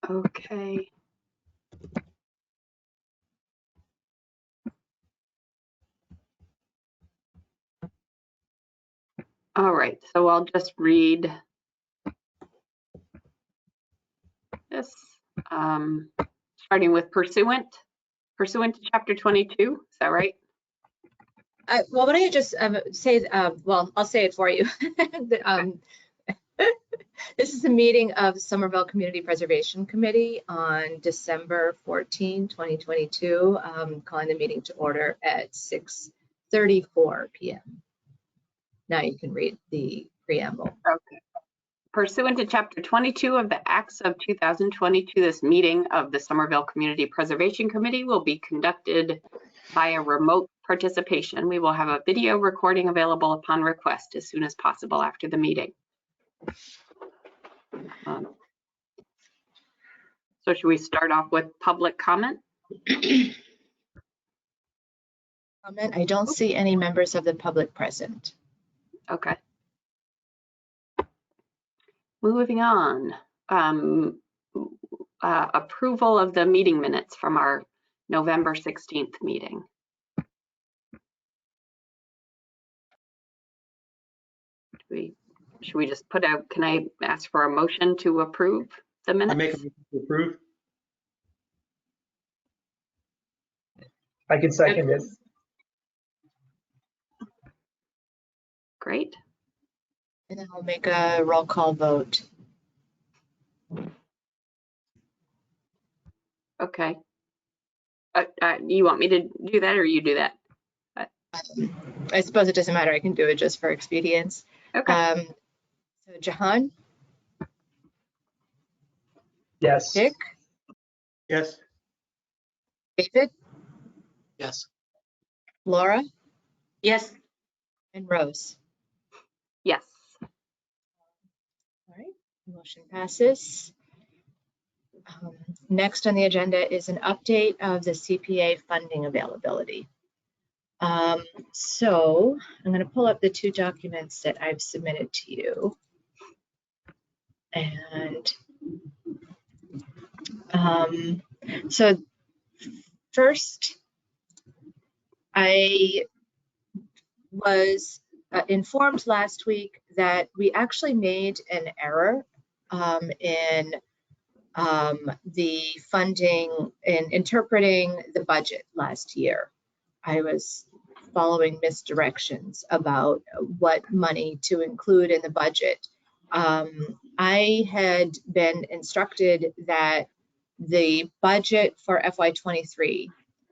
Okay. All right, so I'll just read this, starting with pursuant to chapter 22, is that right? Well, why don't you just say, well, I'll say it for you. This is a meeting of Somerville Community Preservation Committee on December 14, 2022, calling the meeting to order at 6:34 p.m. Now you can read the preamble. Okay. Pursuant to chapter 22 of the Acts of 2022, this meeting of the Somerville Community Preservation Committee will be conducted via remote participation. We will have a video recording available upon request as soon as possible after the meeting. So should we start off with public comment? I don't see any members of the public present. Okay. Moving on. Approval of the meeting minutes from our November 16th meeting. Should we just put out, can I ask for a motion to approve the minutes? I make a motion to approve. I can second it. Great. And then I'll make a roll call vote. Okay. You want me to do that or you do that? I suppose it doesn't matter. I can do it just for expedience. Okay. So Jahan? Yes. Dick? Yes. David? Yes. Laura? Yes. And Rose? Yes. All right, motion passes. Next on the agenda is an update of the CPA funding availability. So I'm going to pull up the two documents that I've submitted to you. And so first, I was informed last week that we actually made an error in the funding and interpreting the budget last year. I was following misdirections about what money to include in the budget. I had been instructed that the budget for FY23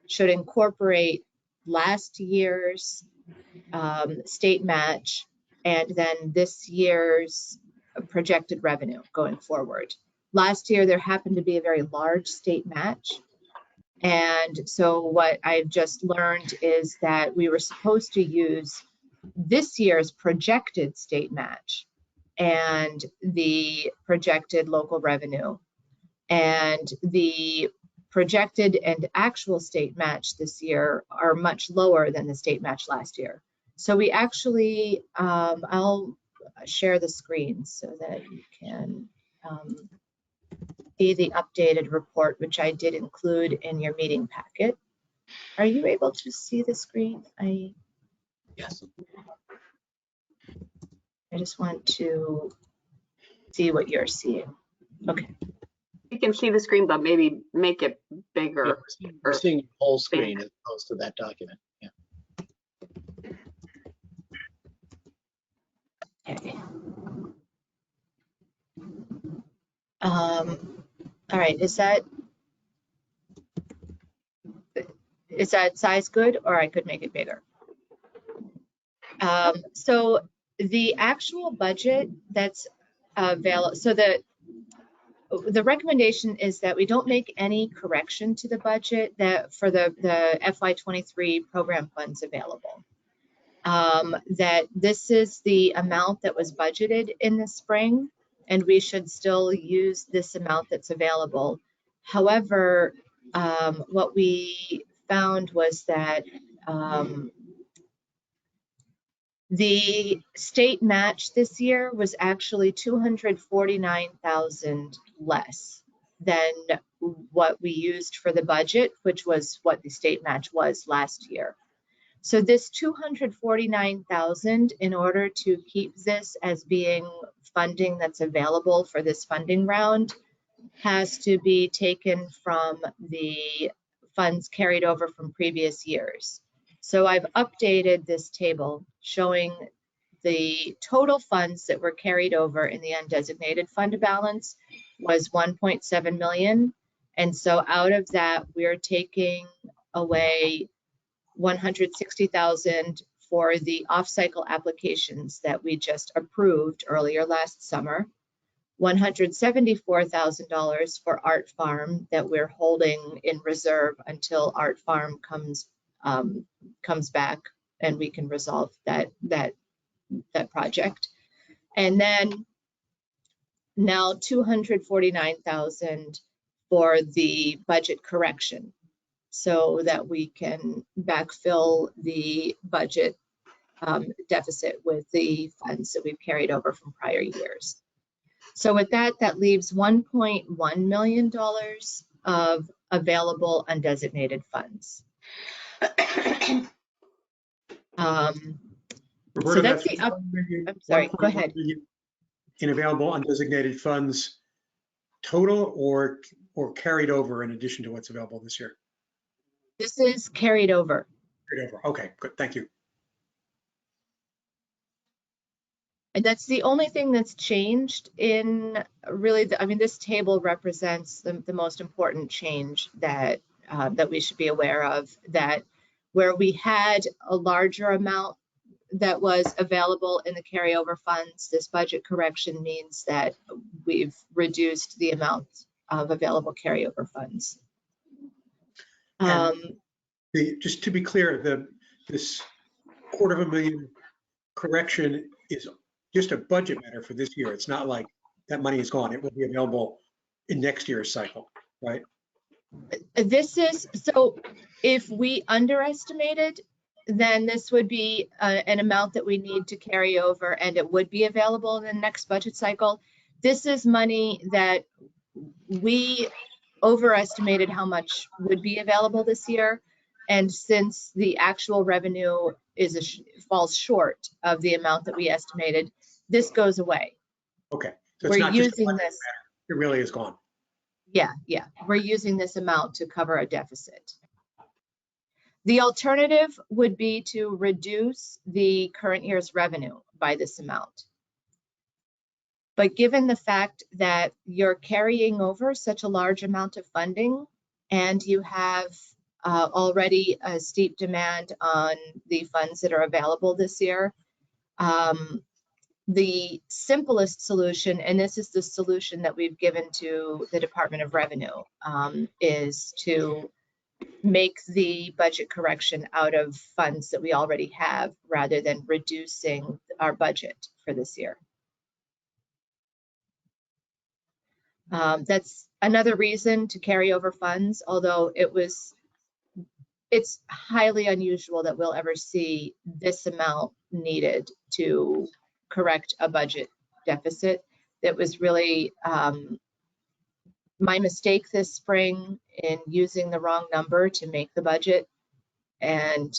should incorporate last year's state match and then this year's projected revenue going forward. Last year, there happened to be a very large state match. And so what I've just learned is that we were supposed to use this year's projected state match and the projected local revenue. And the projected and actual state match this year are much lower than the state match last year. So we actually, I'll share the screen so that you can see the updated report, which I did include in your meeting packet. Are you able to see the screen? Yes. I just want to see what you're seeing. Okay. You can see the screen, but maybe make it bigger. Yeah, we're seeing the whole screen as opposed to that document. Yeah. Okay. All right, is that size good, or I could make it bigger? So the actual budget that's available, so the recommendation is that we don't make any correction to the budget that for the FY23 program funds available. That this is the amount that was budgeted in the spring, and we should still use this amount that's available. However, what we found was that the state match this year was actually $249,000 less than what we used for the budget, which was what the state match was last year. So this 249,000, in order to keep this as being funding that's available for this funding round, has to be taken from the funds carried over from previous years. So I've updated this table showing the total funds that were carried over in the undesignated fund balance was 1.7 million. And so out of that, we're taking away 160,000 for the off-cycle applications that we just approved earlier last summer, $174,000 for Art Farm that we're holding in reserve until Art Farm comes back and we can resolve that project. And then now 249,000 for the budget correction, so that we can backfill the budget deficit with the funds that we've carried over from prior years. So with that, that leaves $1.1 million of available undesignated funds. Roberta, So that's the up. I'm sorry, go ahead. In available undesignated funds total or carried over in addition to what's available this year? This is carried over. Carried over. Okay, good. Thank you. And that's the only thing that's changed in really, I mean, this table represents the most important change that that we should be aware of, that where we had a larger amount that was available in the carryover funds, this budget correction means that we've reduced the amount of available carryover funds. Just to be clear, this $250,000 correction is just a budget matter for this year. It's not like that money is gone. It will be available in next year's cycle, right? This is, so if we underestimated, then this would be an amount that we need to carry over, and it would be available in the next budget cycle. This is money that we overestimated how much would be available this year. And since the actual revenue falls short of the amount that we estimated, this goes away. Okay. So it's We're not just a using budget this. matter. It really is gone. Yeah. We're using this amount to cover a deficit. The alternative would be to reduce the current year's revenue by this amount. But given the fact that you're carrying over such a large amount of funding and you have already a steep demand on the funds that are available this year, the simplest solution, and this is the solution that we've given to the Department of Revenue, is to make the budget correction out of funds that we already have rather than reducing our budget for this year. That's another reason to carry over funds, although it's highly unusual that we'll ever see this amount needed to correct a budget deficit. That was really my mistake this spring in using the wrong number to make the budget. And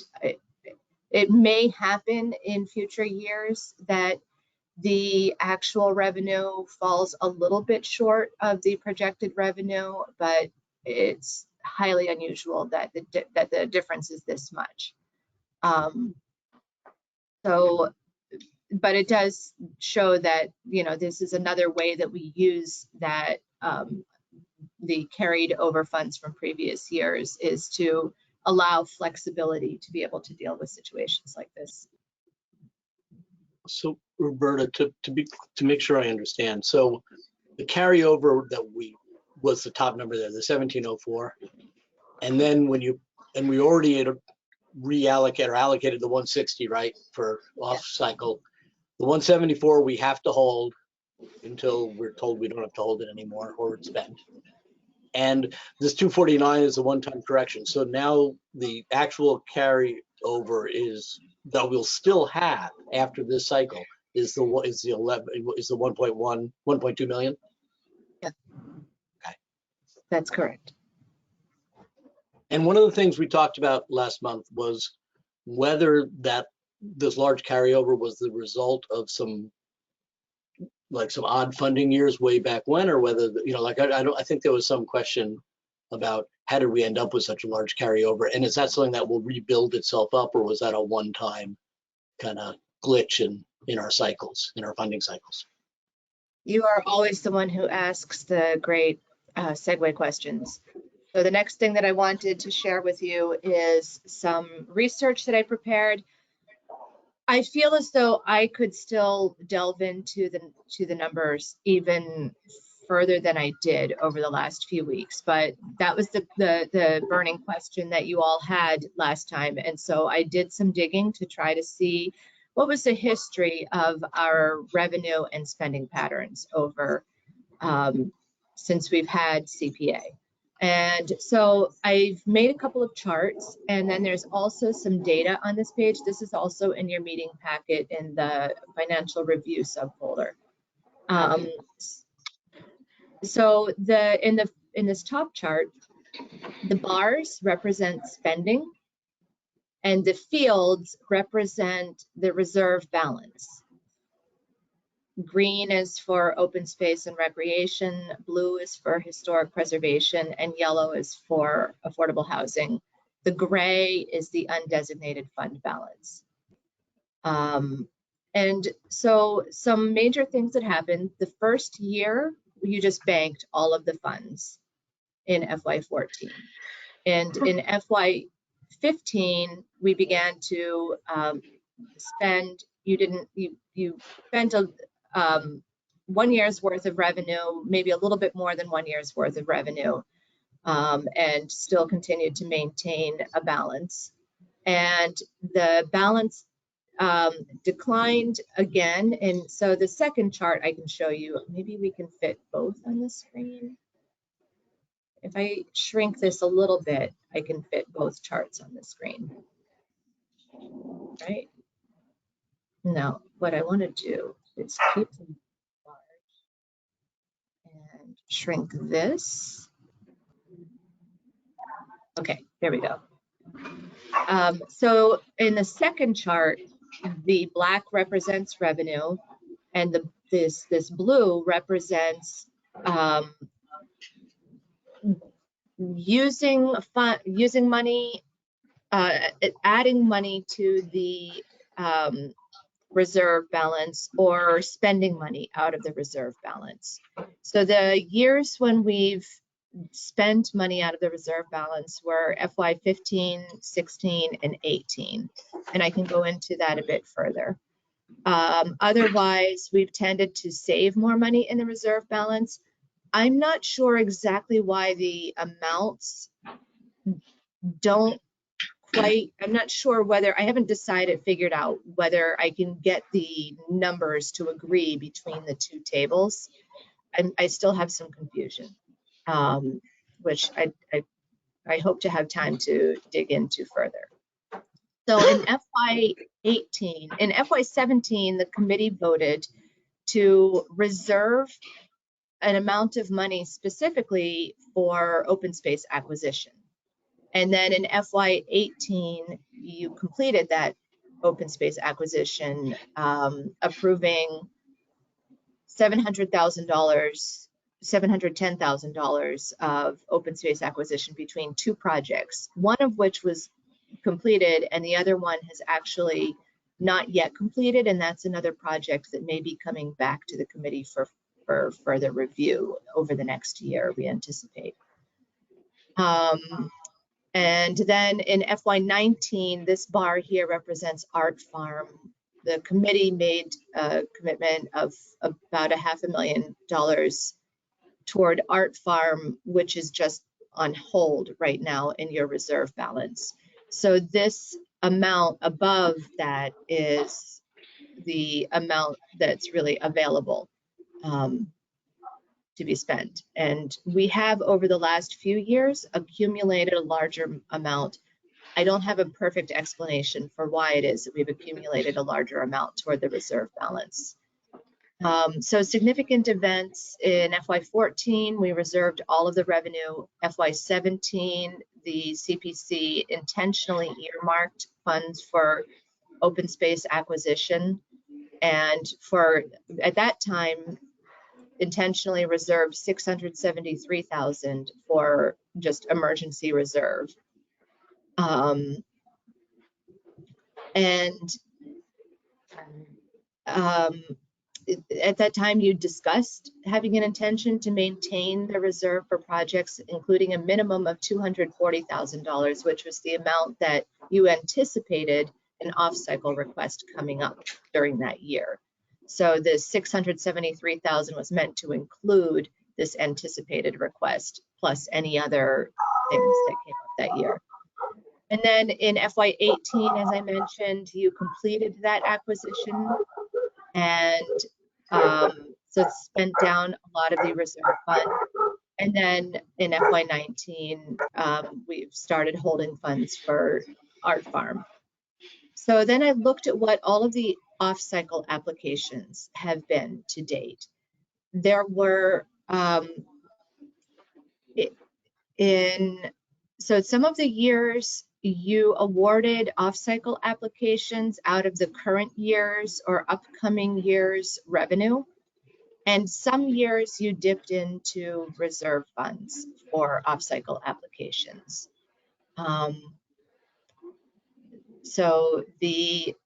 it may happen in future years that the actual revenue falls a little bit short of the projected revenue, but it's highly unusual that the difference is this much. But it does show that, you know, this is another way that we use that the carried over funds from previous years, is to allow flexibility to be able to deal with situations like this. So Roberta, to make sure I understand, so the carryover that was the top number there, the 1704, and then we already had allocated the 160, right, for off cycle. The 174 we have to hold until we're told we don't have to hold it anymore or it's spent. And this 249 is a one-time correction. So now the actual carryover is that we'll still have after this cycle is the 1.2 million. Yeah. Okay. That's correct. And one of the things we talked about last month was whether this large carryover was the result of some odd funding years way back when, or whether, I think there was some question about how did we end up with such a large carryover, and is that something that will rebuild itself up, or was that a one-time kind of glitch in our cycles, in our funding cycles? You are always the one who asks the great segue questions. So the next thing that I wanted to share with you is some research that I prepared. I feel as though I could still delve into the numbers even further than I did over the last few weeks, but that was the burning question that you all had last time. And so I did some digging to try to see what was the history of our revenue and spending patterns over since we've had CPA. And so I've made a couple of charts, and then there's also some data on this page. This is also in your meeting packet in the financial review subfolder. So in this top chart, the bars represent spending, and the fields represent the reserve balance. Green is for open space and recreation, blue is for historic preservation, and yellow is for affordable housing. The gray is the undesignated fund balance. And so some major things that happened. The first year, you just banked all of the funds in FY14. And in FY15, we began to spend, you spent 1 year's worth of revenue, maybe a little bit more than 1 year's worth of revenue, and still continued to maintain a balance. And the balance declined again. And so the second chart I can show you, maybe we can fit both on the screen. If I shrink this a little bit, I can fit both charts on the screen, right? Now, what I want to do is keep them large and shrink this. Okay, there we go. So in the second chart, the black represents revenue, and this blue represents using money, adding money to the reserve balance or spending money out of the reserve balance. So the years when we've spent money out of the reserve balance were FY15, 16, and 18. And I can go into that a bit further. Otherwise, we've tended to save more money in the reserve balance. I'm not sure exactly why the amounts don't quite, I'm not sure whether, I haven't figured out whether I can get the numbers to agree between the two tables. I still have some confusion, which I hope to have time to dig into further. So in FY17, the committee voted to reserve an amount of money specifically for open space acquisition. And then in FY18, you completed that open space acquisition, approving $710,000 of open space acquisition between two projects, one of which was completed and the other one has actually not yet completed, and that's another project that may be coming back to the committee for further review over the next year, we anticipate. And then in FY19, this bar here represents Art Farm. The committee made a commitment of about $500,000 toward Art Farm, which is just on hold right now in your reserve balance. So this amount above that is the amount that's really available to be spent. And we have, over the last few years, accumulated a larger amount. I don't have a perfect explanation for why it is that we've accumulated a larger amount toward the reserve balance. So significant events in FY14, we reserved all of the revenue. FY17, the CPC intentionally earmarked funds for open space acquisition, and for, at that time, intentionally reserved $673,000 for just emergency reserve. At that time, you discussed having an intention to maintain the reserve for projects, including a minimum of $240,000, which was the amount that you anticipated an off-cycle request coming up during that year. So the $673,000 was meant to include this anticipated request, plus any other things that came up that year. And then in FY18, as I mentioned, you completed that acquisition, and so it spent down a lot of the reserve fund. And then in FY19, we've started holding funds for Art Farm. So then I looked at what all of the off-cycle applications have been to date. There were, so some of the years you awarded off-cycle applications out of the current year's or upcoming year's revenue. And some years you dipped into reserve funds for off-cycle applications. So the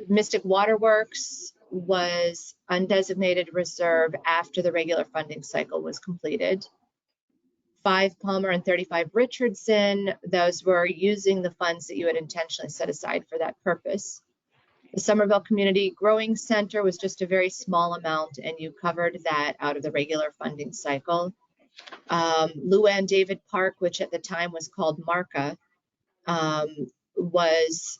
Mystic Waterworks was undesignated reserve after the regular funding cycle was completed. 5 Palmer and 35 Richardson, those were using the funds that you had intentionally set aside for that purpose. The Somerville Community Growing Center was just a very small amount, and you covered that out of the regular funding cycle. Luann David Park, which at the time was called MARCA, was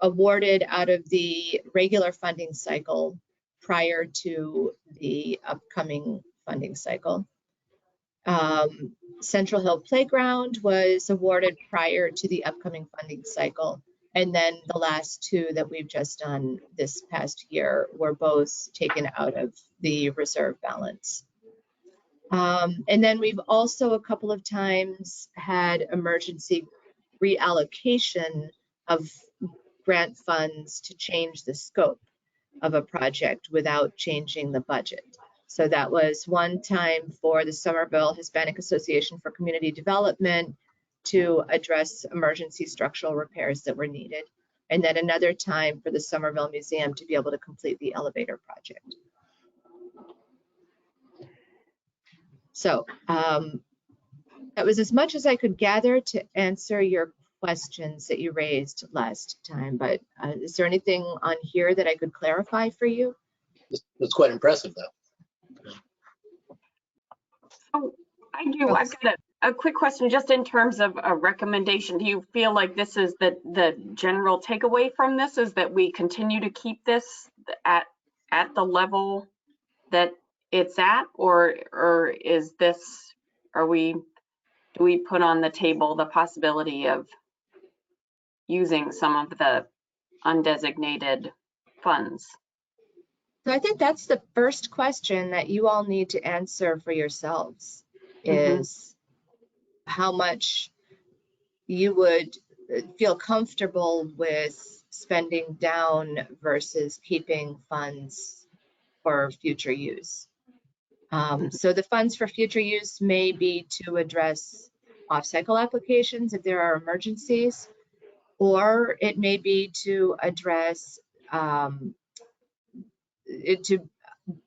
awarded out of the regular funding cycle prior to the upcoming funding cycle. Central Hill Playground was awarded prior to the upcoming funding cycle. And then the last 2 that we've just done this past year were both taken out of the reserve balance. And then we've also a couple of times had emergency reallocation of grant funds to change the scope of a project without changing the budget. So that was one time for the Somerville Hispanic Association for Community Development to address emergency structural repairs that were needed. And then another time for the Somerville Museum to be able to complete the elevator project. So that was as much as I could gather to answer your questions that you raised last time. But is there anything on here that I could clarify for you? It's quite impressive, though. So I've got a quick question just in terms of a recommendation. Do you feel like this is the general takeaway from this is that we continue to keep this at the level that it's at, or is this, do we put on the table the possibility of using some of the undesignated funds? So I think that's the first question that you all need to answer for yourselves, is how much you would feel comfortable with spending down versus keeping funds for future use. So the funds for future use may be to address off-cycle applications if there are emergencies, or it may be to address to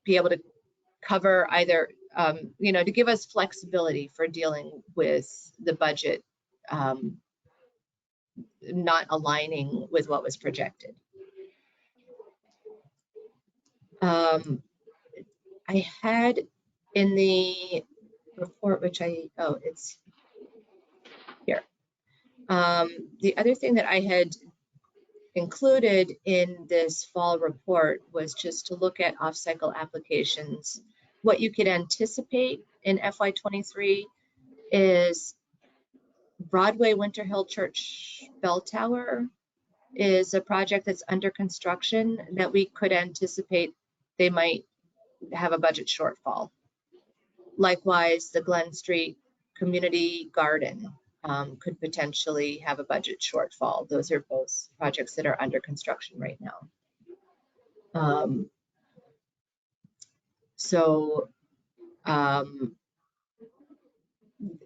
be able to cover either, to give us flexibility for dealing with the budget not aligning with what was projected. I had in the report, which it's here. The other thing that I had included in this fall report was just to look at off-cycle applications. What you could anticipate in FY23 is Broadway Winter Hill Church Bell Tower is a project that's under construction that we could anticipate they might have a budget shortfall. Likewise, the Glen Street Community Garden could potentially have a budget shortfall. Those are both projects that are under construction right now. So,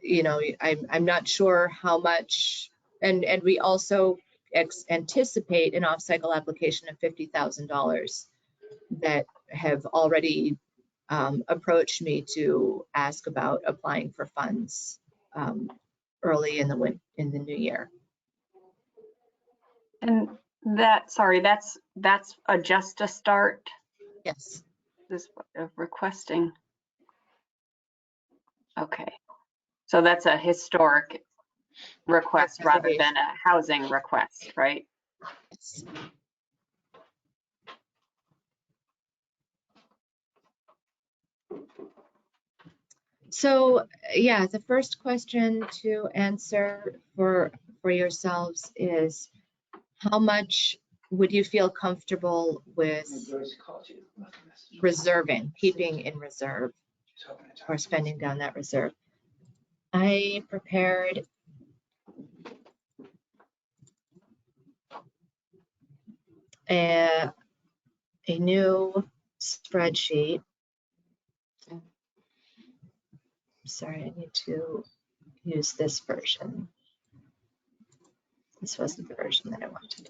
you know, I'm not sure how much, and we also anticipate an off-cycle application of $50,000 that have already approached me to ask about applying for funds early in the new year. And sorry, that's a just a start. Yes. This requesting. Okay, so that's a historic request rather than a housing request, right? Yes. So yeah, the first question to answer for yourselves is, how much would you feel comfortable with reserving, keeping in reserve, or spending down that reserve? I prepared a new spreadsheet. Sorry, I need to use this version. This wasn't the version that I wanted.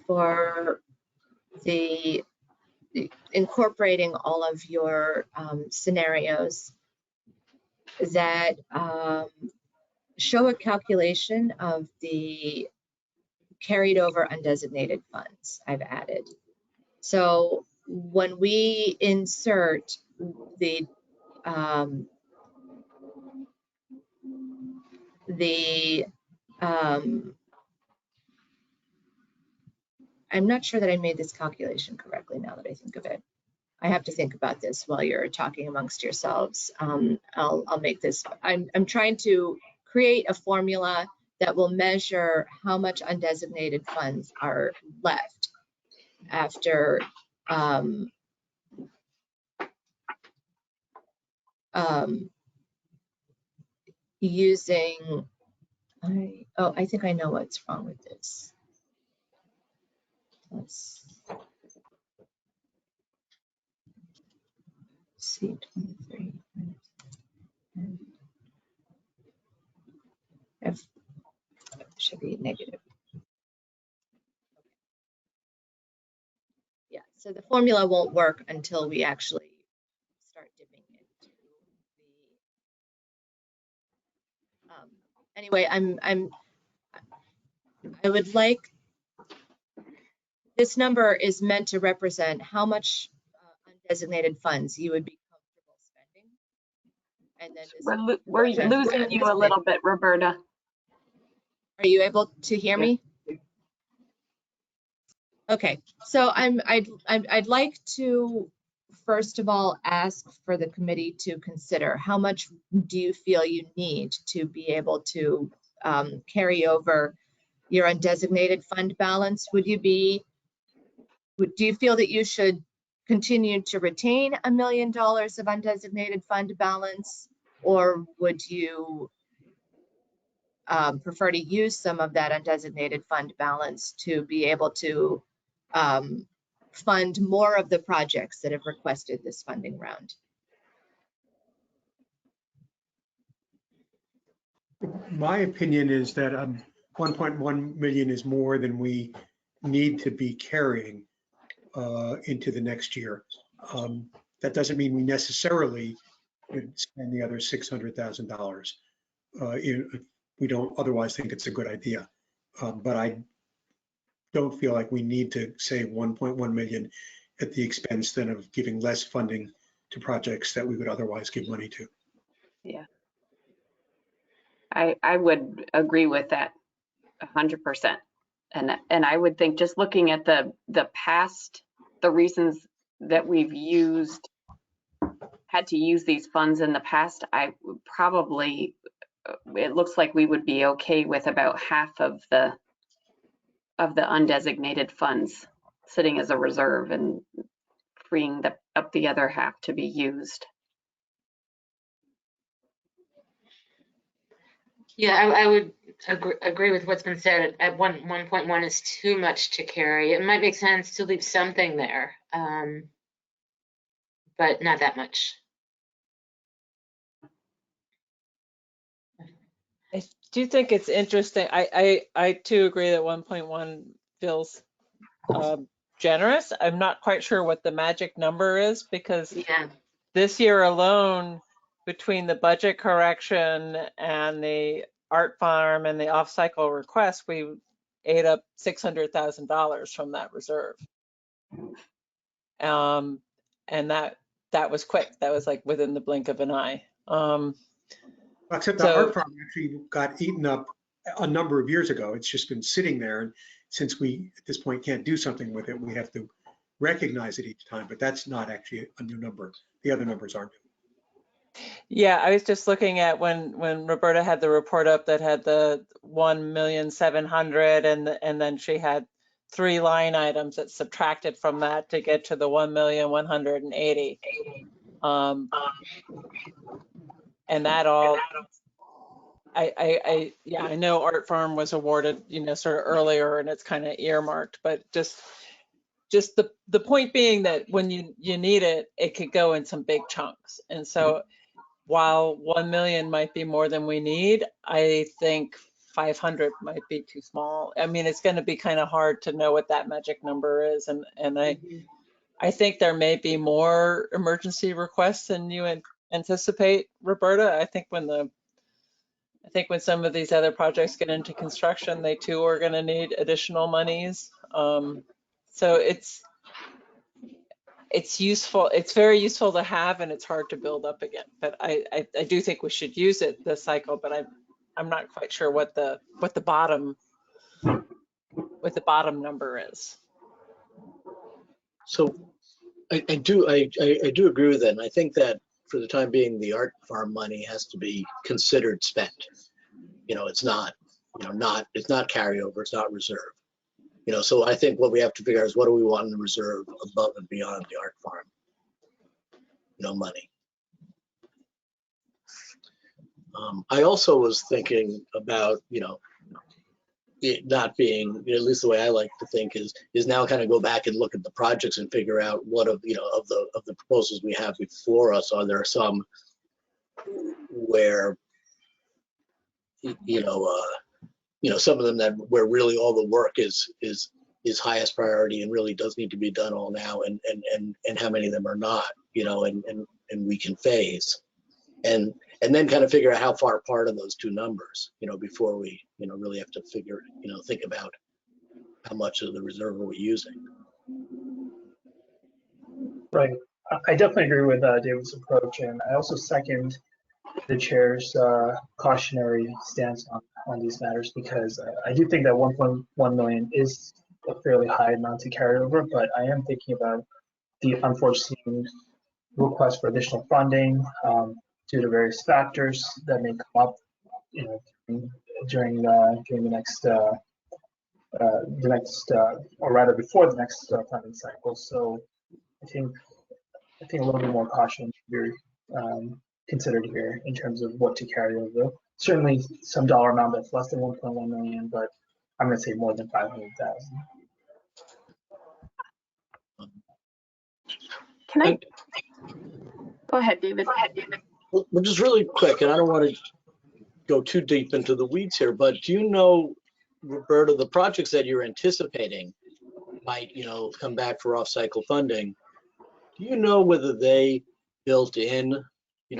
For the incorporating all of your scenarios that show a calculation of the carried over undesignated funds I've added. So when we insert the I'm not sure that I made this calculation correctly now that I think of it. I have to think about this while you're talking amongst yourselves. I'll make this. I'm trying to create a formula that will measure how much undesignated funds are left after using. I think I know what's wrong with this. Let's see, 23. F should be negative. Yeah, so the formula won't work until we actually start dipping into the. Anyway, I would like, this number is meant to represent how much undesignated funds you would be comfortable spending. And then We're losing you a little bit, Roberta. Are you able to hear me? Okay, so I'd like to first of all ask for the committee to consider how much do you feel you need to be able to carry over your undesignated fund balance? Do you feel that you should continue to retain $1 million of undesignated fund balance, or would you prefer to use some of that undesignated fund balance to be able to fund more of the projects that have requested this funding round? My opinion is that 1.1 million is more than we need to be carrying into the next year. That doesn't mean we necessarily would spend the other $600,000 if we don't otherwise think it's a good idea. But I don't feel like we need to save 1.1 million at the expense then of giving less funding to projects that we would otherwise give money to. Yeah. I would agree with that 100%. And I would think, just looking at the past, the reasons that we've had to use these funds in the past, I would probably, it looks like we would be okay with about half of the of the undesignated funds sitting as a reserve and freeing up the other half to be used. Yeah, I would agree with what's been said. At 1.1 is too much to carry. It might make sense to leave something there, but not that much. I do think it's interesting. I too agree that 1.1 feels generous. I'm not quite sure what the magic number is, because Yeah, this year alone, between the budget correction and the art farm and the off-cycle request, we ate up $600,000 from that reserve. And that was quick. That was like within the blink of an eye. Except the art farm actually got eaten up a number of years ago. It's just been sitting there. And since we, at this point, can't do something with it, we have to recognize it each time. But that's not actually a new number. The other numbers are new. Yeah, I was just looking at when Roberta had the report up that had the 1,700,000 and then she had 3 line items that subtracted from that to get to the 1,180,000. And that all, I know Art Farm was awarded, sort of earlier, and it's kind of earmarked, but just the point being that when you need it, it could go in some big chunks. And so while 1 million might be more than we need, I think 500 might be too small. I mean, it's going to be kind of hard to know what that magic number is, and I think there may be more emergency requests than you anticipate, Roberta. I think when some of these other projects get into construction, they too are going to need additional monies. So it's useful. It's very useful to have, and it's hard to build up again. But I do think we should use it this cycle. But I'm not quite sure what the bottom number is. So I do agree with that. And I think that for the time being, the art farm money has to be considered spent. It's not, it's not carryover, it's not reserve. So I think what we have to figure out is what do we want in the reserve above and beyond the art farm, money. I also was thinking about, it not being, at least the way I like to think is now kind of go back and look at the projects and figure out what of the proposals we have before us, are there some where, some of them that where really all the work is highest priority and really does need to be done all now, and how many of them are not, and we can phase, and then kind of figure out how far apart are those two numbers, before we, really have to think about how much of the reserve are we using. Right. I definitely agree with David's approach, and I also second the chair's cautionary stance on these matters, because I do think that 1.1 million is a fairly high amount to carry over, but I am thinking about the unforeseen request for additional funding due to various factors that may come up, during the next or rather before the next funding cycle. So I think a little bit more caution should be considered here in terms of what to carry over. Certainly some dollar amount that's less than 1.1 million, but I'm going to say more than 500,000. Can I? Go ahead, David. Well, just really quick, and I don't want to go too deep into the weeds here, but do you know, Roberta, the projects that you're anticipating might, come back for off-cycle funding, do you know whether they built in,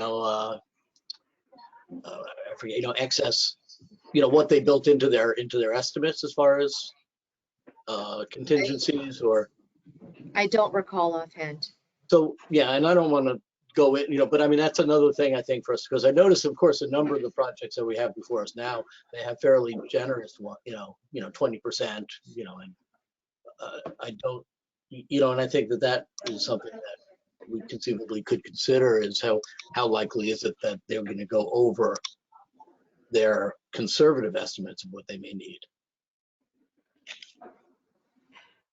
I forget, excess, what they built into their estimates as far as contingencies, or? I don't recall offhand. So, yeah, and I don't want to go in, but I mean, that's another thing I think for us, because I noticed, of course, a number of the projects that we have before us now, they have fairly generous, 20%, and I don't, and I think that is something that we conceivably could consider, is how likely is it that they're going to go over their conservative estimates of what they may need.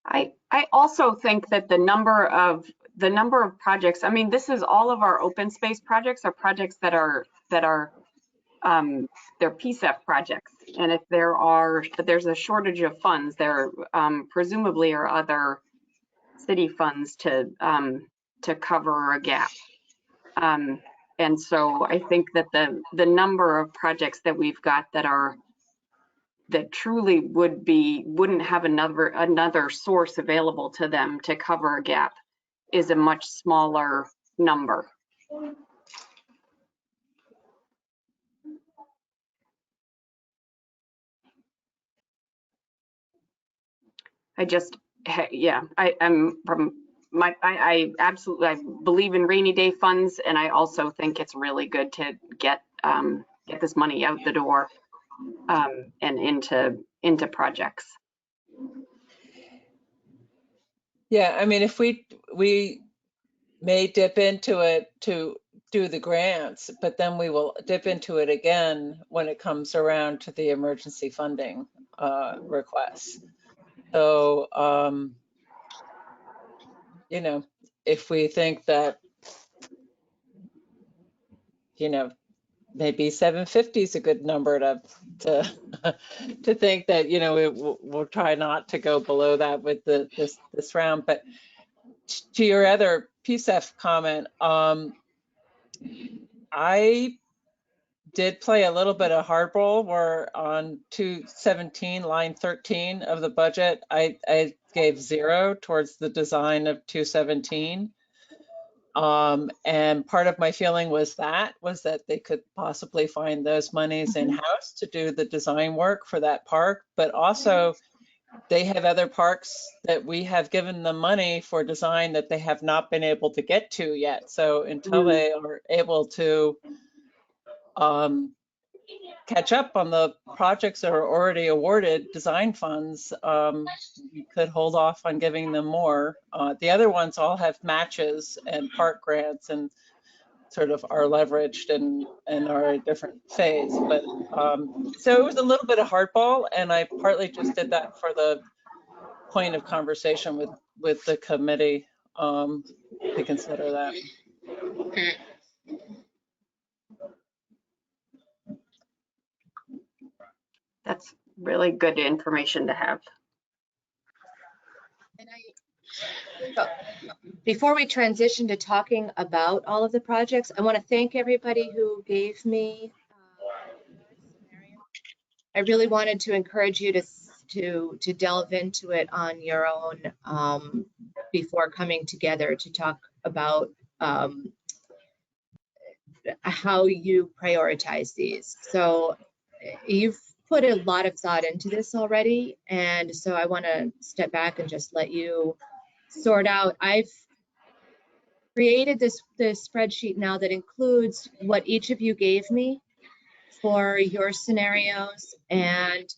I also think that the number of projects, I mean, this is all of our open space projects are projects that are they're PSEF projects. And if there's a shortage of funds, there presumably are other city funds to cover a gap. And so I think that the number of projects that we've got that truly wouldn't have another source available to them to cover a gap is a much smaller number. I absolutely believe in rainy day funds, and I also think it's really good to get this money out the door and into projects. Yeah, I mean, if we may dip into it to do the grants, but then we will dip into it again when it comes around to the emergency funding requests. So, you know, if we think that, you know, maybe 750 is a good number to think that, you know, we'll try not to go below that with this round. But to your other PSEF comment, I did play a little bit of hardball where on 217, line 13 of the budget, I gave 0 towards the design of 217. And part of my feeling was that they could possibly find those monies in-house to do the design work for that park, but also they have other parks that we have given them money for design that they have not been able to get to yet. So until they are able to catch up on the projects that are already awarded design funds, we could hold off on giving them more. The other ones all have matches and park grants and sort of are leveraged and are a different phase. But so it was a little bit of hardball, and I partly just did that for the point of conversation with the committee to consider that. That's really good information to have. And before we transition to talking about all of the projects, I want to thank everybody who gave me I really wanted to encourage you to delve into it on your own before coming together to talk about how you prioritize these. So you've put a lot of thought into this already, and so I want to step back and just let you sort out. I've created this spreadsheet now that includes what each of you gave me for your scenarios, and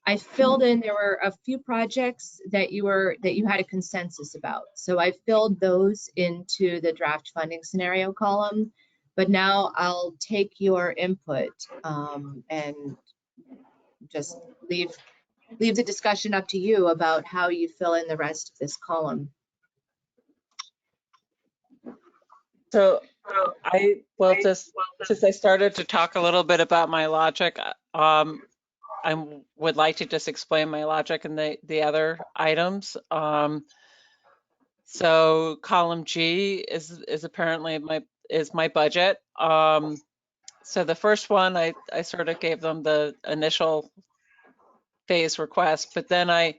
I filled in, there were a few projects that you had a consensus about. So I filled those into the draft funding scenario column, but now I'll take your input and just leave the discussion up to you about how you fill in the rest of this column. So I will just, since I started to talk a little bit about my logic, I would like to just explain my logic in the other items. So column G is apparently my budget. So the first one, I sort of gave them the initial phase request, but then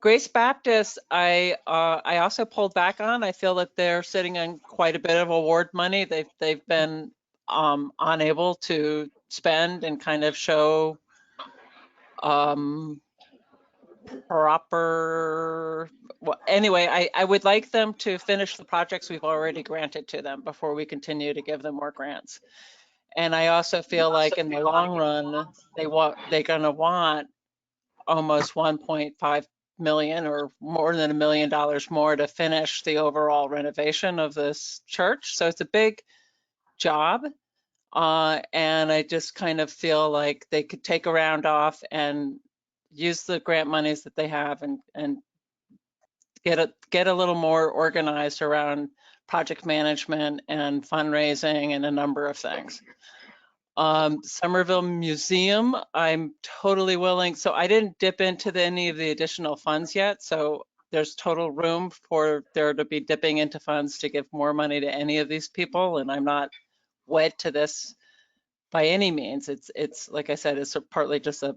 Grace Baptist, I also pulled back on. I feel that they're sitting on quite a bit of award money. They've been unable to spend and kind of show proper. Well, anyway, I would like them to finish the projects we've already granted to them before we continue to give them more grants. And I also feel like in the long run, they're going to want almost 1.5 million or more than $1 million more to finish the overall renovation of this church. So it's a big job. And I just kind of feel like they could take a round off and use the grant monies that they have and get a little more organized around project management and fundraising and a number of things. Somerville Museum, I'm totally willing. So I didn't dip into any of the additional funds yet. So there's total room for there to be dipping into funds to give more money to any of these people. And I'm not wed to this by any means. It's like I said, it's partly just a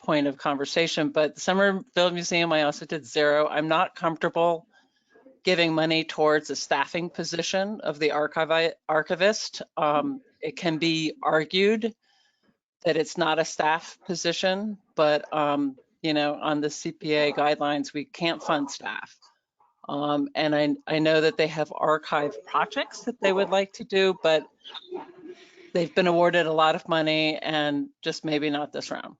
point of conversation, but the Somerville Museum, I also did 0. I'm not comfortable giving money towards a staffing position of the archivist. It can be argued that it's not a staff position, but you know, on the CPA guidelines, we can't fund staff. And I know that they have archive projects that they would like to do, but they've been awarded a lot of money and just maybe not this round.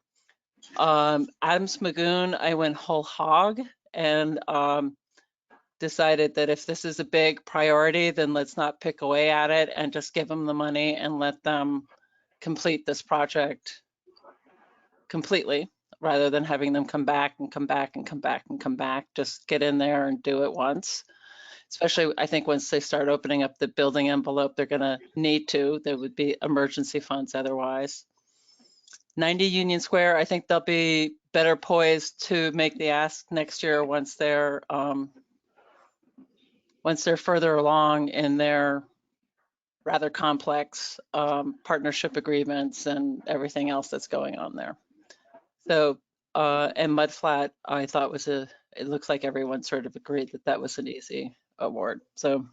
Adams Magoon, I went whole hog and decided that if this is a big priority, then let's not pick away at it and just give them the money and let them complete this project completely, rather than having them come back and come back and come back and come back. Just get in there and do it once. Especially, I think once they start opening up the building envelope, they're gonna need to. There would be emergency funds otherwise. 90 Union Square, I think they'll be better poised to make the ask next year once they're further along in their rather complex partnership agreements and everything else that's going on there. So, and Mud Flat, I thought it looks like everyone sort of agreed that that was an easy award. So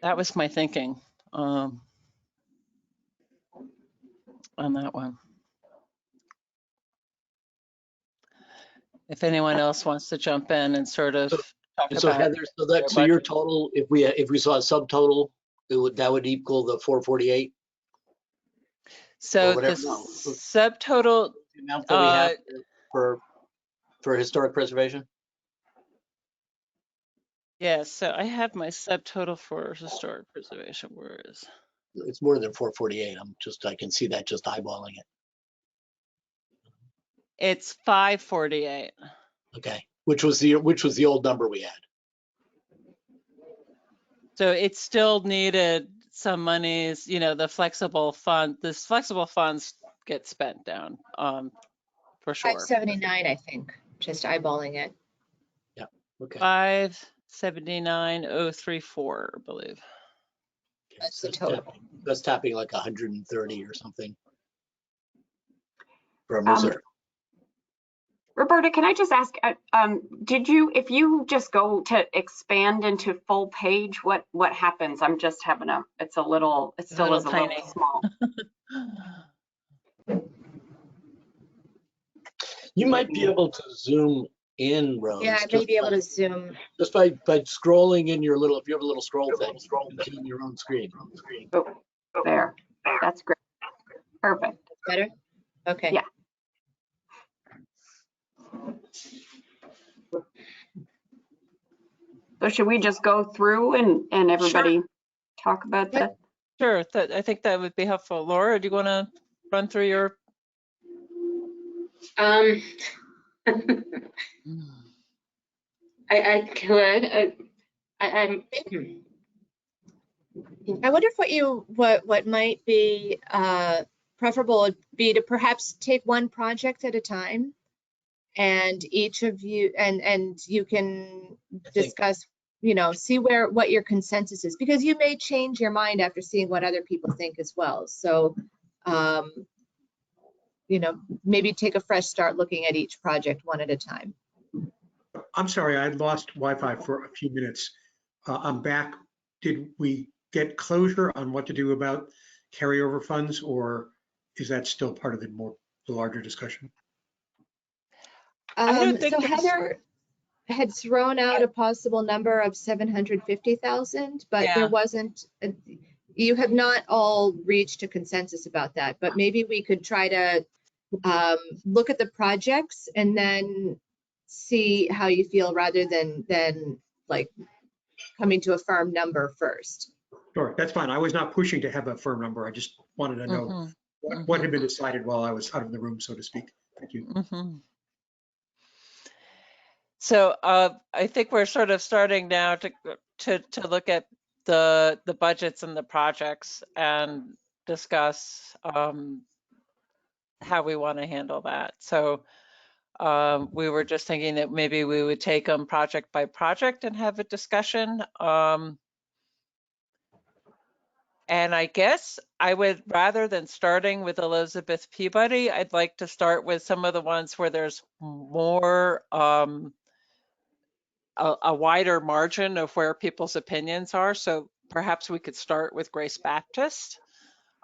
that was my thinking on that one. If anyone else wants to jump in and sort of talk So about. Heather, so your total, if we saw a subtotal, that would equal the 448? So the whatever, no. subtotal, The amount that we have for historic preservation? yeah, so I have my subtotal for historic preservation. Where is? It's more than 448. I can see that just eyeballing it. It's 548. Okay, which was the old number we had. So it still needed some monies, you know, the flexible funds get spent down, for sure. 579, I think, just eyeballing it. Yeah, okay. 579,034, I believe. That's the total. That's tapping like 130 or something from reserve. Roberta, can I just ask, if you just go to expand into full page, what happens? I'm just having it still is a little small. You might be able to zoom in, Rose. Yeah, I may be able to zoom. Just by scrolling in your if you have a little scroll thing, in your own screen. Oh, there, that's great. Perfect. Better? Okay. Yeah. So should we just go through and everybody talk about that? Sure, I think that would be helpful. Laura, do you want to run through your? I could. I wonder if what might be preferable would be to perhaps take one project at a time, and each of you and you can discuss, you know, see what your consensus is, because you may change your mind after seeing what other people think as well. So, you know, maybe take a fresh start looking at each project one at a time. I'm sorry, I lost Wi-Fi for a few minutes. I'm back. Did we get closure on what to do about carryover funds, or is that still part of the larger discussion? I don't think So Heather had thrown out a possible number of 750,000, but there wasn't. You have not all reached a consensus about that, but maybe we could try to look at the projects and then see how you feel, rather than like coming to a firm number first. Sure, that's fine. I was not pushing to have a firm number. I just wanted to know what had been decided while I was out of the room, so to speak. Thank you. So I think we're sort of starting now to look at the budgets and the projects and discuss how we want to handle that. So we were just thinking that maybe we would take them project by project and have a discussion. And I guess I would, rather than starting with Elizabeth Peabody, I'd like to start with some of the ones where there's more a wider margin of where people's opinions are. So perhaps we could start with Grace Baptist,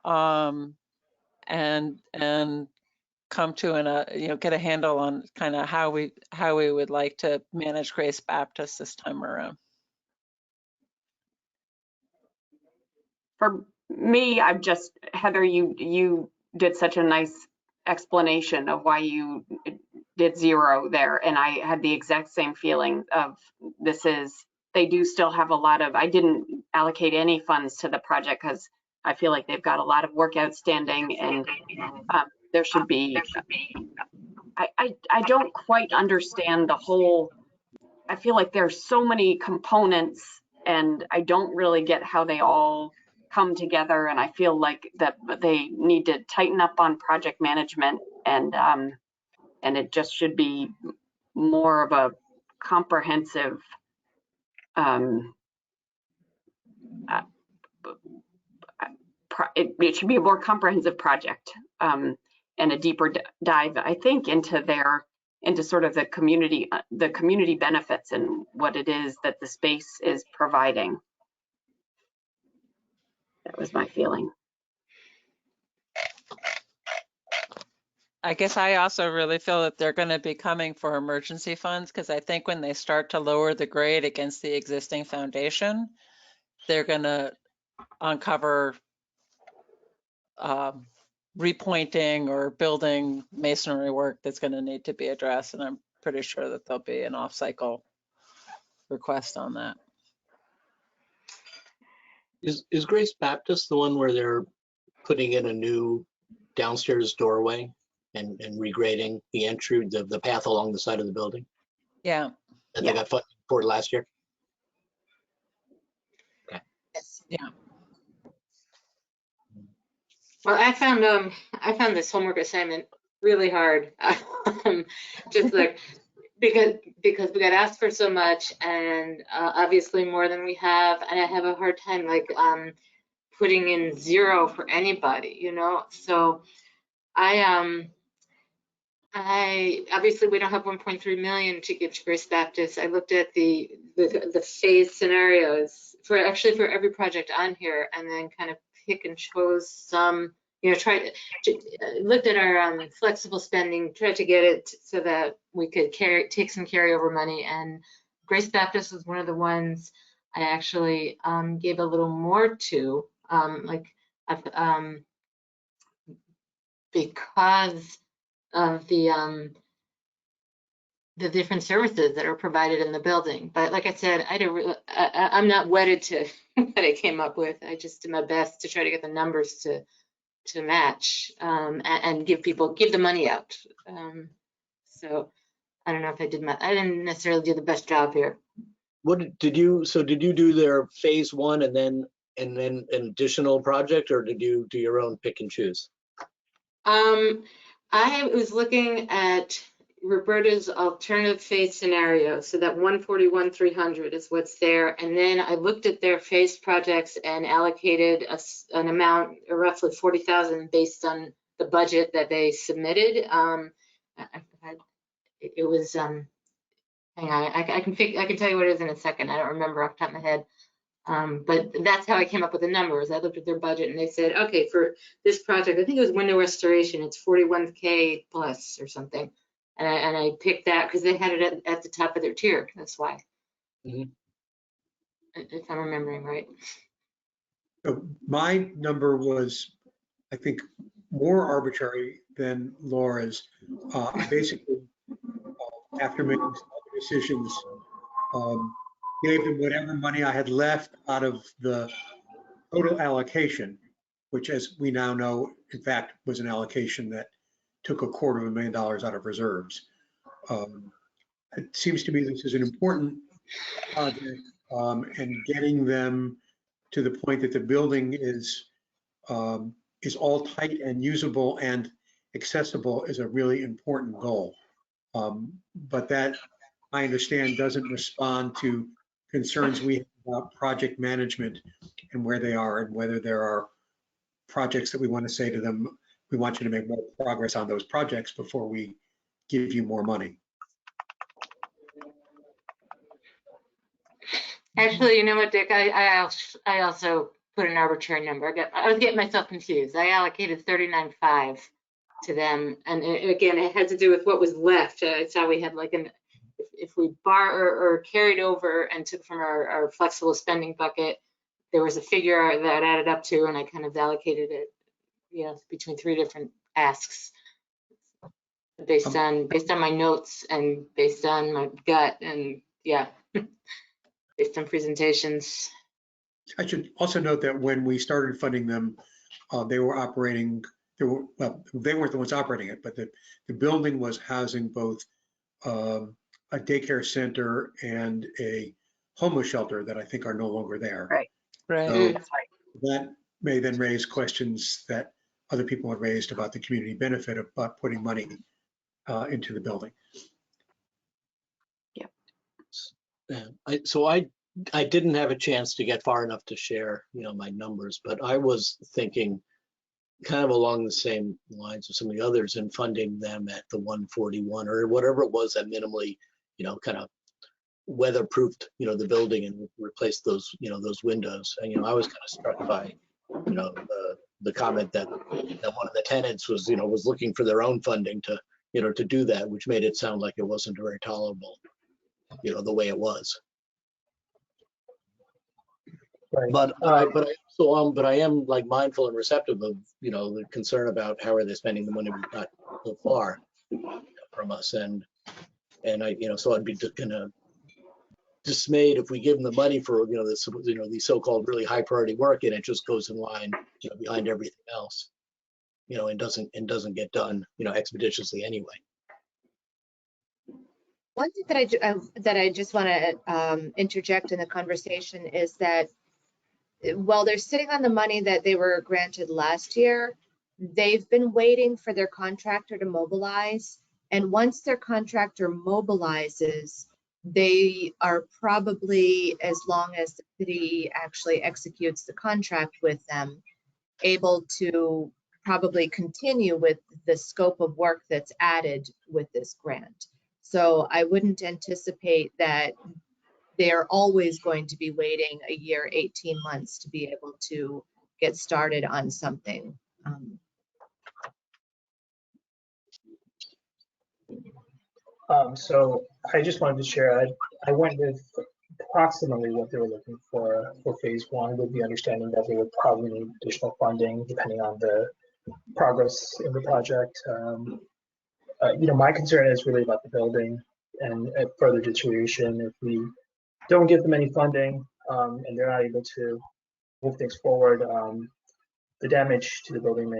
and come to get a handle on kind of how we would like to manage Grace Baptist this time around. For me, I've just, Heather, you did such a nice explanation of why you did 0 there. And I had the exact same feeling of they do still have a lot of, I didn't allocate any funds to the project because I feel like they've got a lot of work outstanding, and there should be, I don't quite understand the whole, I feel like there's so many components and I don't really get how they all come together. And I feel like that they need to tighten up on project management, and it just should be more of a comprehensive it should be a more comprehensive project, and a deeper dive, I think, into sort of the community benefits and what it is that the space is providing. That was my feeling. I guess I also really feel that they're going to be coming for emergency funds, because I think when they start to lower the grade against the existing foundation, they're going to uncover repointing or building masonry work that's going to need to be addressed. And I'm pretty sure that there'll be an off-cycle request on that. Is Grace Baptist the one where they're putting in a new downstairs doorway and regrading the entry, the path along the side of the building? Yeah. That they got funded for last year? Okay. Yeah. Well, I found this homework assignment really hard. Just like because we got asked for so much, and obviously more than we have, and I have a hard time like putting in 0 for anybody, you know. So I obviously we don't have 1.3 million to give to Grace Baptist. I looked at the phase scenarios for every project on here, and then kind of pick and chose some, you know, looked at our flexible spending, tried to get it so that we could take some carryover money. And Grace Baptist was one of the ones I actually gave a little more to, because of the different services that are provided in the building. But like I said, I'm not wedded to what I came up with. I just did my best to try to get the numbers to match, and give the money out. So I don't know if I didn't necessarily do the best job here. What did you do their phase 1 and then an additional project, or did you do your own pick and choose? I was looking at Roberta's alternative phase scenario, so that 141,300 is what's there, and then I looked at their phase projects and allocated an amount, roughly 40,000, based on the budget that they submitted. It was hang on, I can tell you what it is in a second. I don't remember off the top of my head. But that's how I came up with the numbers. I looked at their budget and they said, okay, for this project, I think it was window restoration, it's 41K plus or something. And I picked that because they had it at the top of their tier. That's why. Mm-hmm. If I'm remembering right. So my number was, I think, more arbitrary than Laura's. Basically, after making some other decisions, gave them whatever money I had left out of the total allocation, which, as we now know, in fact, was an allocation that took $250,000 out of reserves. it seems to me this is an important project, and getting them to the point that the building is all tight and usable and accessible is a really important goal. But that, I understand, doesn't respond to concerns we have about project management and where they are and whether there are projects that we want to say to them, we want you to make more progress on those projects before we give you more money. Actually, you know what, Dick? I also put an arbitrary number. I was getting myself confused. I allocated 39.5 to them, and again, it had to do with what was left. It's how we had like if we or carried over and took from our flexible spending bucket, there was a figure that added up to, and I kind of allocated it, you know, between 3 different asks based on my notes and based on my gut, and yeah. Based on presentations. I should also note that when we started funding them, they were operating, well, they weren't the ones operating it, but the building was housing both a daycare center and a homeless shelter that I think are no longer there. Right. Right. So That's right. that may then raise questions that other people have raised about the community benefit of putting money into the building. Yeah, so I didn't have a chance to get far enough to share, you know, my numbers, but I was thinking kind of along the same lines of some of the others in funding them at the 141 or whatever it was that minimally, you know, kind of weatherproofed, you know, the building and replaced those, you know, those windows. And, you know, I was kind of struck by, you know, the comment that one of the tenants was, you know, was looking for their own funding to, you know, to do that, which made it sound like it wasn't very tolerable, you know, the way it was. Right. But I am like mindful and receptive of, you know, the concern about how are they spending the money we've got so far from us, and I, you know, so I'd be just kind of dismayed if we give them the money for, you know, this, you know, these so-called really high priority work, and it just goes in line, you know, behind everything else, you know, and doesn't get done, you know, expeditiously anyway. One thing that I just want to interject in the conversation is that while they're sitting on the money that they were granted last year, they've been waiting for their contractor to mobilize. And once their contractor mobilizes, they are probably, as long as the city actually executes the contract with them, able to probably continue with the scope of work that's added with this grant. So I wouldn't anticipate that they're always going to be waiting a year, 18 months to be able to get started on something. So I just wanted to share, I went with approximately what they were looking for phase 1, with the understanding that they would probably need additional funding depending on the progress in the project. You know, my concern is really about the building and further deterioration. If we don't give them any funding and they're not able to move things forward, the damage to the building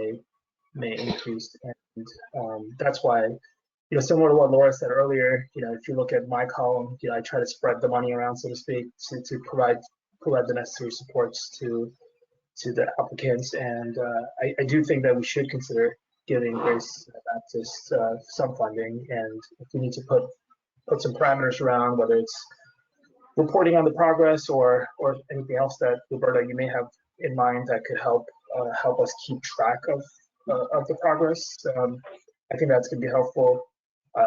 may increase, and that's why, you know, similar to what Laura said earlier, you know, if you look at my column, you know, I try to spread the money around, so to speak, to provide the necessary supports to the applicants, and I do think that we should consider giving Grace Baptist some funding, and if we need to put some parameters around, whether it's reporting on the progress or anything else that, Roberta, you may have in mind that could help us keep track of the progress. I think that's going to be helpful.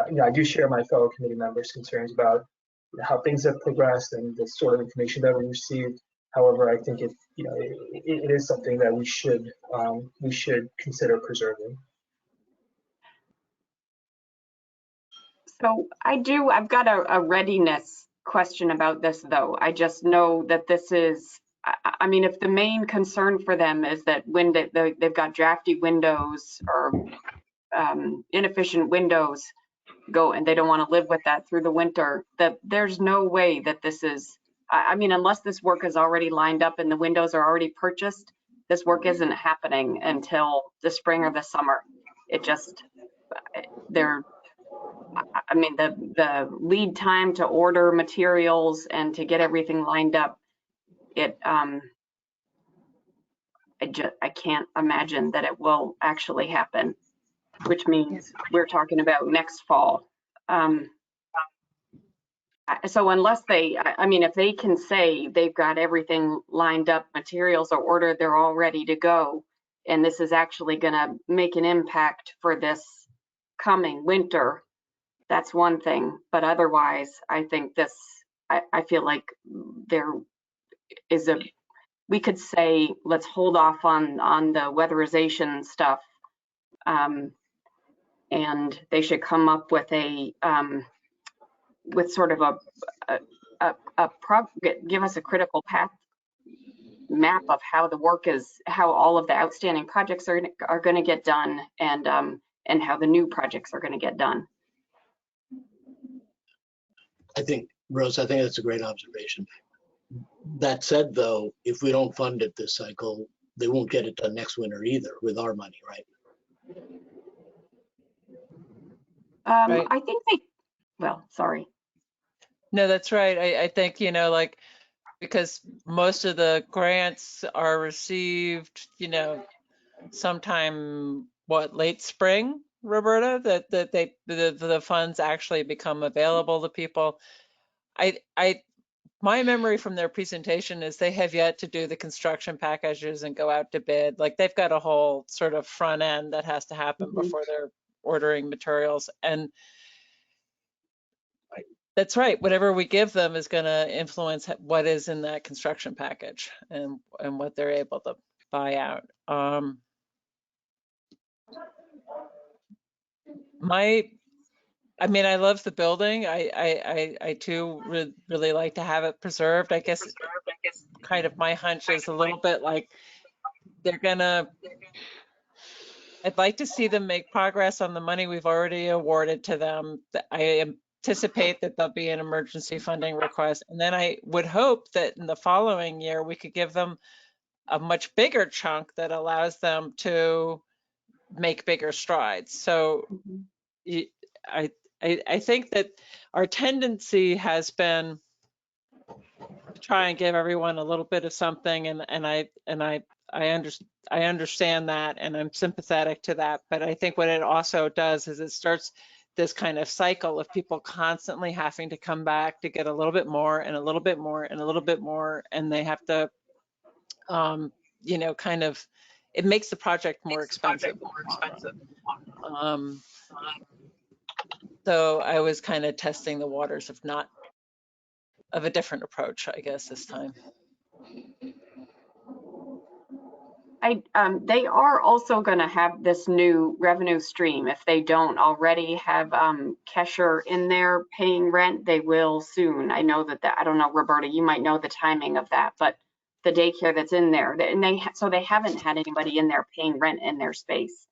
You know, I do share my fellow committee members' concerns about how things have progressed and the sort of information that we received. However, I think it is something that we should consider preserving. So I've got a readiness question about this though. I just know that this is, I mean, if the main concern for them is that when they've got drafty windows or inefficient windows go, and they don't want to live with that through the winter, that there's no way that this is, I mean, unless this work is already lined up and the windows are already purchased, this work isn't happening until the spring or the summer. It just, I mean, the lead time to order materials and to get everything lined up, I can't imagine that it will actually happen, which means we're talking about next fall. So unless I mean, if they can say they've got everything lined up, materials are ordered, they're all ready to go, and this is actually going to make an impact for this coming winter, that's one thing. But otherwise, I think I feel like there is we could say, let's hold off on the weatherization stuff. And they should come up with with sort of give us a critical path map of how the work how all of the outstanding projects are going to get done, and how the new projects are going to get done. I think, Rose, I think that's a great observation. That said, though, if we don't fund it this cycle, they won't get it done next winter either with our money, right? Right. I think well, sorry. No, that's right. I think, you know, like, because most of the grants are received, you know, sometime, late spring, Roberta, that the funds actually become available to people. My memory from their presentation is they have yet to do the construction packages and go out to bid. Like, they've got a whole sort of front end that has to happen before they're ordering materials. And that's right. Whatever we give them is going to influence what is in that construction package and what they're able to buy out. I mean, I love the building. I too really like to have it preserved. I guess kind of my hunch is a little bit like I'd like to see them make progress on the money we've already awarded to them. I anticipate that there'll be an emergency funding request. And then I would hope that in the following year, we could give them a much bigger chunk that allows them to make bigger strides. So I think that our tendency has been to try and give everyone a little bit of something, and I understand that, and I'm sympathetic to that. But I think what it also does is it starts this kind of cycle of people constantly having to come back to get a little bit more and a little bit more and a little bit more, and they have to, you know, kind of, it makes the project more expensive. So I was kind of testing the waters of a different approach, I guess, this time. They are also going to have this new revenue stream. If they don't already have Kesher in there paying rent, they will soon. I know that I don't know, Roberta, you might know the timing of that, but the daycare that's in there, and so they haven't had anybody in there paying rent in their space,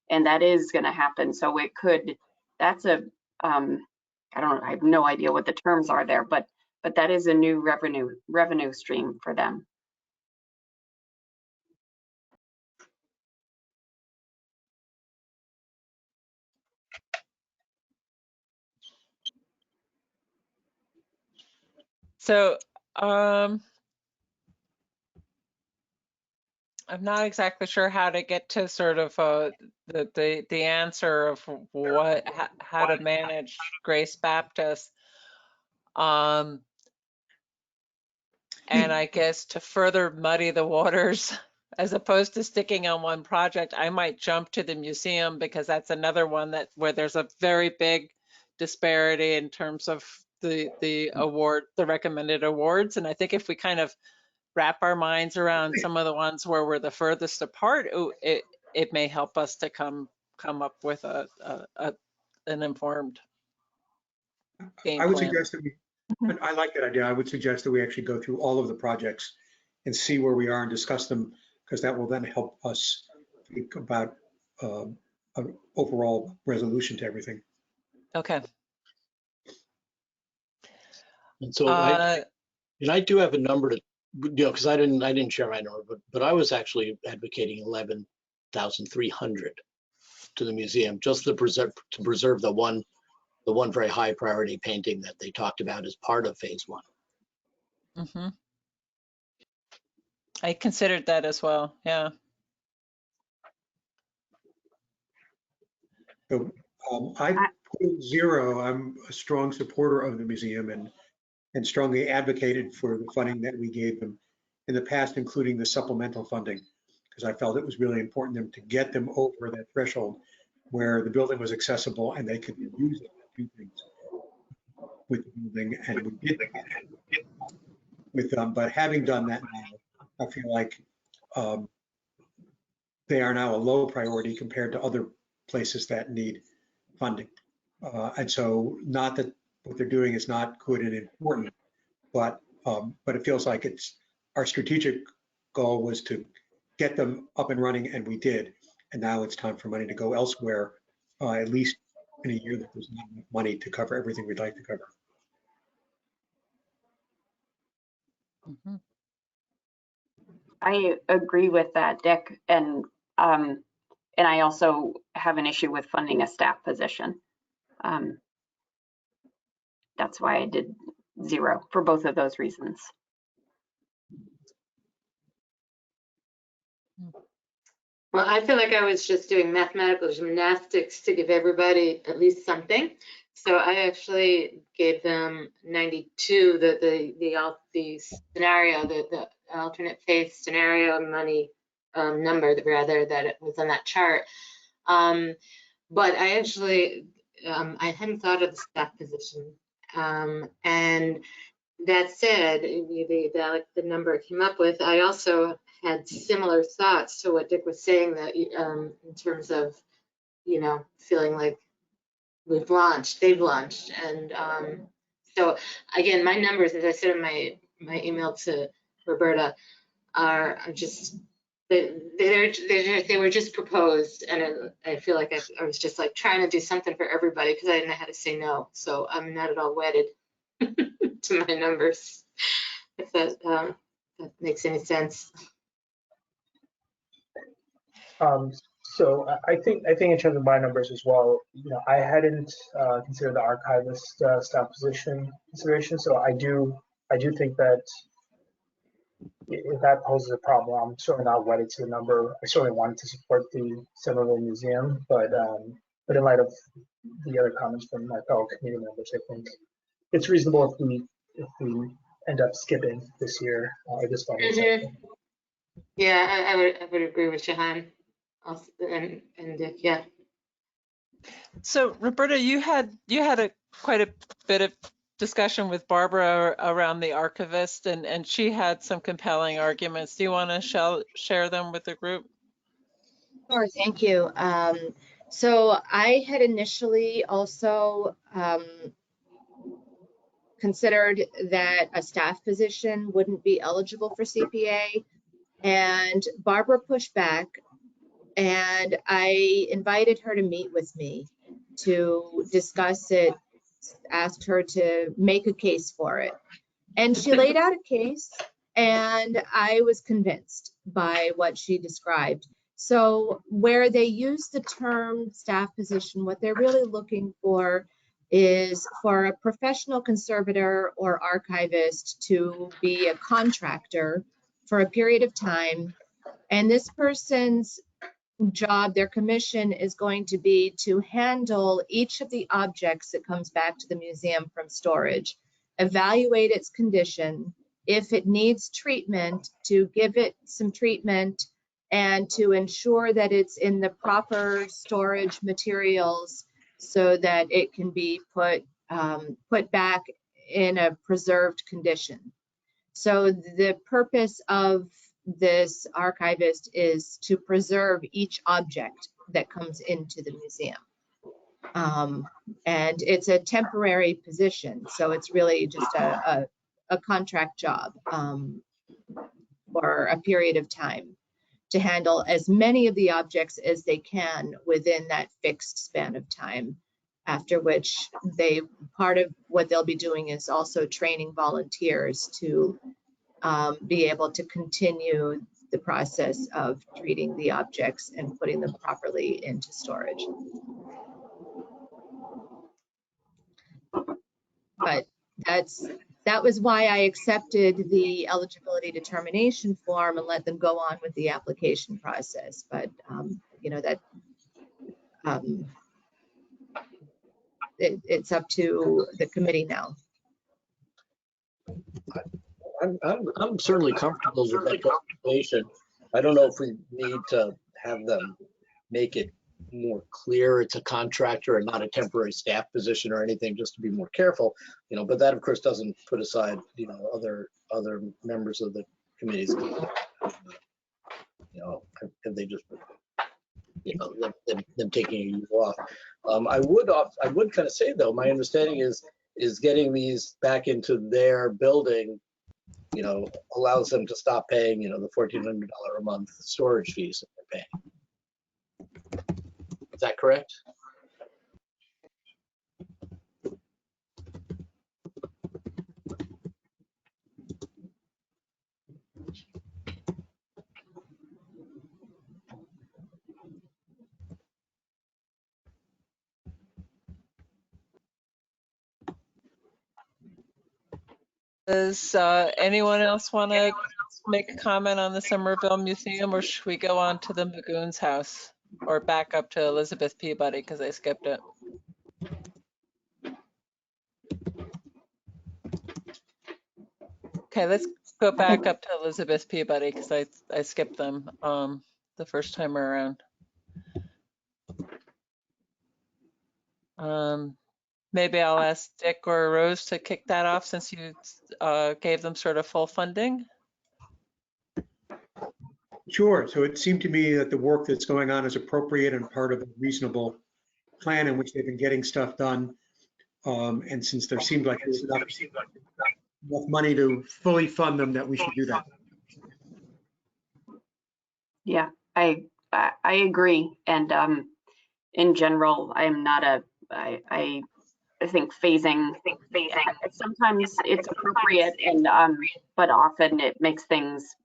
and that is going to happen. So it could. That's I don't know. I have no idea what the terms are there, but that is a new revenue stream for them. So I'm not exactly sure how to get to sort of the answer of how to manage Grace Baptist. And I guess to further muddy the waters, as opposed to sticking on one project, I might jump to the museum, because that's another one where there's a very big disparity in terms of the recommended awards. And I think if we kind of wrap our minds around some of the ones where we're the furthest apart, it may help us to come up with an informed game I would plan. suggest that I like that idea. I would suggest that we actually go through all of the projects and see where we are and discuss them, because that will then help us think about an overall resolution to everything. Okay. And so I do have a number to, because I didn't share my number, but I was actually advocating 11,300 to the museum, just to preserve the one the one very high priority painting that they talked about as part of phase one. Mm-hmm. I considered that as well. Yeah. So I put 0. I'm a strong supporter of the museum and strongly advocated for the funding that we gave them in the past, including the supplemental funding, because I felt it was really important them to get them over that threshold where the building was accessible and they could use it to do things with the building, and we did with them. But having done that now, I feel like they are now a low priority compared to other places that need funding. And so, not that what they're doing is not good and important, but it feels like it's our strategic goal was to get them up and running, and we did. And now it's time for money to go elsewhere, at least in a year that there's not enough money to cover everything we'd like to cover. Mm-hmm. I agree with that, Dick, and I also have an issue with funding a staff position. That's why I did 0 for both of those reasons. Well, I feel like I was just doing mathematical gymnastics to give everybody at least something. So I actually gave them 92, the scenario, the alternate phase scenario money number, rather, that it was on that chart. But I actually, I hadn't thought of the staff position. And that said, the number it came up with, I also had similar thoughts to what Dick was saying, that in terms of, feeling like they've launched, and so again, my numbers, as I said in my email to Roberta, are just they were just proposed, and I feel like I was just like trying to do something for everybody because I didn't know how to say no. So I'm not at all wedded to my numbers, if that makes any sense. So I think in terms of my numbers as well, I hadn't considered the archivist staff position consideration. So I do think that if that poses a problem, I'm certainly not wedded to the number. I certainly wanted to support the Somerville Museum, but in light of the other comments from my fellow committee members, I think it's reasonable if we end up skipping this year this funding cycle. Yeah, I would agree with Jahan and Dick. Yeah. So Roberta, you had quite a bit of discussion with Barbara around the archivist, and she had some compelling arguments. Do you want to share them with the group? Sure, thank you. So I had initially also considered that a staff position wouldn't be eligible for CPA, and Barbara pushed back, and I invited her to meet with me to discuss it, asked her to make a case for it. And she laid out a case, and I was convinced by what she described. So where they use the term staff position, what they're really looking for is for a professional conservator or archivist to be a contractor for a period of time. And this person's job, their commission, is going to be to handle each of the objects that comes back to the museum from storage, evaluate its condition, if it needs treatment, to give it some treatment, and to ensure that it's in the proper storage materials so that it can be put back in a preserved condition. So the purpose of this archivist is to preserve each object that comes into the museum. And it's a temporary position, so it's really just a contract job for a period of time to handle as many of the objects as they can within that fixed span of time, after which part of what they'll be doing is also training volunteers to be able to continue the process of treating the objects and putting them properly into storage. But that was why I accepted the eligibility determination form and let them go on with the application process. But, it's up to the committee now. I'm certainly comfortable with that justification. I don't know if we need to have them make it more clear it's a contractor and not a temporary staff position or anything, just to be more careful, but that of course doesn't put aside, other members of the committees. Have they just, them taking a year off. I would kind of say though, my understanding is getting these back into their building, allows them to stop paying, the $1,400 a month storage fees that they're paying. Is that correct? Does anyone else want to make a comment on the Somerville Museum, or should we go on to the Magoon's house or back up to Elizabeth Peabody because I skipped it? Okay, let's go back up to Elizabeth Peabody because I skipped them the first time around. Maybe I'll ask Dick or Rose to kick that off since you gave them sort of full funding. Sure. So it seemed to me that the work that's going on is appropriate and part of a reasonable plan in which they've been getting stuff done. And since there seemed like there's enough money to fully fund them, that we should do that. Yeah, I agree. And in general, I'm not I think phasing sometimes it's appropriate, and but often it makes things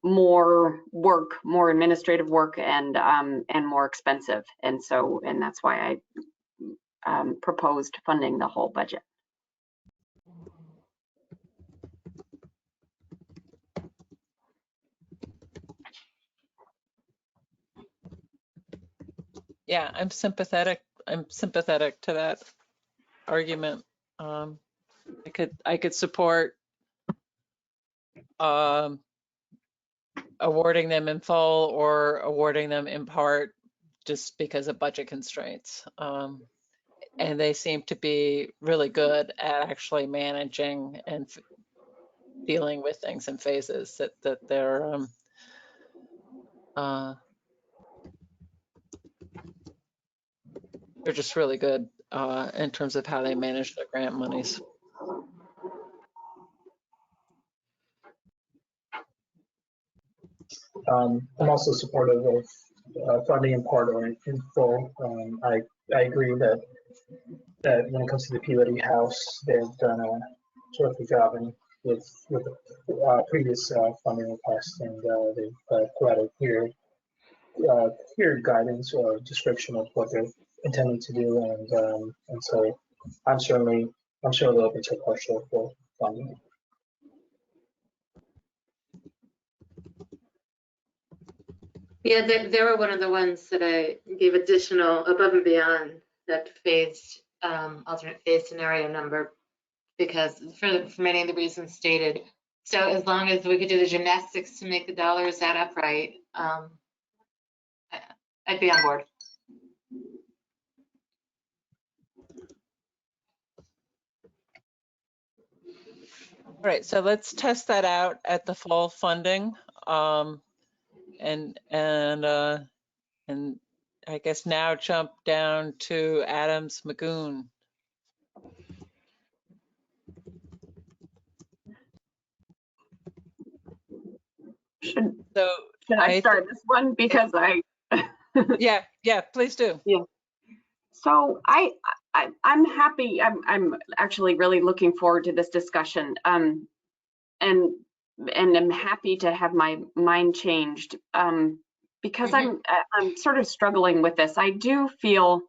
more work, more administrative work, and more expensive. And that's why I proposed funding the whole budget. Yeah, I'm sympathetic to that argument. I could support awarding them in full or awarding them in part just because of budget constraints. And they seem to be really good at actually managing and dealing with things in phases that they're just really good in terms of how they manage their grant monies. I'm also supportive of funding in part or in full. I agree that when it comes to the Peabody House, they've done a terrific job with the previous funding requests, and they've provided clear guidance or description of what they're intending to do, and so I'm certainly open to partial full funding. Yeah, they were one of the ones that I gave additional above and beyond that phased alternate phase scenario number, because for many of the reasons stated. So as long as we could do the gymnastics to make the dollars add up right, I'd be on board. All right, so let's test that out at the full funding, and I guess now jump down to Adams Magoon. Should So I start this one because yeah, please do. Yeah. So I'm happy. I'm actually really looking forward to this discussion. And I'm happy to have my mind changed because I'm sort of struggling with this. I do feel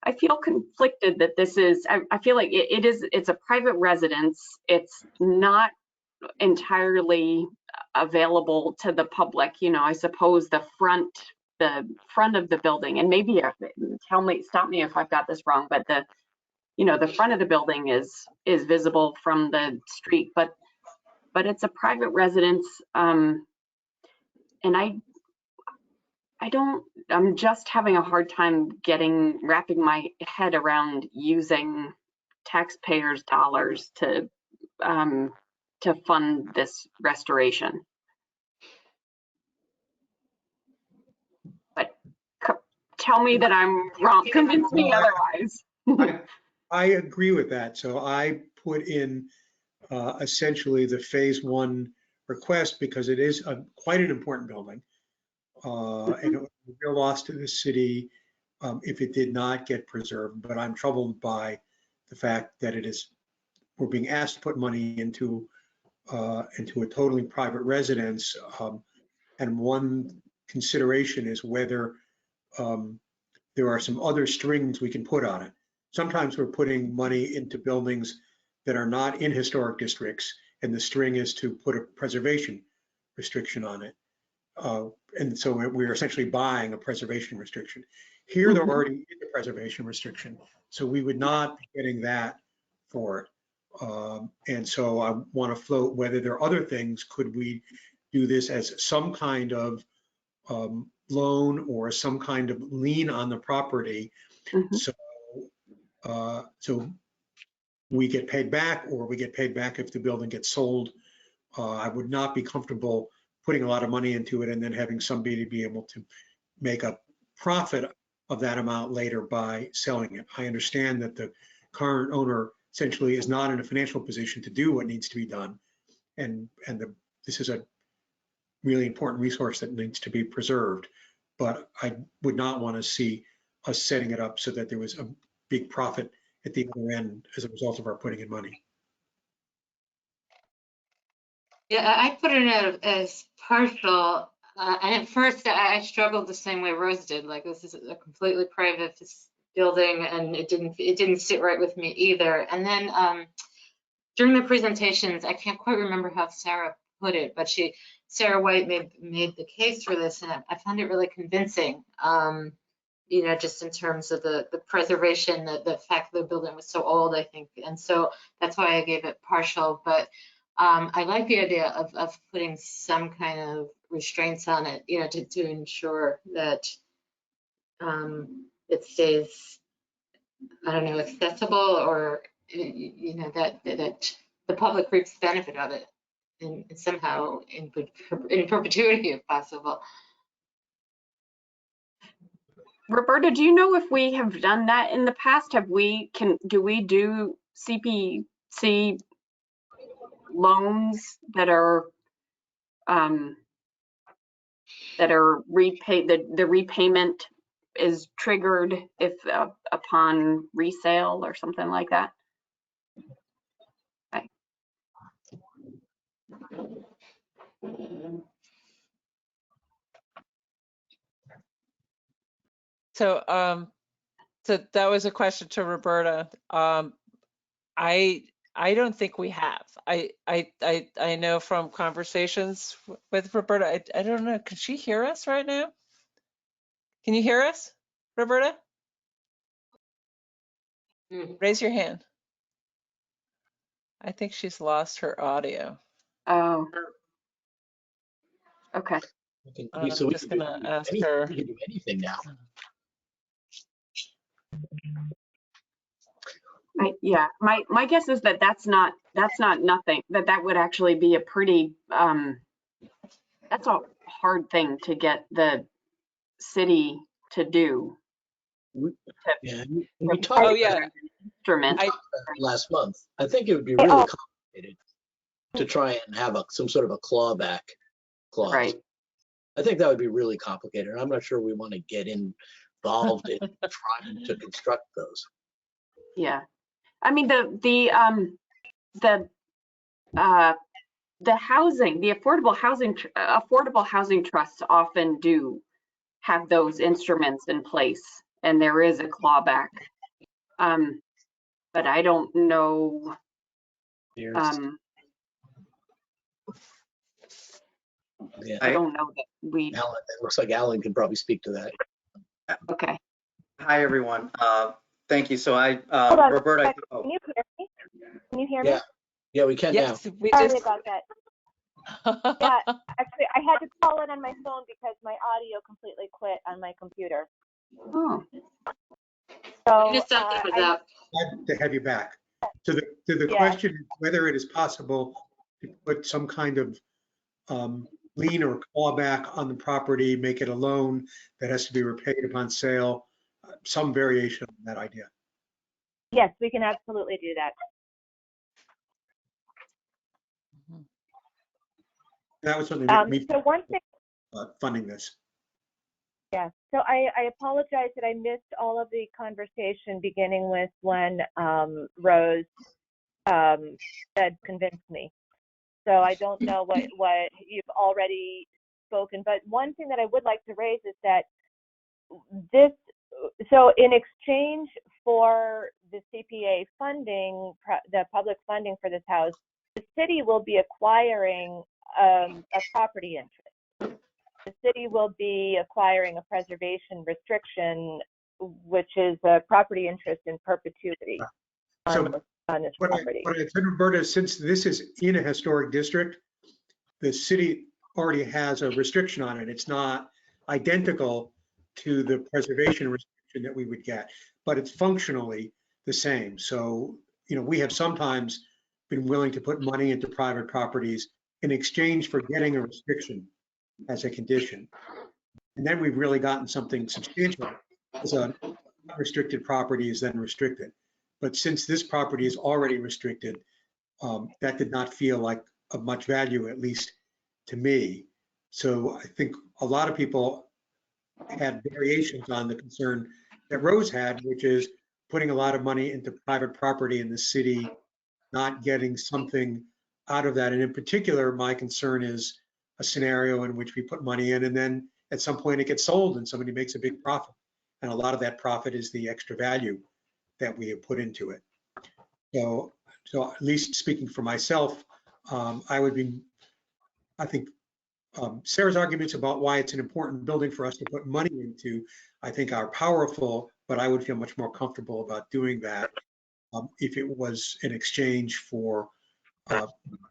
I feel conflicted that this is, I feel like it's a private residence. It's not entirely available to the public. You know, I suppose the front of the building, and maybe stop me if I've got this wrong, but the front of the building is visible from the street, but it's a private residence. And I'm just having a hard time wrapping my head around using taxpayers' dollars to fund this restoration. But tell me that I'm wrong, convince me otherwise. I agree with that. So I put in essentially the phase 1 request because it is quite an important building. And it would be a real loss to the city if it did not get preserved. But I'm troubled by the fact that we're being asked to put money into a totally private residence. And one consideration is whether there are some other strings we can put on it. Sometimes we're putting money into buildings that are not in historic districts, and the string is to put a preservation restriction on it. And so we're essentially buying a preservation restriction. Here, they're already in the preservation restriction, so we would not be getting that for it. And so I want to float whether there are other things. Could we do this as some kind of loan or some kind of lien on the property? So we get paid back, or we get paid back if the building gets sold. I would not be comfortable putting a lot of money into it and then having somebody be able to make a profit of that amount later by selling it. I understand that the current owner essentially is not in a financial position to do what needs to be done. And this is a really important resource that needs to be preserved. But I would not want to see us setting it up so that there was a big profit at the other end as a result of our putting in money. Yeah, I put it out as partial, and at first I struggled the same way Rose did. Like, this is a completely private building, and it didn't sit right with me either. And then during the presentations, I can't quite remember how Sarah put it, but Sarah White made the case for this, and I found it really convincing. You know, just in terms of the preservation, the fact that the building was so old, I think, and so that's why I gave it partial. But I like the idea of putting some kind of restraints on it, you know, to ensure that it stays, I don't know, accessible, or you know, that the public reaps the benefit of it, and somehow in perpetuity if possible. Roberta, do you know if we have done that in the past? Do we do CPC loans that are repaid, the repayment is triggered if upon resale or something like that? Okay. So that was a question to Roberta. I don't think we have. I know from conversations with Roberta. I don't know. Can she hear us right now? Can you hear us, Roberta? Raise your hand. I think she's lost her audio. Oh. Okay. I'm just gonna ask her. We can do anything now. Yeah, my guess is that that's not nothing, that would actually be a pretty that's a hard thing to get the city to do. Yeah, we talked Oh yeah, instrument. last month. I think it would be really complicated to try and have some sort of a clawback clause. Right. I think that would be really complicated. I'm not sure we want to get involved in trying to construct those. Yeah, I mean the housing, the affordable housing trusts often do have those instruments in place and there is a clawback. But I don't know. Years. Yeah, I don't know that we, Alan, it looks like Alan could probably speak to that. okay. Hi, everyone. Thank you. So Hold on, Roberta, can you hear me? Can you hear me? Yeah, yeah, we can now. Yes, we Sorry just. about that. Yeah, actually, I had to call in on my phone because my audio completely quit on my computer. Oh, So, You just set that I- up. Glad to have you back. So the Yeah. question is whether it is possible to put some kind of lien or clawback on the property, make it a loan that has to be repaid upon sale, some variation of that idea. yes, we can absolutely do that. That would certainly make me So one thing, funding this. yeah, so I apologize that I missed all of the conversation beginning with when Rose said convince me. So I don't know what you've already spoken, but one thing that I would like to raise is that so in exchange for the CPA funding, the public funding for this house, the city will be acquiring a property interest. The city will be acquiring a preservation restriction, which is a property interest in perpetuity on this property. What I said, Roberta, since this is in a historic district, the city already has a restriction on it. It's not identical to the preservation restriction that we would get, but it's functionally the same. So, we have sometimes been willing to put money into private properties in exchange for getting a restriction as a condition. And then we've really gotten something substantial as a restricted property is then restricted. But since this property is already restricted, that did not feel like of much value, at least to me. So I think a lot of people had variations on the concern that Rose had, which is putting a lot of money into private property in the city, not getting something out of that. And in particular, my concern is a scenario in which we put money in and then at some point it gets sold and somebody makes a big profit. And a lot of that profit is the extra value that we have put into it. So at least speaking for myself, I think Sarah's arguments about why it's an important building for us to put money into, I think are powerful, but I would feel much more comfortable about doing that if it was in exchange for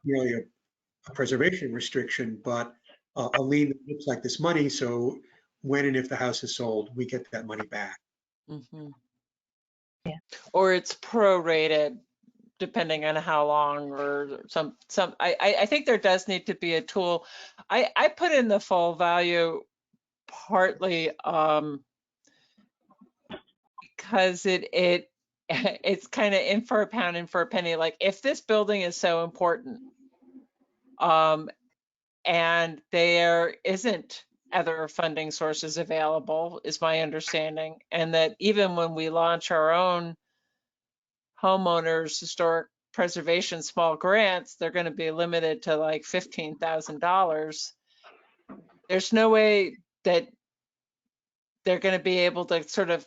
merely a preservation restriction, but a lien that looks like this money. So when and if the house is sold, we get that money back. Mhm. Yeah. Or it's prorated depending on how long or I think there does need to be a tool. I put in the full value partly because it's kind of in for a pound, in for a penny. Like if this building is so important and there isn't other funding sources available, is my understanding, and that even when we launch our own homeowners historic preservation small grants, they're going to be limited to like $15,000. There's no way that they're going to be able to sort of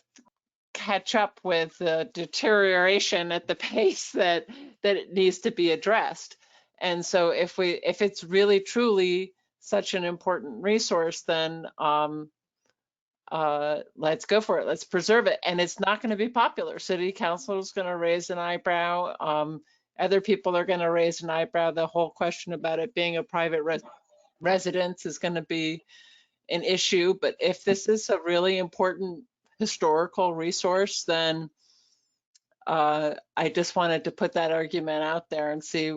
catch up with the deterioration at the pace that it needs to be addressed. And so if it's really truly such an important resource, then let's go for it. Let's preserve it. And it's not going to be popular. City council is going to raise an eyebrow. Other people are going to raise an eyebrow. The whole question about it being a private residence is going to be an issue. But if this is a really important historical resource, then I just wanted to put that argument out there and see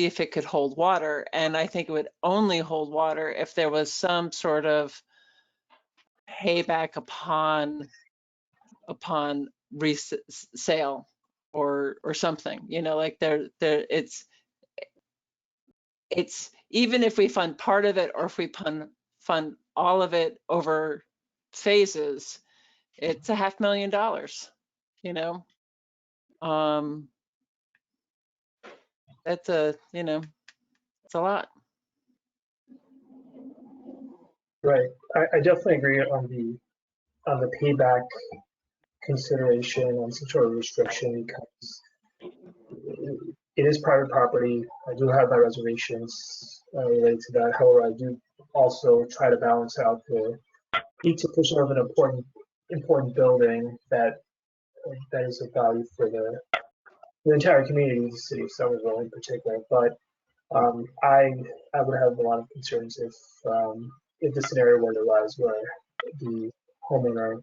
if it could hold water. And I think it would only hold water if there was some sort of payback upon resale or something, like it's even if we fund part of it or if we fund all of it over phases, it's $500,000, that's it's a lot. Right. I definitely agree on the the payback consideration and some sort of restriction because it is private property. I do have my reservations related to that. However, I do also try to balance out the need to preserve an important building that is of value for the entire community of the city of Somerville in particular. But I would have a lot of concerns if the scenario were to arise where the homeowner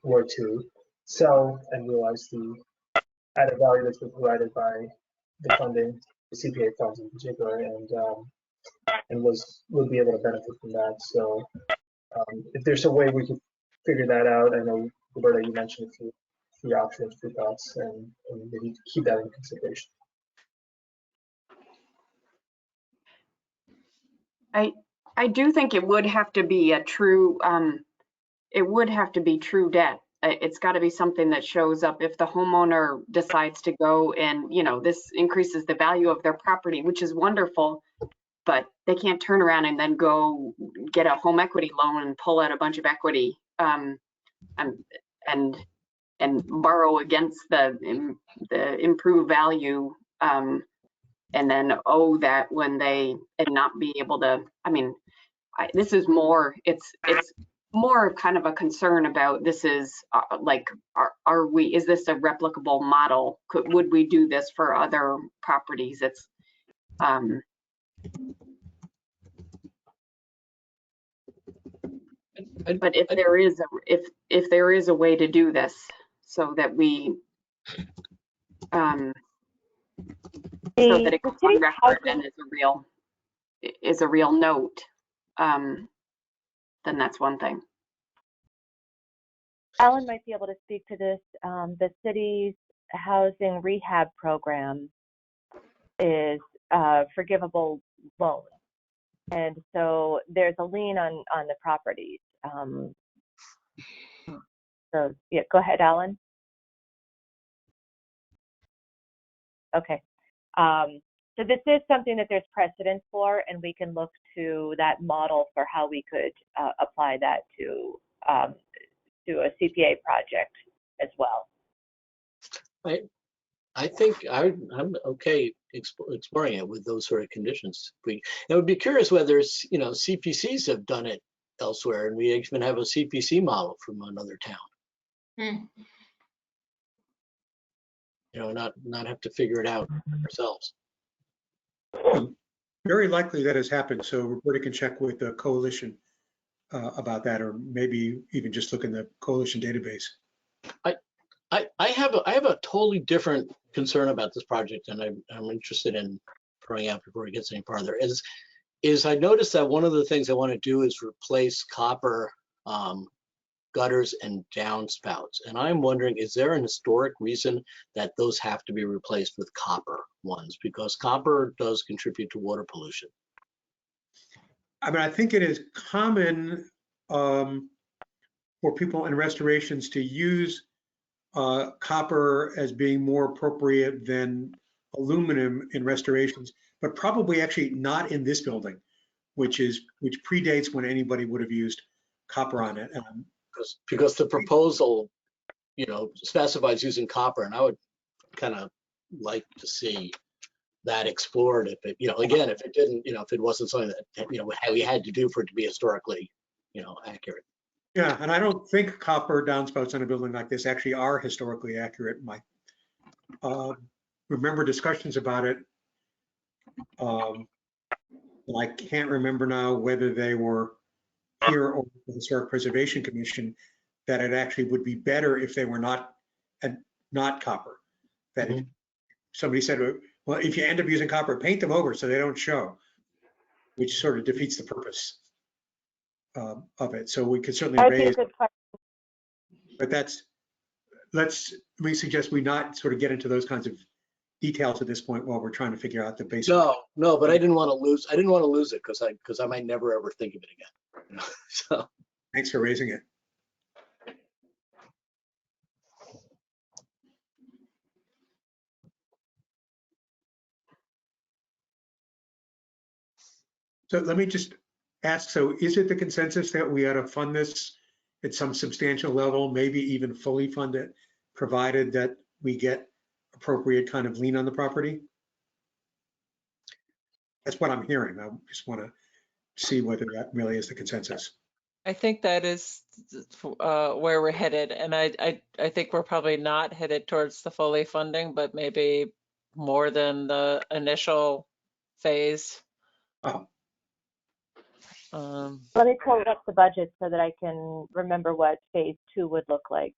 were to sell and realize the added value that's been provided by the funding, the CPA funds in particular, and would be able to benefit from that. So if there's a way we could figure that out, I know Roberta, you mentioned a few options, few thoughts, and maybe keep that in consideration. I do think it would have to be a true, it would have to be true debt. It's got to be something that shows up if the homeowner decides to go and, you know, this increases the value of their property, which is wonderful, but they can't turn around and then go get a home equity loan and pull out a bunch of equity and borrow against the improved value and then owe that when they and not be able to. I mean, this is more. It's more of kind of a concern about this is like, are we? Is this a replicable model? Would we do this for other properties? It's but if there is a way to do this so that we so that it goes on record and is a real note, then that's one thing. Alan might be able to speak to this. The city's housing rehab program is forgivable loan. And so there's a lien on the properties. So yeah, go ahead, Alan. Okay. So this is something that there's precedent for, and we can look to that model for how we could apply that to a CPA project as well. I think I'm okay exploring it with those sort of conditions. It would be curious whether CPCs have done it elsewhere, and we even have a CPC model from another town. Not have to figure it out ourselves. Very likely that has happened. So Roberta can check with the coalition about that, or maybe even just look in the coalition database. I have a totally different concern about this project, and I'm interested in throwing out before it gets any farther. Is I noticed that one of the things I want to do is replace copper gutters and downspouts, and I'm wondering, is there an historic reason that those have to be replaced with copper ones? Because copper does contribute to water pollution. I mean, I think it is common for people in restorations to use copper as being more appropriate than aluminum in restorations, but probably actually not in this building, which predates when anybody would have used copper on it. Because the proposal, specifies using copper, and I would kind of like to see that explored. If it, again, if it didn't, if it wasn't something that we had to do for it to be historically, accurate. Yeah, and I don't think copper downspouts on a building like this actually are historically accurate. I remember discussions about it. And I can't remember now whether they were here or the Historic Preservation Commission, that it actually would be better if they were not copper. That if somebody said, well, if you end up using copper, paint them over so they don't show, which sort of defeats the purpose of it. So we could certainly raise, but we suggest we not sort of get into those kinds of details at this point while we're trying to figure out the basic. No, but I didn't want to lose it because I might never ever think of it again. So thanks for raising it. So let me just ask, so is it the consensus that we ought to fund this at some substantial level, maybe even fully fund it, provided that we get appropriate kind of lien on the property? That's what I'm hearing. I just want to see whether that really is the consensus. I think that is where we're headed, and I think we're probably not headed towards the fully funding, but maybe more than the initial phase. Oh, Let me pull up the budget so that I can remember what phase 2 would look like.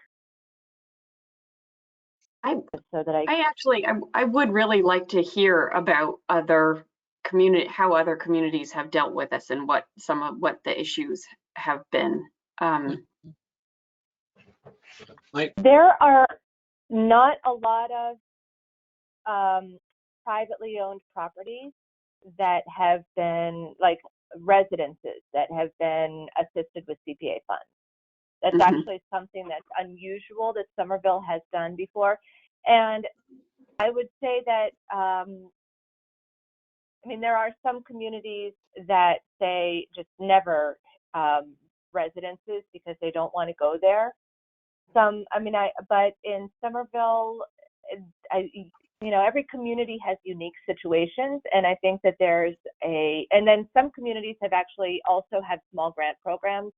I So I would really like to hear about how other communities have dealt with this and what the issues have been. there are not a lot of privately owned properties that have been, like, residences that have been assisted with CPA funds. That's Mhm. actually something that's unusual that Somerville has done before. And I would say that, I mean, there are some communities that say just never residences because they don't want to go there. But in Somerville, every community has unique situations, and I think that and then some communities have actually also had small grant programs.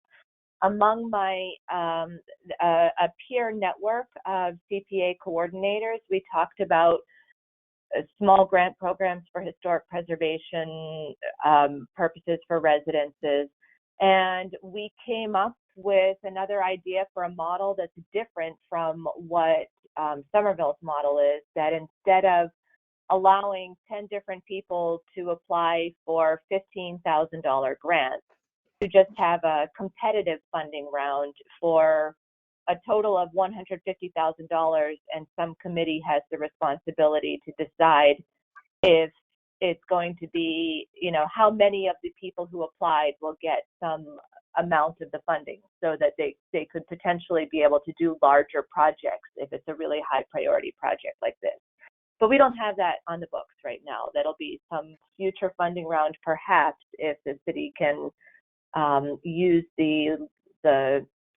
Among my a peer network of CPA coordinators, we talked about small grant programs for historic preservation purposes for residences, and we came up with another idea for a model that's different from what Somerville's model is, that instead of allowing 10 different people to apply for $15,000 grants, to just have a competitive funding round for a total of $150,000, and some committee has the responsibility to decide if it's going to be, how many of the people who applied will get some amount of the funding, so that they could potentially be able to do larger projects if it's a really high priority project like this. But we don't have that on the books right now. That'll be some future funding round, perhaps, if the city can use the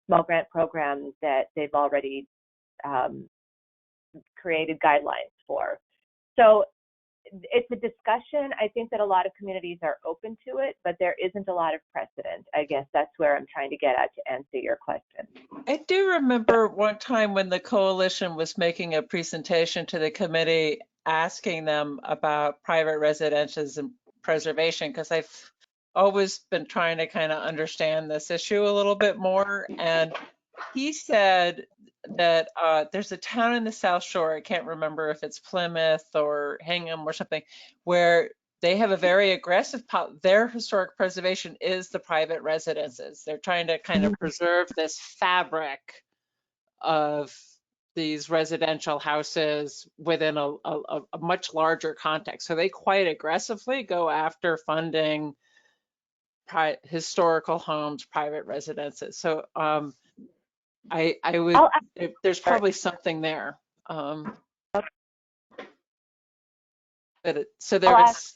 small grant program that they've already created guidelines for. So it's a discussion. I think that a lot of communities are open to it, but there isn't a lot of precedent. I guess that's where I'm trying to get at to answer your question. I do remember one time when the coalition was making a presentation to the committee asking them about private residences and preservation, because I've always been trying to kind of understand this issue a little bit more. And he said that there's a town in the South Shore, I can't remember if it's Plymouth or Hingham or something, where they have a very aggressive, their historic preservation is the private residences. They're trying to kind of preserve this fabric of these residential houses within a much larger context. So they quite aggressively go after funding historical homes, private residences. So I would, there's probably something there. So there is,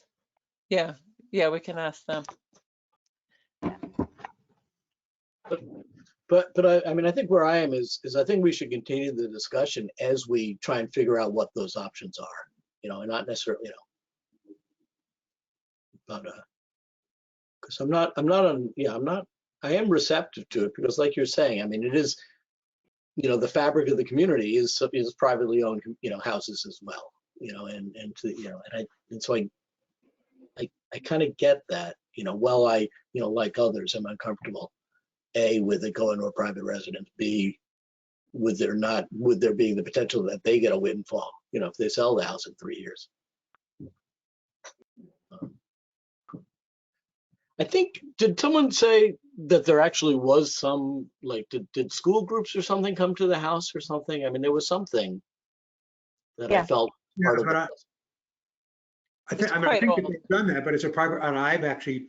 yeah, we can ask them. But I mean, I think where I am is I think we should continue the discussion as we try and figure out what those options are, and not necessarily, but because I am receptive to it, because like you're saying, I mean, it is, the fabric of the community is privately owned, houses as well, and so I kind of get that, while I, like others, I'm uncomfortable, A, with it going to a private residence, B, with there being the potential that they get a windfall, if they sell the house in 3 years. I think, did someone say that there actually was some, like, did school groups or something come to the house or something? I mean, there was something that I felt part of it. I think that they've done that, but it's a private, and I've actually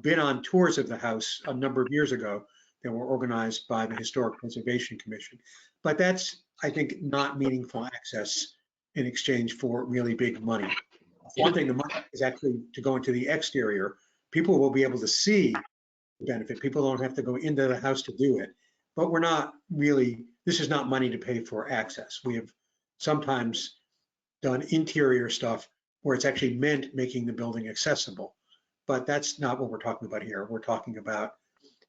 been on tours of the house a number of years ago that were organized by the Historic Preservation Commission. But that's, I think, not meaningful access in exchange for really big money. One thing, the money is actually to go into the exterior. People will be able to see benefit. People don't have to go into the house to do it. But we're not really, this is not money to pay for access. We have sometimes done interior stuff where it's actually meant making the building accessible. But that's not what we're talking about here. We're talking about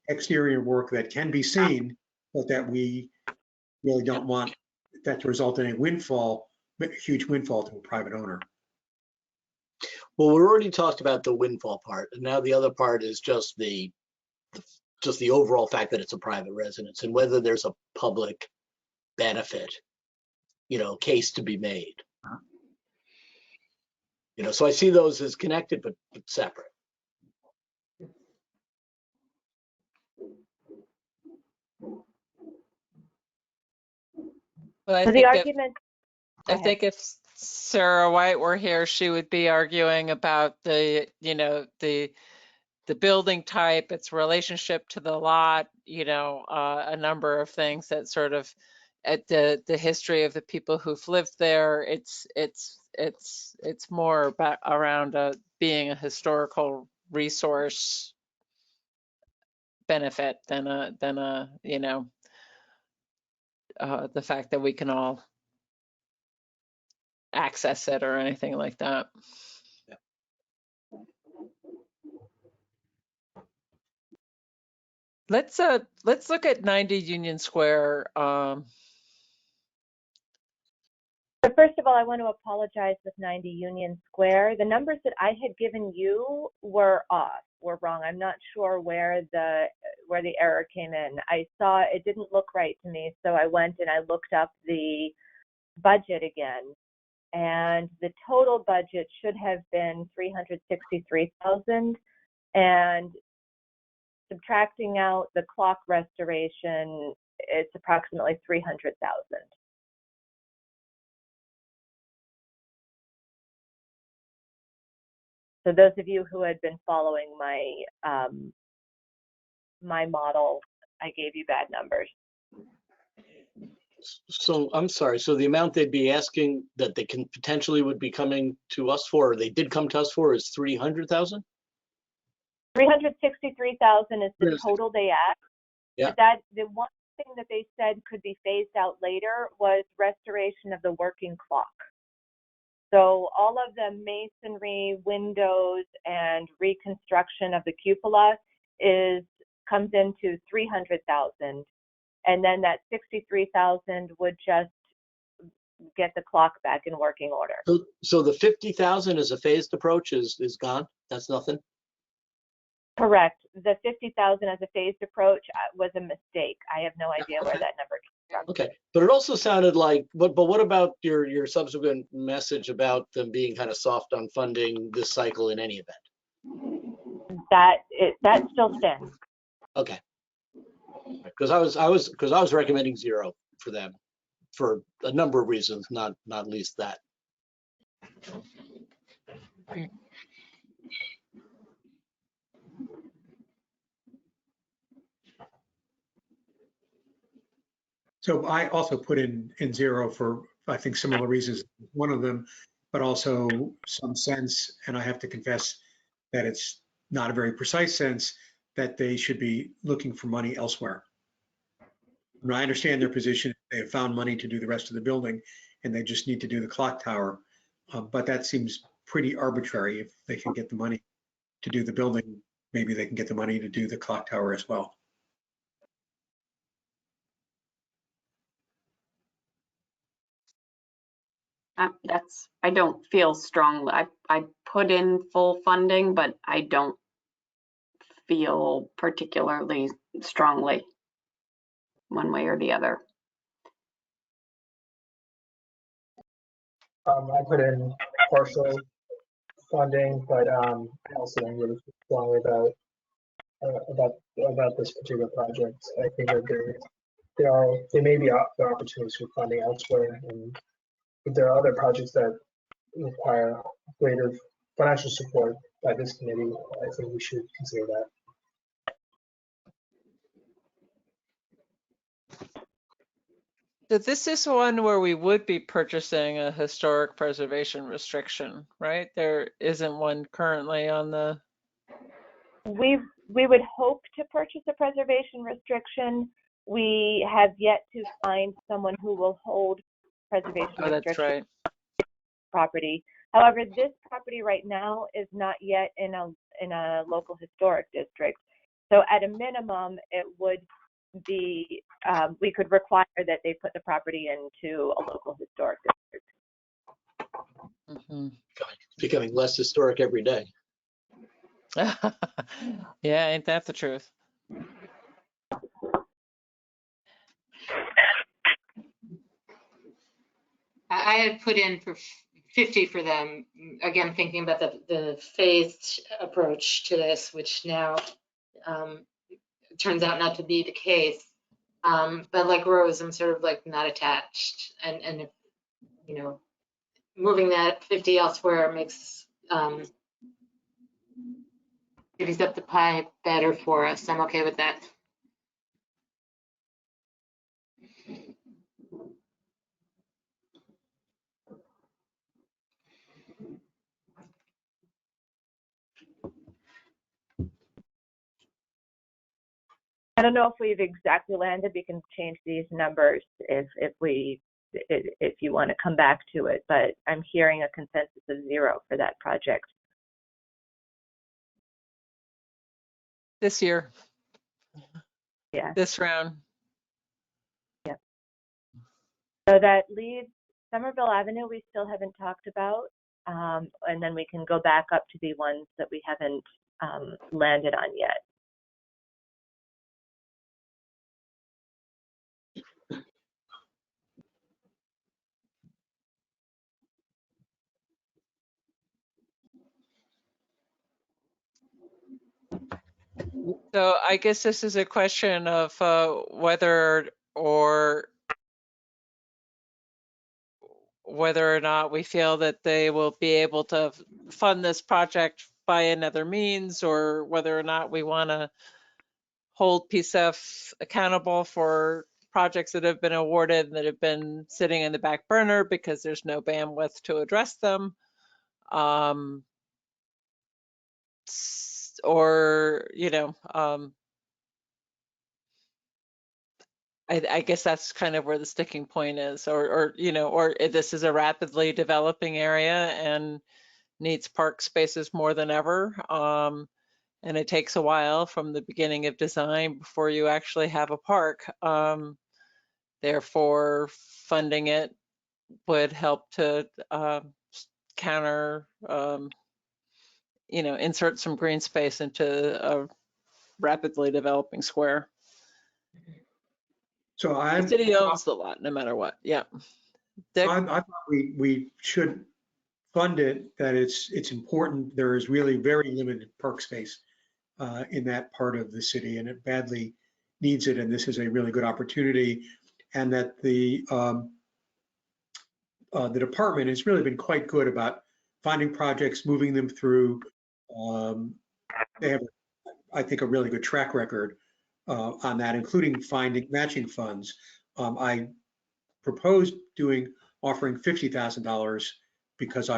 exterior work that can be seen, but that we really don't want that to result in a windfall, a huge windfall to a private owner. Well, we already talked about the windfall part, and now the other part is just the overall fact that it's a private residence and whether there's a public benefit, case to be made. So I see those as connected but separate. But So the argument. I think if Sarah White were here, she would be arguing about the building type, its relationship to the lot, a number of things that sort of at the history of the people who've lived there. It's more about around being a historical resource benefit than the fact that we can all access it or anything like that. Let's look at 90 Union Square. So first of all, I want to apologize with 90 Union Square. The numbers that I had given you were wrong. I'm not sure where the error came in. I saw it didn't look right to me, so I went and I looked up the budget again, and the total budget should have been $363,000, and subtracting out the clock restoration, it's approximately $300,000. So those of you who had been following my model, I gave you bad numbers. So I'm sorry. So the amount they'd be asking that they can potentially would be coming to us for, or they did come to us for, is 300,000? 363,000 is the total they asked. Yeah. But that the one thing that they said could be phased out later was restoration of the working clock. So all of the masonry, windows, and reconstruction of the cupola comes into 300,000, and then that 63,000 would just get the clock back in working order. So the 50,000 as a phased approach is gone. That's nothing. Correct. The 50,000 as a phased approach was a mistake. I have no idea where that number came from. Okay, but it also sounded like, but what about your subsequent message about them being kind of soft on funding this cycle in any event? That still stands. Okay, because I was recommending zero for them for a number of reasons, not least that. So I also put in zero for, I think, similar reasons, one of them, but also some sense, and I have to confess that it's not a very precise sense, that they should be looking for money elsewhere. And I understand their position. They have found money to do the rest of the building, and they just need to do the clock tower. But that seems pretty arbitrary. If they can get the money to do the building, maybe they can get the money to do the clock tower as well. I don't feel strongly. I put in full funding, but I don't feel particularly strongly one way or the other. I put in partial funding, but I also don't really feel strongly about this particular project. I think that there may be opportunities for funding elsewhere, and if there are other projects that require greater financial support by this committee, I think we should consider that. So this is one where we would be purchasing a historic preservation restriction, right? There isn't one currently on the. We've we would hope to purchase a preservation restriction. We have yet to find someone who will hold preservation Oh, that's restriction right. property. However, this property right now is not yet in a local historic district. So at a minimum, it would be, we could require that they put the property into a local historic district. Mhm. It's becoming less historic every day. Yeah, ain't that the truth? I had put in for 50 for them, again, thinking about the phased approach to this, which now turns out not to be the case. But like Rose, I'm sort of like not attached. And if, you know, moving that 50 elsewhere makes divvies up the pie better for us. I'm okay with that. I don't know if we've exactly landed. We can change these numbers if you want to come back to it, but I'm hearing a consensus of 0 for that project. This year, Yeah. this round. So that leaves Somerville Avenue we still haven't talked about, and then we can go back up to the ones that we haven't landed on yet. So I guess this is a question of whether or not we feel that they will be able to fund this project by another means, or whether or not we want to hold PSF accountable for projects that have been awarded and that have been sitting in the back burner because there's no bandwidth to address them. Or, you know, I guess that's kind of where the sticking point is, or you know, or this is a rapidly developing area and needs park spaces more than ever. And it takes a while from the beginning of design before you actually have a park. Therefore, funding it would help to counter, you know, insert some green space into a rapidly developing square. So The city owns the lot no matter what. Yeah. Dick? I thought we should fund it, that it's important. There is really very limited park space in that part of the city, and it badly needs it. And this is a really good opportunity. And that the department has really been quite good about finding projects, moving them through. They have, I think, a really good track record on that, including finding matching funds. I proposed offering $50,000 because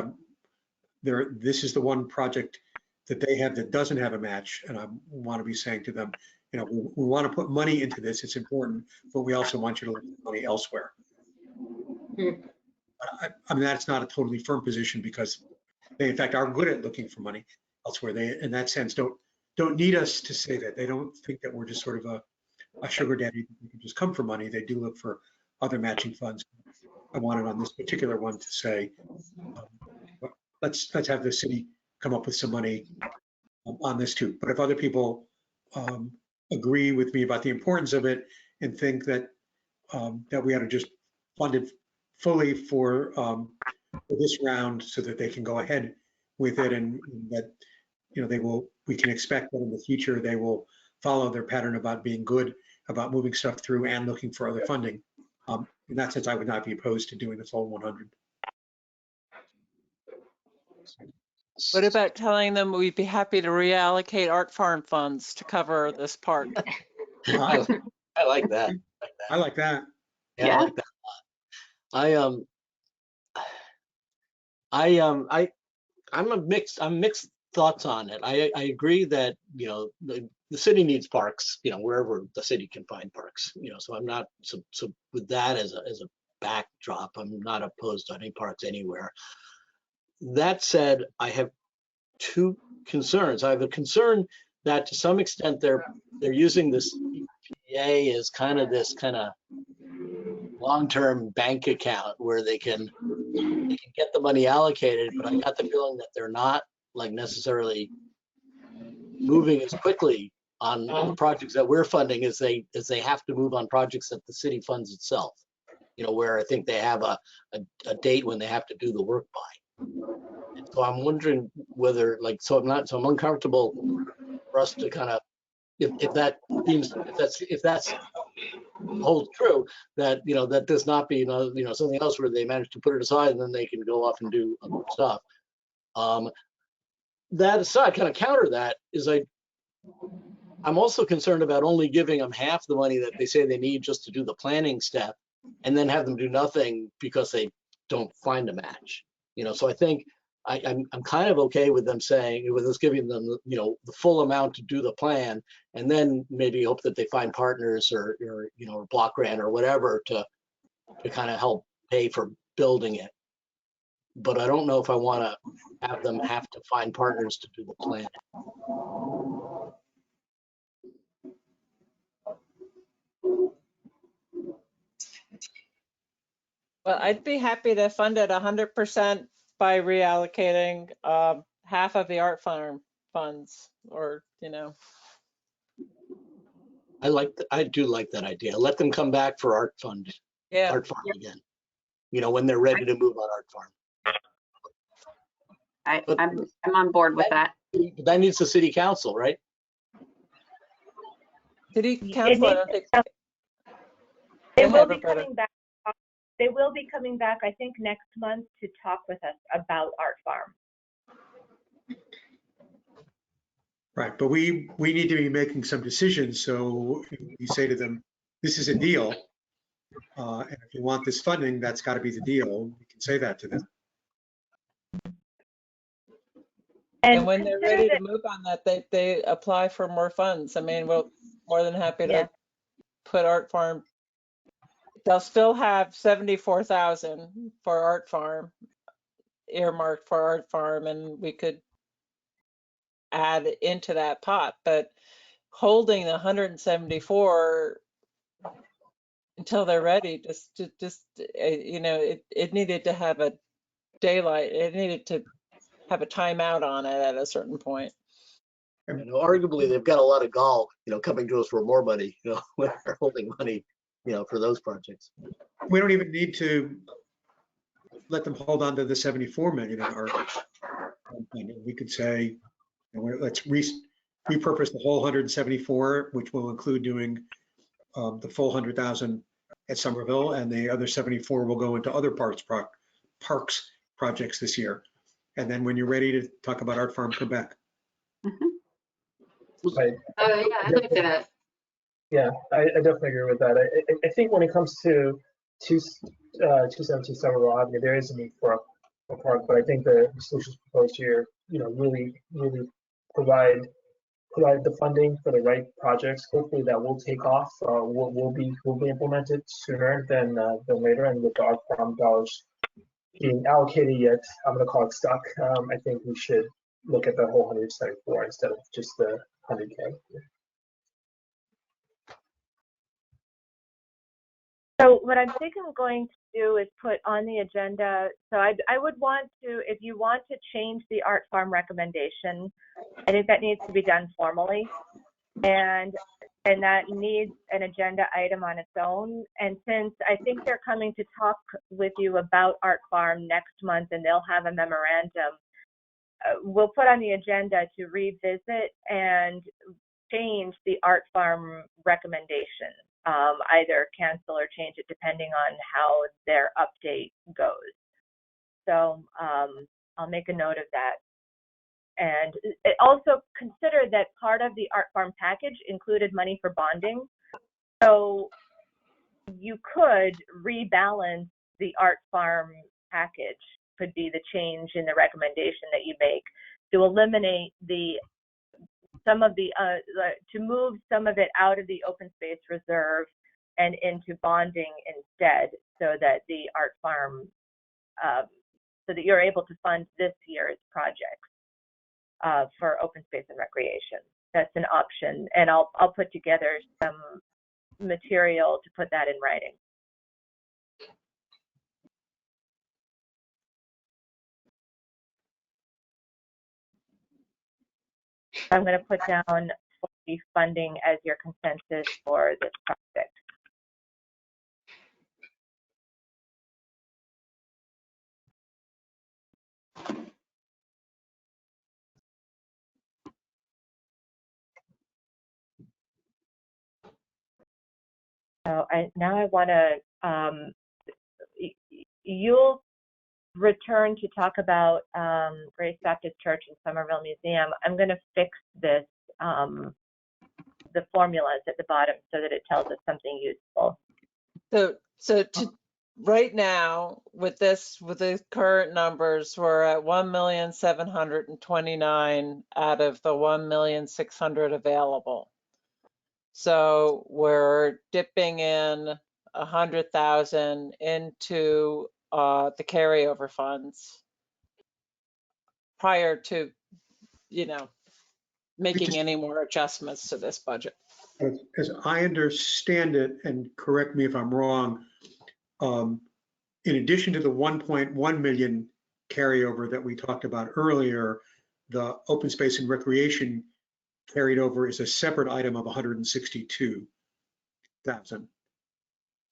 this is the one project that they have that doesn't have a match, and I want to be saying to them, you know, we want to put money into this. It's important, but we also want you to look at money elsewhere. I mean, that's not a totally firm position because they, in fact, are good at looking for money elsewhere. They, in that sense, don't need us to say that. They don't think that we're just sort of a sugar daddy who can just come for money. They do look for other matching funds. I wanted on this particular one to say, let's have the city come up with some money on this too. But if other people agree with me about the importance of it and think that that we ought to just fund it fully for this round so that they can go ahead with it, and that, you know, we can expect that in the future they will follow their pattern about being good about moving stuff through and looking for other funding. In that sense, I would not be opposed to doing the full 100. What about telling them we'd be happy to reallocate art farm funds to cover this part? I like that. I like that. Yeah, Yeah. I like that a lot. I'm mixed thoughts on it. I agree that, you know, the city needs parks, wherever the city can find parks, so I'm not, so with that as a backdrop, I'm not opposed to any parks anywhere. That said, I have two concerns. I have a concern that to some extent they're using this EPA as this kind of long-term bank account where they can get the money allocated, but I got the feeling that they're not necessarily moving as quickly on the projects that we're funding as they have to move on projects that the city funds itself, where I think they have a date when they have to do the work by. And so I'm wondering whether so I'm uncomfortable for us to kind of, if that's holds true, that that does not be something else where they manage to put it aside and then they can go off and do other stuff. That aside, kind of counter that is I'm also concerned about only giving them half the money that they say they need just to do the planning step, and then have them do nothing because they don't find a match. So I think I'm kind of okay with them saying, with us giving them the full amount to do the plan, and then maybe hope that they find partners or block grant or whatever to kind of help pay for building it. But I don't know if I want to have them have to find partners to do the plan. Well, I'd be happy to fund it 100% by reallocating half of the art farm funds, or I do like that idea. Let them come back for art farm again. When they're ready to move on art farm. I'm on board with that. That needs the city council, right? City council, I don't think. They will be coming back. They will be coming back, I think, next month to talk with us about Art Farm. Right, but we need to be making some decisions. So you say to them, this is a deal. And if you want this funding, that's got to be the deal. You can say that to them. And when they're ready to move on that, they apply for more funds. I mean, we're more than happy to put Art Farm. They'll still have 74,000 for Art Farm, earmarked for Art Farm, and we could add into that pot. But holding the 174 until they're ready, it needed to have a daylight. It needed to have a timeout on it at a certain point. Arguably, they've got a lot of gall, coming to us for more money, when they're holding money, for those projects. We don't even need to let them hold on to the 74 million in our funding. We could say, let's repurpose the whole 174, which will include doing the full 100,000 at Somerville, and the other 74 will go into other parks projects this year. And then when you're ready to talk about Art Farm, come back. Right. Yeah, I like that. Yeah, I definitely agree with that. I think when it comes to 272 Somerville Avenue, there is a need for a park, but I think the solutions proposed here, really provide the funding for the right projects. Hopefully that will take off. Will be implemented sooner than later, and with the Art Farm dollars being allocated yet, I'm going to call it stuck. I think we should look at the whole 174 instead of just the 100K. So what I'm thinking I'm going to do is put on the agenda. So I would want to, if you want to change the Art Farm recommendation, I think that needs to be done formally, and that needs an agenda item on its own. And since I think they're coming to talk with you about Art Farm next month, and they'll have a memorandum, we'll put on the agenda to revisit and change the Art Farm recommendation, either cancel or change it depending on how their update goes. So I'll make a note of that. And also consider that part of the Art Farm package included money for bonding. So you could rebalance the Art Farm package, could be the change in the recommendation that you make, to eliminate the some of the, to move some of it out of the open space reserve and into bonding instead, so that the art farm, so that you're able to fund this year's projects for open space and recreation. That's an option, and I'll put together some material to put that in writing. I'm going to put down the funding as your consensus for this project. So now I want to, you'll return to talk about Grace Baptist Church and Somerville Museum. I'm going to fix this, the formulas at the bottom so that it tells us something useful. So right now, with the current numbers, we're at 1,729,000 out of the 1,600,000 available. So we're dipping in 100,000 into the carryover funds prior to, making any more adjustments to this budget. As I understand it, and correct me if I'm wrong, in addition to the 1.1 million carryover that we talked about earlier, the open space and recreation carried over is a separate item of 162,000.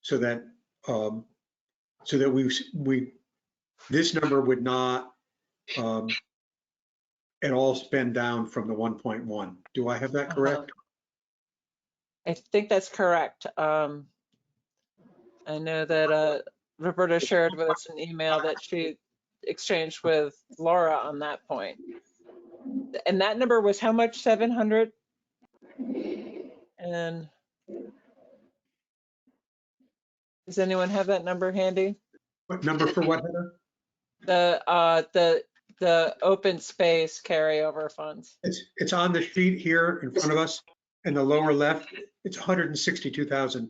So that this number would not at all spend down from the 1.1. Do I have that correct? I think that's correct. I know that Roberta shared with us an email that she exchanged with Laura on that point. And that number was how much? 700? And does anyone have that number handy? What number for what, Heather? The open space carryover funds. It's on the sheet here in front of us in the lower left. It's 162,000.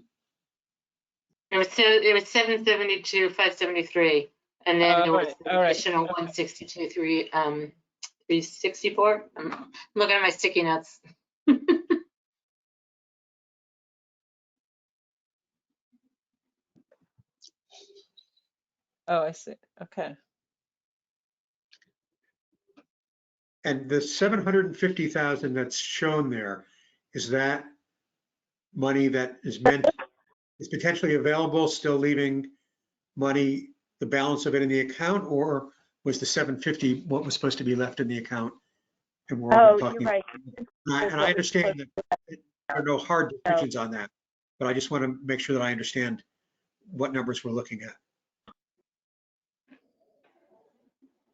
It was 772, 573, and then there was an additional 162, 364. I'm looking at my sticky notes. Oh, I see. Okay. And the 750,000 that's shown there, is that money that is potentially available, still leaving money, the balance of it in the account, or was the 750 what was supposed to be left in the account? And we're all talking. You're right. And I understand that there are no hard decisions on that, but I just want to make sure that I understand what numbers we're looking at.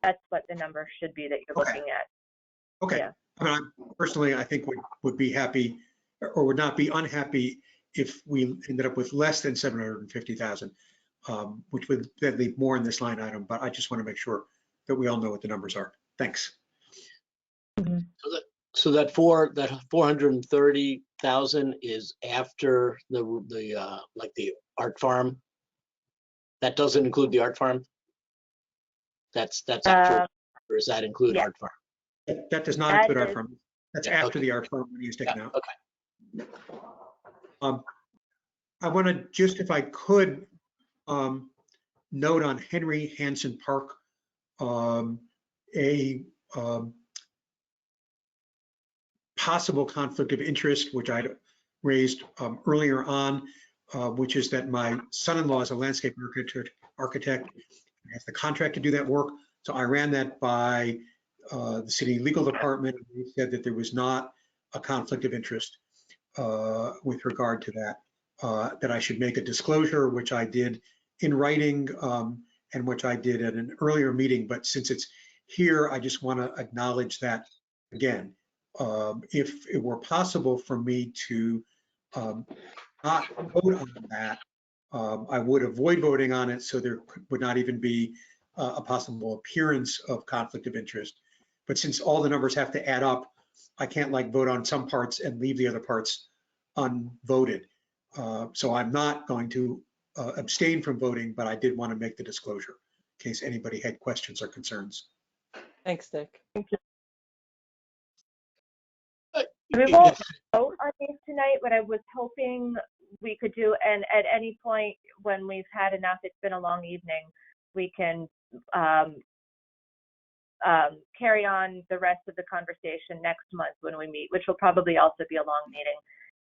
That's what the number should be that you're looking at. Okay. Yeah. I mean, personally, I think would be happy or would not be unhappy if we ended up with less than 750,000, which would then leave more in this line item. But I just want to make sure that we all know what the numbers are. Thanks. Mm-hmm. So that 430,000 is after the like the art farm. That doesn't include the art farm. That's actual, or does that include art farm? That does not include art farm. That's after the art farm money is taken out. Okay. I want to just, if I could, note on Henry Hansen Park, a possible conflict of interest, which I'd raised earlier on, which is that my son-in-law is a landscape architect, has the contract to do that work. So I ran that by the city legal department. They said that there was not a conflict of interest with regard to that, that I should make a disclosure, which I did in writing and which I did at an earlier meeting. But since it's here, I just want to acknowledge that again. If it were possible for me to not vote on that, I would avoid voting on it, so there would not even be a possible appearance of conflict of interest. But since all the numbers have to add up, I can't like vote on some parts and leave the other parts unvoted. So I'm not going to abstain from voting, but I did want to make the disclosure in case anybody had questions or concerns. Thanks, Dick. We won't vote on these tonight, but I was hoping we could do, and at any point when we've had enough, it's been a long evening, we can carry on the rest of the conversation next month when we meet, which will probably also be a long meeting.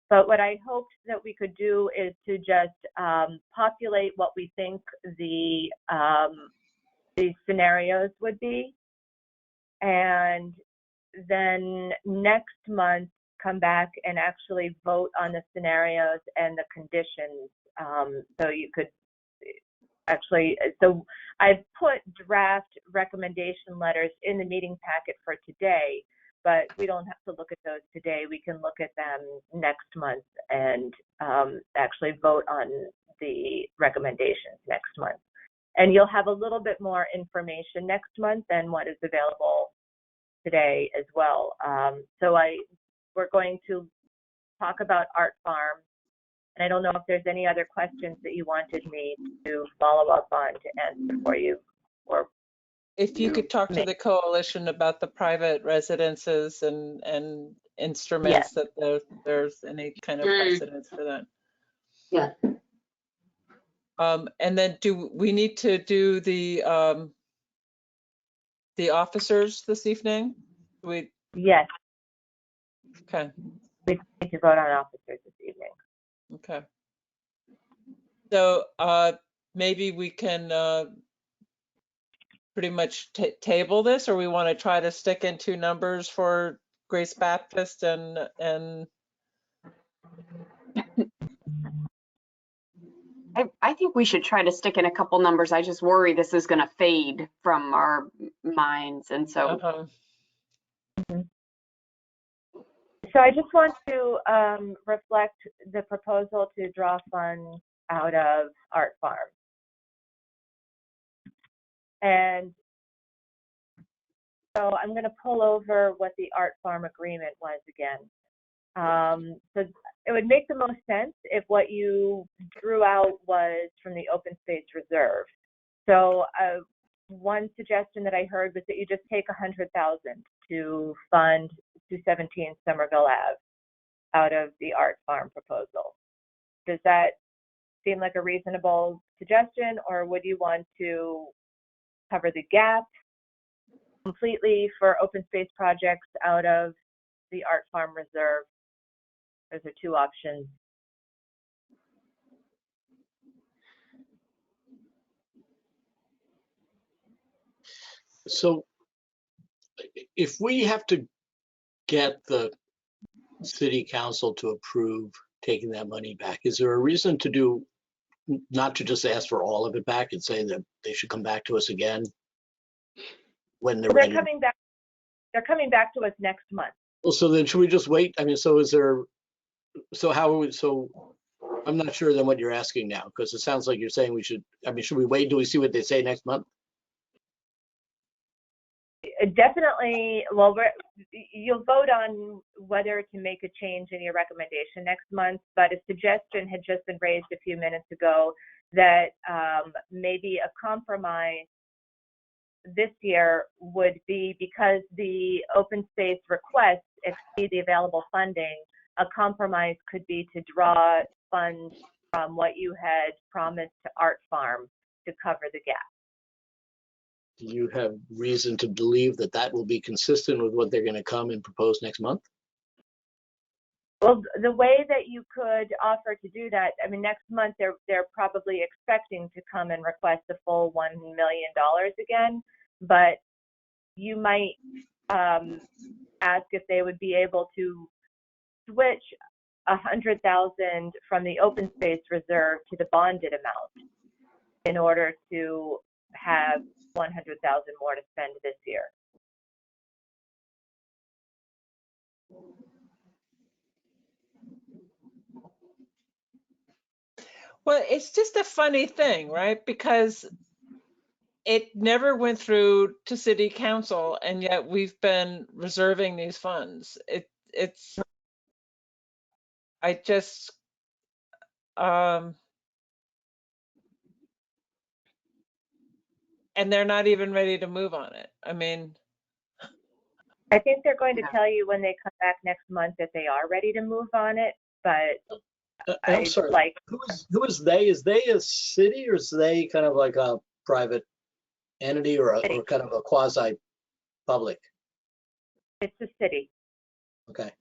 But what I hoped that we could do is to just populate what we think the scenarios would be, and then next month come back and actually vote on the scenarios and the conditions. So you could actually, so I've put draft recommendation letters in the meeting packet for today, but we don't have to look at those today. We can look at them next month and actually vote on the recommendations next month. And you'll have a little bit more information next month than what is available today as well. So we're going to talk about Art Farm. And I don't know if there's any other questions that you wanted me to follow up on to answer for you. Or If you could talk to the coalition about the private residences and instruments, that there's any kind of precedence for that. Yeah. And then do we need to do the officers this evening? yes, Okay. we need to vote on officers this evening. Okay. So maybe we can pretty much table this, or we want to try to stick in two numbers for Grace Baptist and I think we should try to stick in a couple numbers. I just worry this is going to fade from our minds. And so So I just want to reflect the proposal to draw funds out of Art Farm. And so I'm going to pull over what the Art Farm agreement was again. So it would make the most sense if what you drew out was from the Open Space Reserve. So one suggestion that I heard was that you just take $100,000 to fund 217 Somerville Ave out of the Art Farm proposal. Does that seem like a reasonable suggestion, or would you want to cover the gap completely for open space projects out of the Art Farm Reserve? Those are two options. So if we have to get the city council to approve taking that money back, is there a reason to do, not to just ask for all of it back and say that they should come back to us again when they're ready? Coming back. They're coming back to us next month. Well, so then should we just wait? I mean, so is there, so how are we, so I'm not sure then what you're asking now, because it sounds like you're saying we should, I mean, should we wait until we see what they say next month? Definitely, well, you'll vote on whether to make a change in your recommendation next month, but a suggestion had just been raised a few minutes ago that maybe a compromise this year would be, because the open space requests exceed the available funding, a compromise could be to draw funds from what you had promised to Art Farm to cover the gap. Do you have reason to believe that that will be consistent with what they're going to come and propose next month? Well, the way that you could offer to do that, I mean, next month they're probably expecting to come and request the full $1 million again, but you might ask if they would be able to switch $100,000 from the open space reserve to the bonded amount in order to have $100,000 more to spend this year. Well, it's just a funny thing, right? Because it never went through to city council, and yet we've been reserving these funds. It's, I just, and they're not even ready to move on it. I mean, I think they're going to Yeah. tell you when they come back next month that they are ready to move on it, but I'm I'd sorry, like, who is they? Is they a city or is they kind of like a private entity or City. or kind of a quasi-public? it's the city. Okay.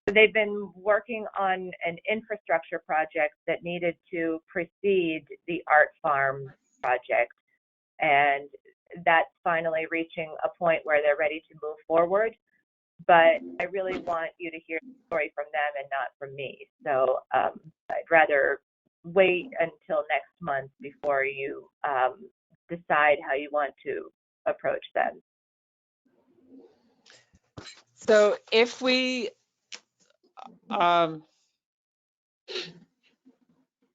They've been working on an infrastructure project that needed to precede the art farm project. And that's finally reaching a point where they're ready to move forward. But I really want you to hear the story from them and not from me. So I'd rather wait until next month before you decide how you want to approach them. so if we,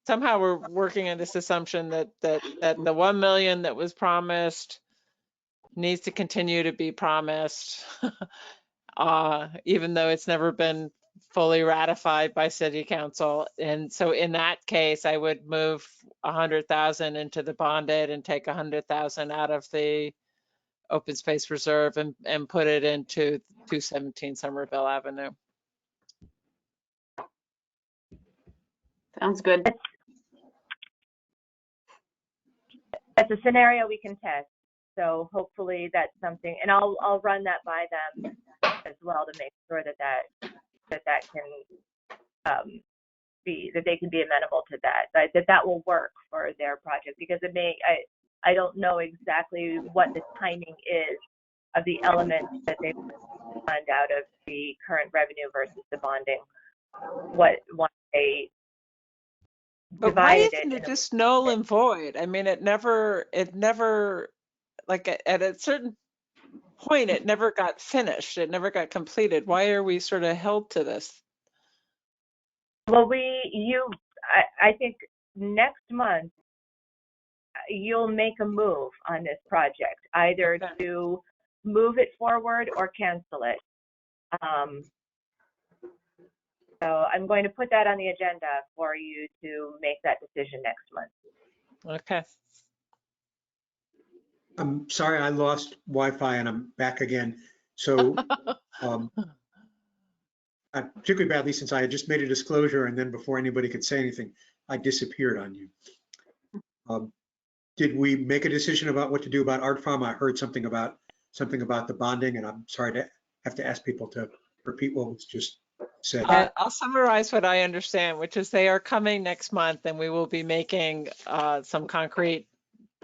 somehow we're working on this assumption that the 1 million that was promised needs to continue to be promised, even though it's never been fully ratified by city council. And so in that case, I would move 100,000 into the bonded and take 100,000 out of the open space reserve and put it into 217 Somerville Avenue. Sounds good. That's a scenario we can test. So hopefully that's something, and I'll run that by them as well to make sure that can be, that they can be amenable to that, that will work for their project, because it may, I don't know exactly what the timing is of the elements that they fund out of the current revenue versus the bonding. Once they But why divided isn't it it in just null and void? I mean, it never, like at a certain point, it never got finished. It never got completed. Why are we sort of held to this? Well, I think next month you'll make a move on this project, either Okay. to move it forward or cancel it. So I'm going to put that on the agenda for you to make that decision next month. Okay. I'm sorry, I lost Wi-Fi and I'm back again. So particularly badly since I had just made a disclosure and then before anybody could say anything, I disappeared on you. Did we make a decision about what to do about Art Farm? I heard something about the bonding, and I'm sorry to have to ask people to repeat what was just said. I'll summarize what I understand, which is they are coming next month and we will be making some concrete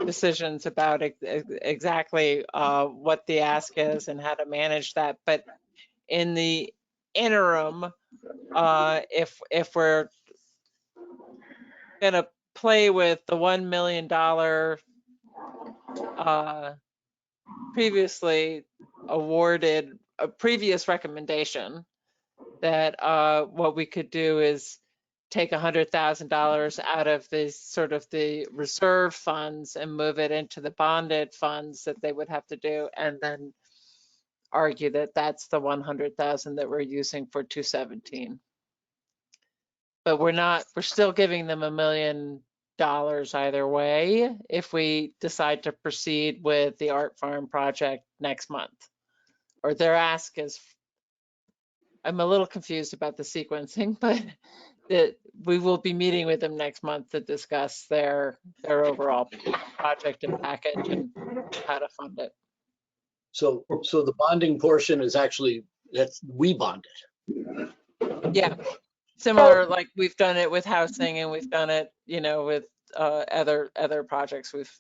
decisions about exactly what the ask is and how to manage that. But in the interim, if we're gonna play with the $1 million previously awarded, a previous recommendation, that what we could do is take $100,000 out of the sort of the reserve funds and move it into the bonded funds that they would have to do, and then argue that that's the 100,000 that we're using for 217. But we're still giving them $1 million either way if we decide to proceed with the Art Farm project next month. Or their ask is, I'm a little confused about the sequencing, but that we will be meeting with them next month to discuss their overall project and package and how to fund it. So the bonding portion is actually, we bonded. Yeah, similar, like we've done it with housing and we've done it, with other projects. We've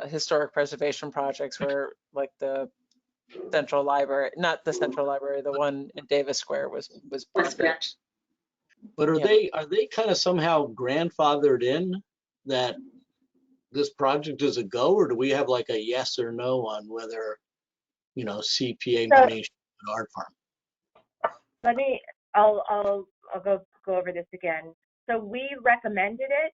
historic preservation projects where, like the central library, not the central library, the one in Davis Square was bonded. But are Yeah. they kind of somehow grandfathered in that this project is a go, or do we have like a yes or no on whether, CPA money should go to Art Farm? I'll go over this again. So we recommended it,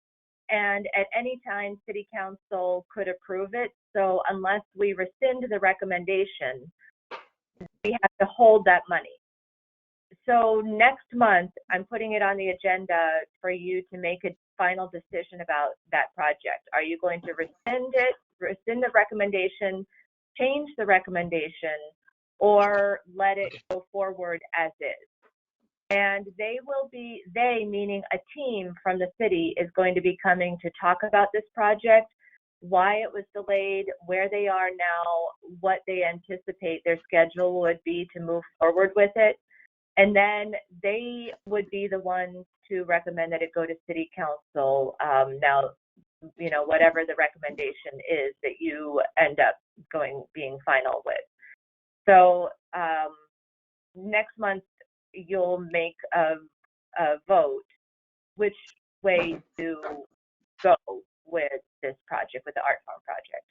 and at any time, City Council could approve it. So unless we rescind the recommendation, we have to hold that money. So next month, I'm putting it on the agenda for you to make a final decision about that project. Are you going to rescind it, rescind the recommendation, change the recommendation, or let it go forward as is? And they meaning a team from the city, is going to be coming to talk about this project, why it was delayed, where they are now, what they anticipate their schedule would be to move forward with it. And then they would be the ones to recommend that it go to City Council. Now, whatever the recommendation is that you end up being final with. So next month, you'll make a vote which way to go with this project, with the Art Farm project.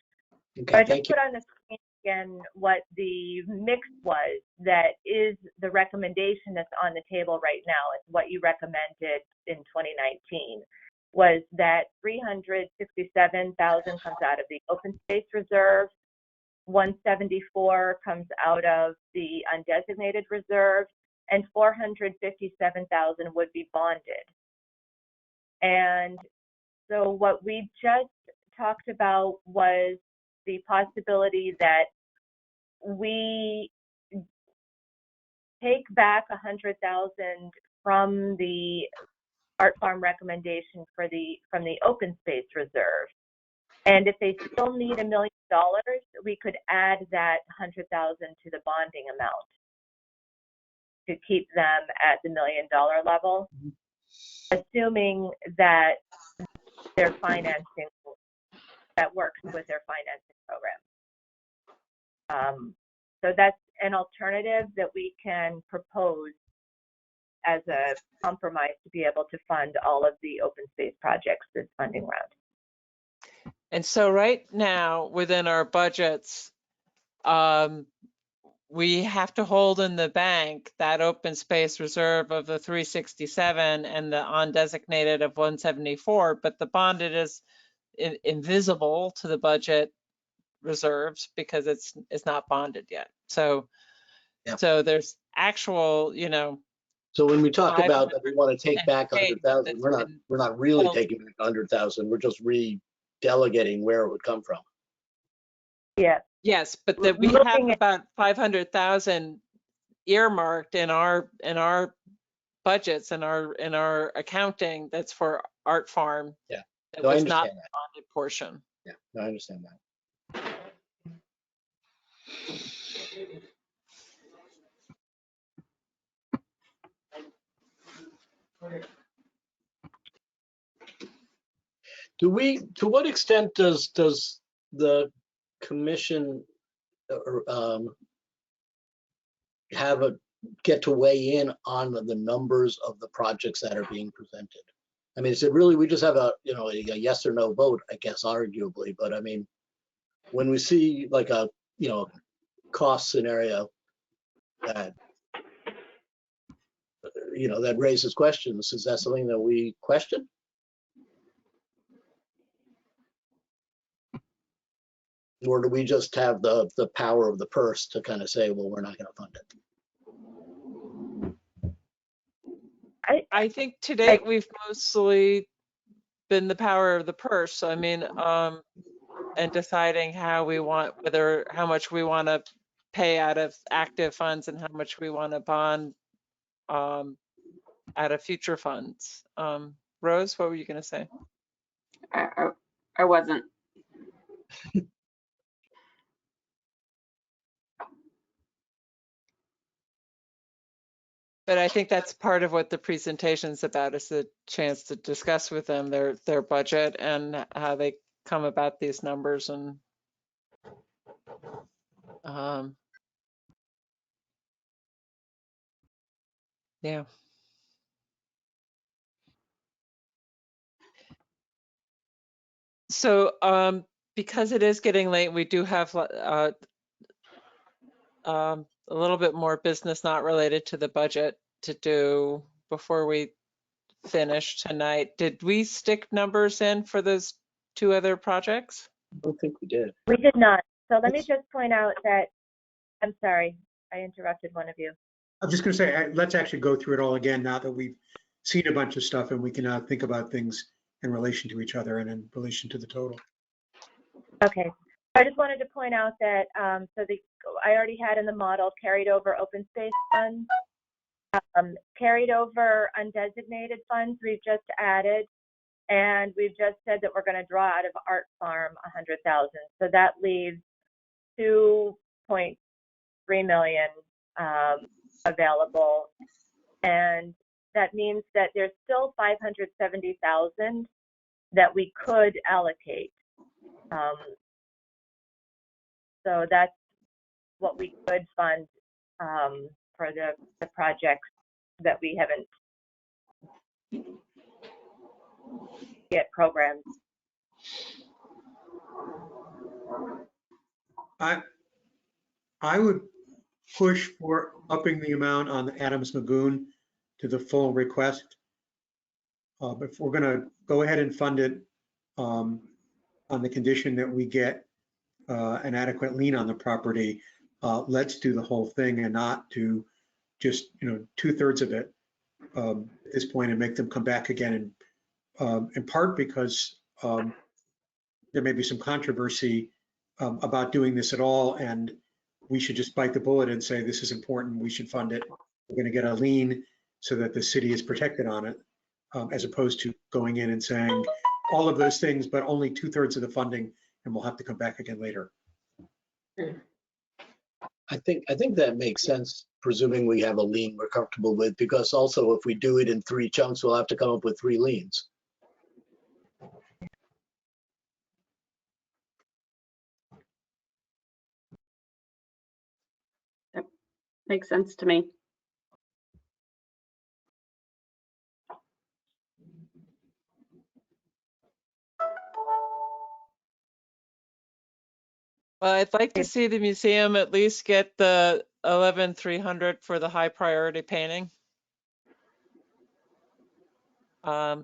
Okay, So I thank just you. put on the screen again what the mix was that is the recommendation that's on the table right now. It's what you recommended in 2019, was that 367,000 comes out of the open space reserve, 174 comes out of the undesignated reserve, and 457,000 would be bonded. And so what we just talked about was the possibility that we take back 100,000 from the Art Farm recommendation from the open space reserve. And if they still need $1 million, we could add that 100,000 to the bonding amount to keep them at the $1 million level, assuming that their financing, that works with their financing program. So that's an alternative that we can propose as a compromise to be able to fund all of the open space projects this funding round. And so right now, within our budgets, we have to hold in the bank that open space reserve of the 367 and the undesignated of 174, but the bonded is invisible to the budget reserves because it's not bonded yet. So, Yeah. so there's actual, So when we talk about that we want to take back Okay, 100,000, that's we're not really well- taking back 100,000. We're just re-delegating where it would come from. Yeah. Yes, but that we Looking have at- about 500,000 earmarked in our budgets and our accounting that's for Art Farm. Yeah. That No, I was not understand the bonded portion. Yeah, no, I understand that. To what extent does the commission get to weigh in on the numbers of the projects that are being presented? I mean, is it really, we just have a yes or no vote, I guess, arguably, but I mean, when we see like a, cost scenario that, that raises questions, is that something that we question? Or do we just have the power of the purse to kind of say, well, we're not going to fund it? I think to date we've mostly been the power of the purse. I mean, and deciding how much we want to pay out of active funds and how much we want to bond out of future funds. Rose, what were you going to say? I wasn't. But I think that's part of what the presentation's about, is the chance to discuss with them their budget and how they come about these numbers. And yeah. So because it is getting late, we do have a little bit more business not related to the budget to do before we finish tonight. Did we stick numbers in for those 2 other projects? I don't think we did. We did not. So let me just point out that, I'm sorry, I interrupted one of you. I'm just going to say, let's actually go through it all again now that we've seen a bunch of stuff and we can think about things in relation to each other and in relation to the total. Okay. I just wanted to point out that, I already had in the model carried over open space funds, carried over undesignated funds we've just added, and we've just said that we're going to draw out of Art Farm 100,000. So that leaves 2.3 million available, and that means that there's still 570,000 that we could allocate. So that's what we could fund for the projects that we haven't yet programmed. I would push for upping the amount on the Adams Lagoon to the full request. If we're going to go ahead and fund it on the condition that we get an adequate lien on the property, let's do the whole thing and not do just 2/3 of it at this point and make them come back again. And in part because there may be some controversy about doing this at all, and we should just bite the bullet and say this is important, we should fund it. We're going to get a lien so that the city is protected on it, as opposed to going in and saying all of those things, but only 2/3 of the funding, and we'll have to come back again later. I think that makes sense, presuming we have a lien we're comfortable with, because also if we do it in 3 chunks, we'll have to come up with 3 liens. Makes sense to me. Well, I'd like to see the museum at least get the 11,300 for the high priority painting. Does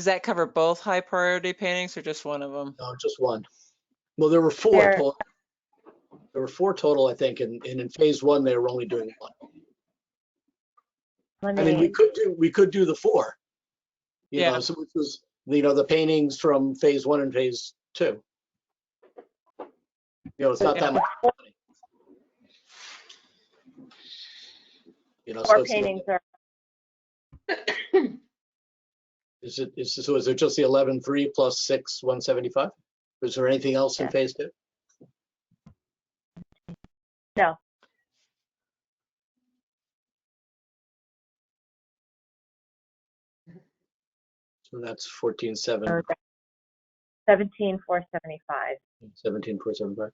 that cover both high priority paintings or just one of them? No, just one. Well, there were 4 There- total. There were 4 total, I think, and in phase 1 they were only doing 1. I mean, we could do the 4. You Yeah. know, so which was the paintings from phase 1 and phase 2. It's not that much money. So 4 it's, paintings are, is it just the 11,300 plus 6,175? Is there anything else in Yeah. phase 2? no, So that's 14,700, 17,475. 17,475.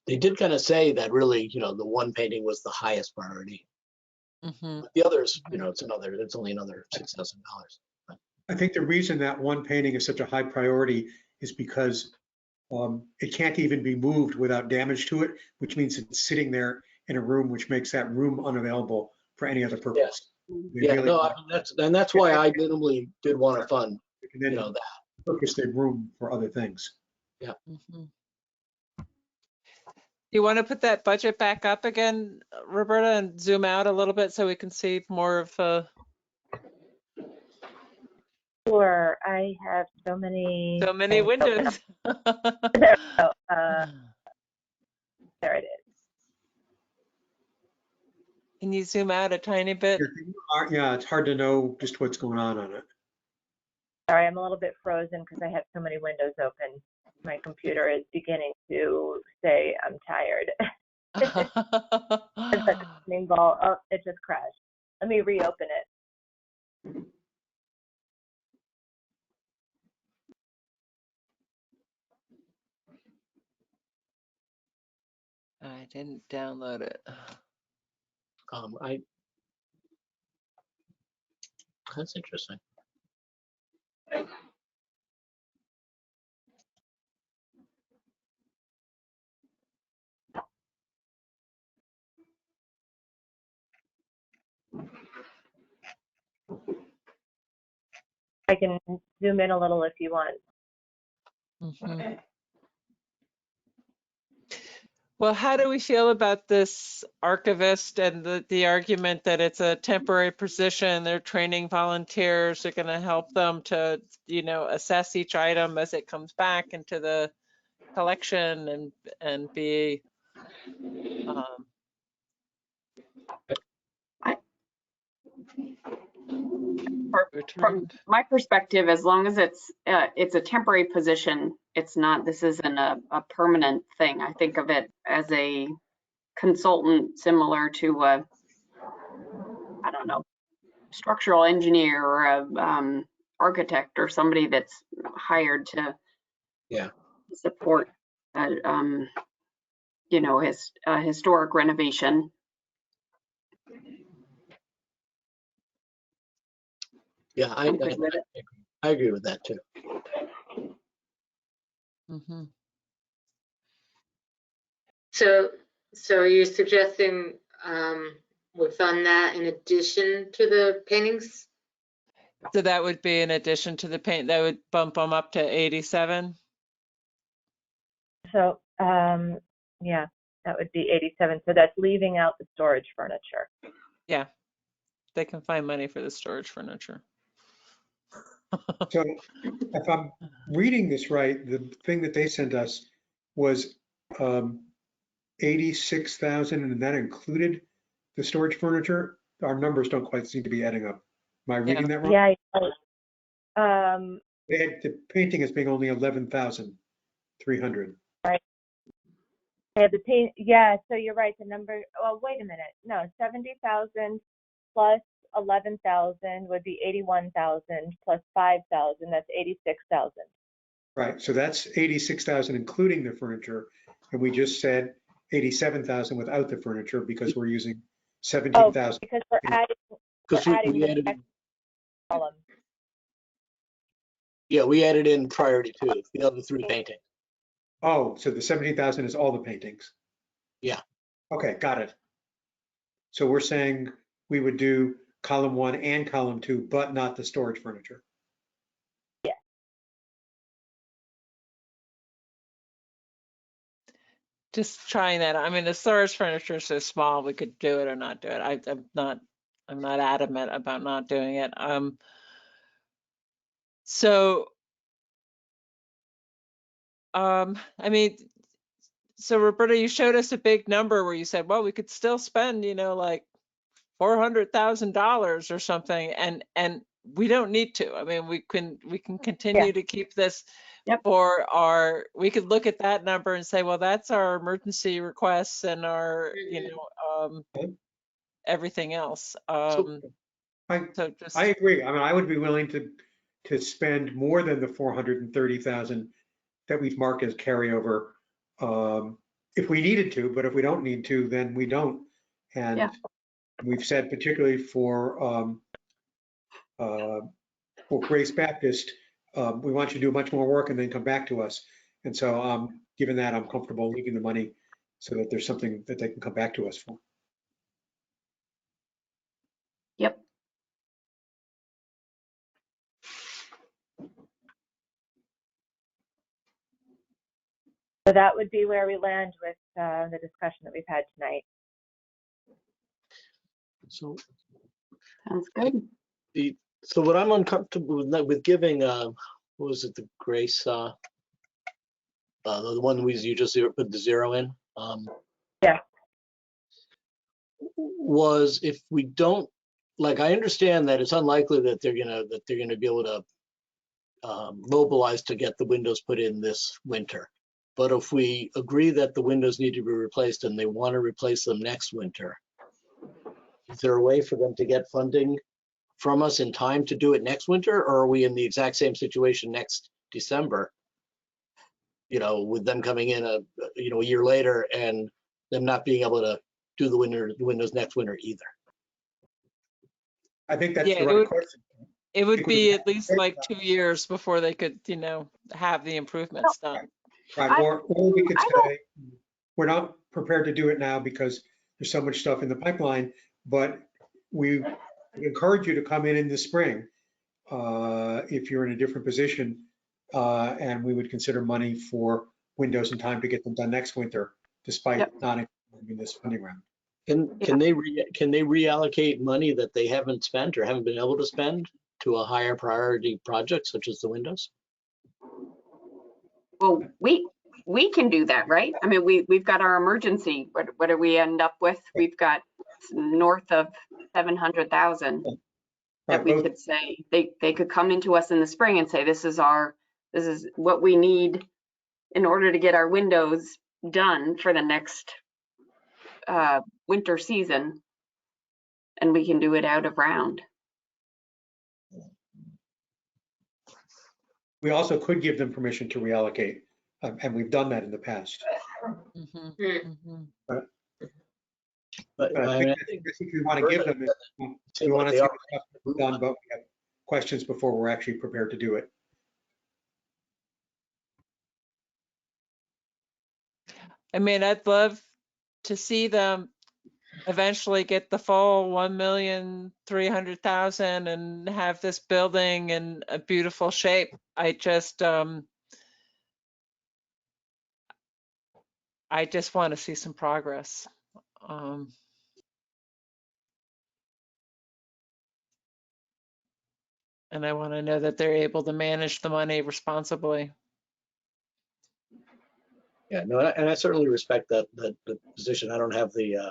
They did kind of say that really, the one painting was the highest priority. Mm-hmm. But the others, it's only another $6,000. I think the reason that one painting is such a high priority is because it can't even be moved without damage to it, which means it's sitting there in a room, which makes that room unavailable for any other purpose. They Yeah, really no, I mean, that's why I minimally did want to fund, can then that. purpose the room for other things. Mm-hmm. You want to put that budget back up again, Roberta, and zoom out a little bit so we can see more of Sure, I have so many. so many things open windows. up. There we go. There it is. Can you zoom out a tiny bit? Yeah, it's hard to know just what's going on it. Sorry, I'm a little bit frozen because I have so many windows open. My computer is beginning to say I'm tired. It's like a spinning ball. Oh, it just crashed. Let me reopen it. I didn't download it. That's interesting. I can zoom in a little if you want. Mhm. Well, how do we feel about this archivist and the argument that it's a temporary position? They're training volunteers. They're going to help them to, assess each item as it comes back into the collection and be From returned. my perspective, as long as it's a temporary position, this isn't a permanent thing. I think of it as a consultant similar to I don't know, structural engineer or a architect or somebody that's hired to support historic renovation. Yeah, I I'm good with it. agree with that too. Mm-hmm. So are you suggesting we fund that in addition to the paintings? So that would be in addition to the paint, that would bump them up to 87. So, yeah, that would be 87. So that's leaving out the storage furniture. Yeah, they can find money for the storage furniture. So if I'm reading this right, the thing that they sent us was 86,000, and that included the storage furniture. Our numbers don't quite seem to be adding up. Am I reading that wrong? Yeah. They had the painting as being only 11,300. Right. Yeah, the paint. Yeah, so you're right. The number. Oh, wait a minute. No, 70,000 plus 11,000 would be 81,000 plus 5,000. That's 86,000. Right. So that's 86,000 including the furniture, and we just said 87,000 without the furniture because we're using 17,000. Because we're adding. Because adding we the added, next column. yeah, we added in priority two, the other three paintings. Oh, so the 17,000 is all the paintings? Yeah. Okay, got it. So we're saying we would do column 1 and column 2, but not the storage furniture. Yeah. Just trying that. I mean, the storage furniture is so small, we could do it or not do it. I'm not adamant about not doing it. I mean, so Roberta, you showed us a big number where you said, well, we could still spend, like $400,000 or something, and we don't need to. I mean, we can continue to keep this for we could look at that number and say, well, that's our emergency requests and our, everything else. I agree. I mean, I would be willing to spend more than the 430,000 that we've marked as carryover if we needed to, but if we don't need to, then we don't. And we've said particularly for Grace Baptist, we want you to do much more work and then come back to us. And so given that, I'm comfortable leaving the money so that there's something that they can come back to us for. Yep. So that would be where we land with the discussion that we've had tonight. So sounds good. So what I'm uncomfortable with giving, what was it, the Grace, the one you just put the zero in? Was if we don't, like, I understand that it's unlikely that they're gonna be able to mobilize to get the windows put in this winter. But if we agree that the windows need to be replaced and they want to replace them next winter, is there a way for them to get funding from us in time to do it next winter, or are we in the exact same situation next December? With them coming in a year later and them not being able to do the windows next winter either. I think that's the right question. It would be at least like 2 years before they could, have the improvements done. Right, or we could say, we're not prepared to do it now because there's so much stuff in the pipeline, but we encourage you to come in the spring if you're in a different position, and we would consider money for windows in time to get them done next winter, despite Yep. not including this funding round. Can they reallocate money that they haven't spent or haven't been able to spend to a higher priority project such as the windows? Well, we can do that, right? I mean, we've got our emergency. What do we end up with? We've got north of 700,000 that Right, we both- could say, they could come into us in the spring and say, this is what we need in order to get our windows done for the next winter season. And we can do it out of round. We also could give them permission to reallocate, and we've done that in the past. Mhm, Hmm. mhm. But But I I mean, think we want to give them, we want to see the stuff that's done, but we have questions before we're actually prepared to do it. I mean, I'd love to see them eventually get the full 1,300,000 and have this building in a beautiful shape. I just want to see some progress. And I want to know that they're able to manage the money responsibly. yeah, no, and I certainly respect that the position. I don't have the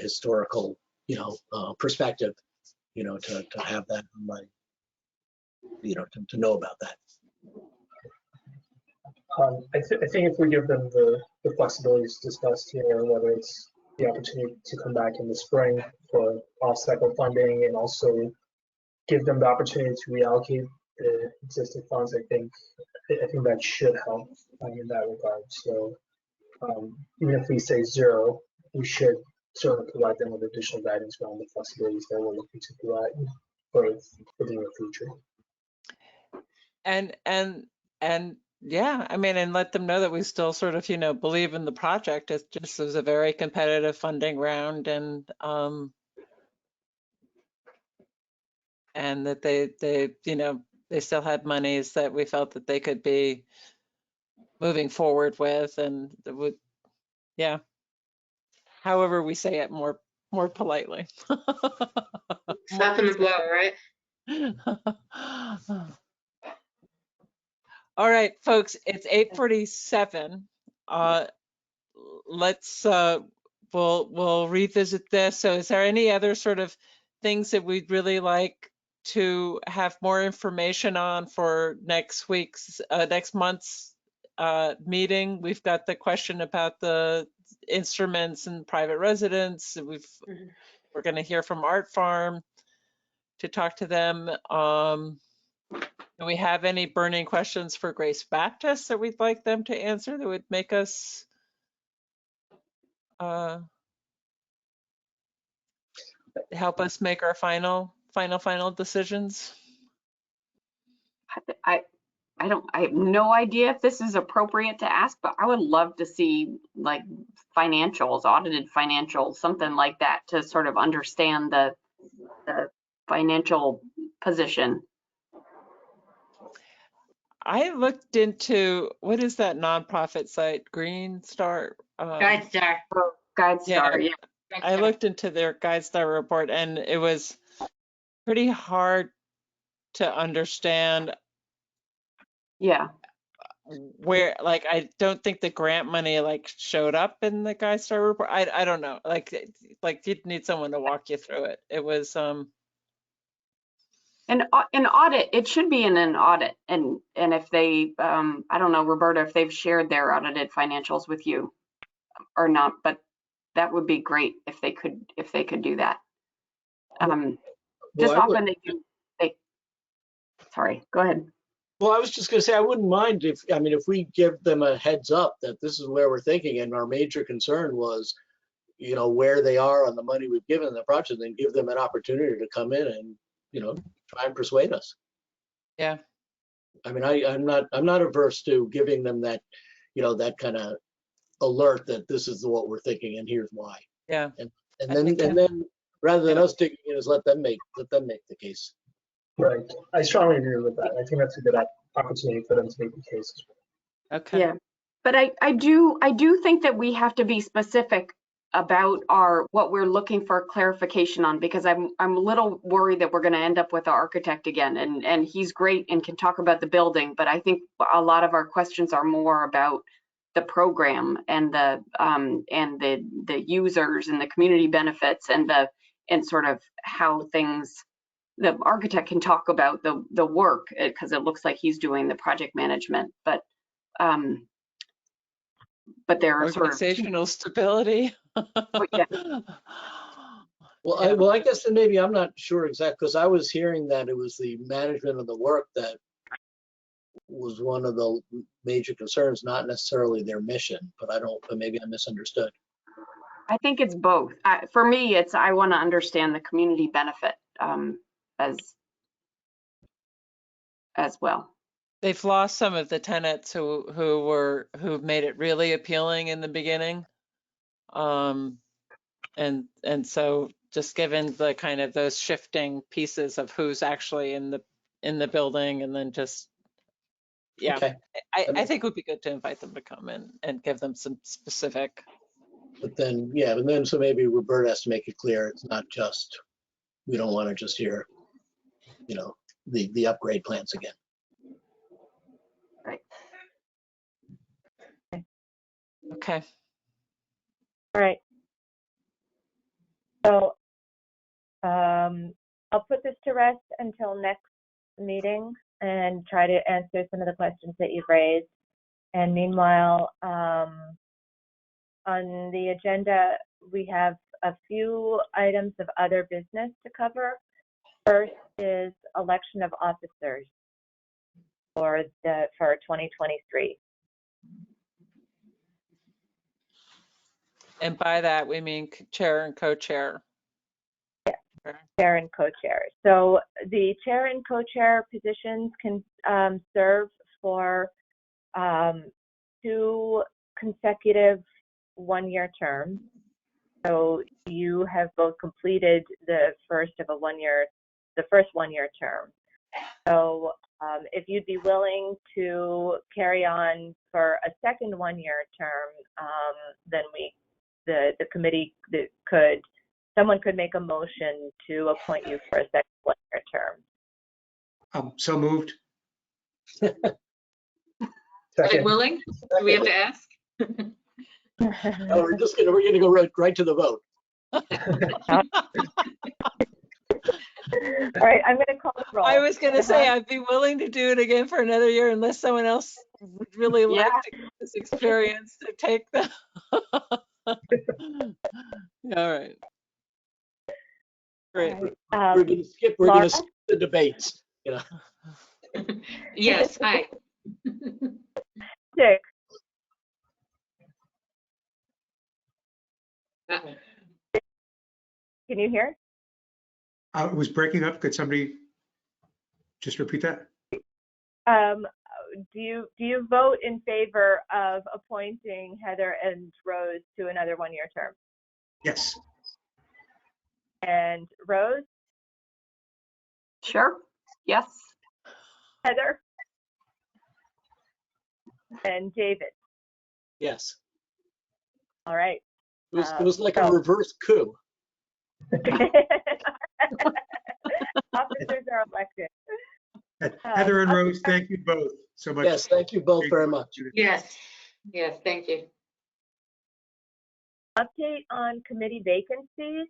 historical, perspective, to have that on my, to know about that. I think if we give them the flexibilities discussed here, whether it's the opportunity to come back in the spring for off-cycle funding and also give them the opportunity to reallocate the existing funds, I think that should help in that regard. So even if we say zero, we should certainly provide them with additional guidance around the flexibilities that we're looking to provide for the near future. And yeah, I mean, and let them know that we still sort of, believe in the project. It just was a very competitive funding round, and that they still had monies that we felt that they could be moving forward with, and it would, yeah. However we say it more politely. Soften the blow, right? All right, folks, it's 8:47. Let's we'll revisit this. So is there any other sort of things that we'd really like to have more information on for next month's meeting? We've got the question about the instruments and private residents. We're going to hear from Art Farm to talk to them. Do we have any burning questions for Grace Baptist that we'd like them to answer that would make us help us make our final decisions? I have no idea if this is appropriate to ask, but I would love to see like financials, audited financials, something like that, to sort of understand the financial position. I looked into, what is that nonprofit site, Green Star? GuideStar. GuideStar, yeah. I looked into their GuideStar report, and it was pretty hard to understand. Yeah. Where, like, I don't think the grant money like showed up in the GuideStar report. I don't know. Like you'd need someone to walk you through it. It was An audit, it should be in an audit, and if they, I don't know, Roberta, if they've shared their audited financials with you or not, but that would be great if they could do that. Just often they do. Sorry, go ahead. Well, I was just going to say, I wouldn't mind if we give them a heads up that this is where we're thinking, and our major concern was, where they are on the money we've given the project, and give them an opportunity to come in and, try and persuade us. Yeah. I mean, I'm not averse to giving them that, that kind of alert that this is what we're thinking and here's why. Yeah. And then rather than us digging in, is let them make the case. Right. I strongly agree with that. I think that's a good opportunity for them to make the case. Okay. Yeah, but I do think that we have to be specific about what we're looking for clarification on, because I'm a little worried that we're going to end up with our architect again, and he's great and can talk about the building, but I think a lot of our questions are more about the program and the users and the community benefits and sort of how things. The architect can talk about the work, because it looks like he's doing the project management, but there are sort of Organizational stability. yeah. Well, I guess then maybe I'm not sure exactly, because I was hearing that it was the management of the work that was one of the major concerns, not necessarily their mission, but maybe I misunderstood. I think it's both. For me, I want to understand the community benefit as well. They've lost some of the tenants who made it really appealing in the beginning. And so just given the kind of those shifting pieces of who's actually in the building, and then just, yeah, Okay. I think it would be good to invite them to come in and give them some specific. But then, so maybe Roberta has to make it clear, it's not just, we don't want to just hear, the upgrade plans again. Right. Okay. All right. So I'll put this to rest until next meeting and try to answer some of the questions that you've raised. And meanwhile, on the agenda, we have a few items of other business to cover. First is election of officers for 2023. And by that, we mean chair and co-chair. Chair and co-chair. So the chair and co-chair positions can serve for 2 consecutive one-year terms. So you have both completed the first one-year term. So if you'd be willing to carry on for a second one-year term, then the committee someone could make a motion to appoint you for a second one-year term. So moved. Are they willing? Do we have to ask? Oh, we're gonna go right to the vote. All right, I'm going to call the roll. I was going to say I'd be willing to do it again for another year unless someone else would really like to get this experience to take the. All right. Great. All right. We're gonna skip the debates. Yes, hi. Dick. Can you hear? It was breaking up. Could somebody just repeat that? Do you vote in favor of appointing Heather and Rose to another one-year term? Yes. And Rose? Sure. Yes. Heather? And David? Yes. All right. It was like a reverse coup. Officers are elected. Heather and Rose, thank you both so much. Yes, thank you both very much. Yes, thank you. Update on committee vacancies.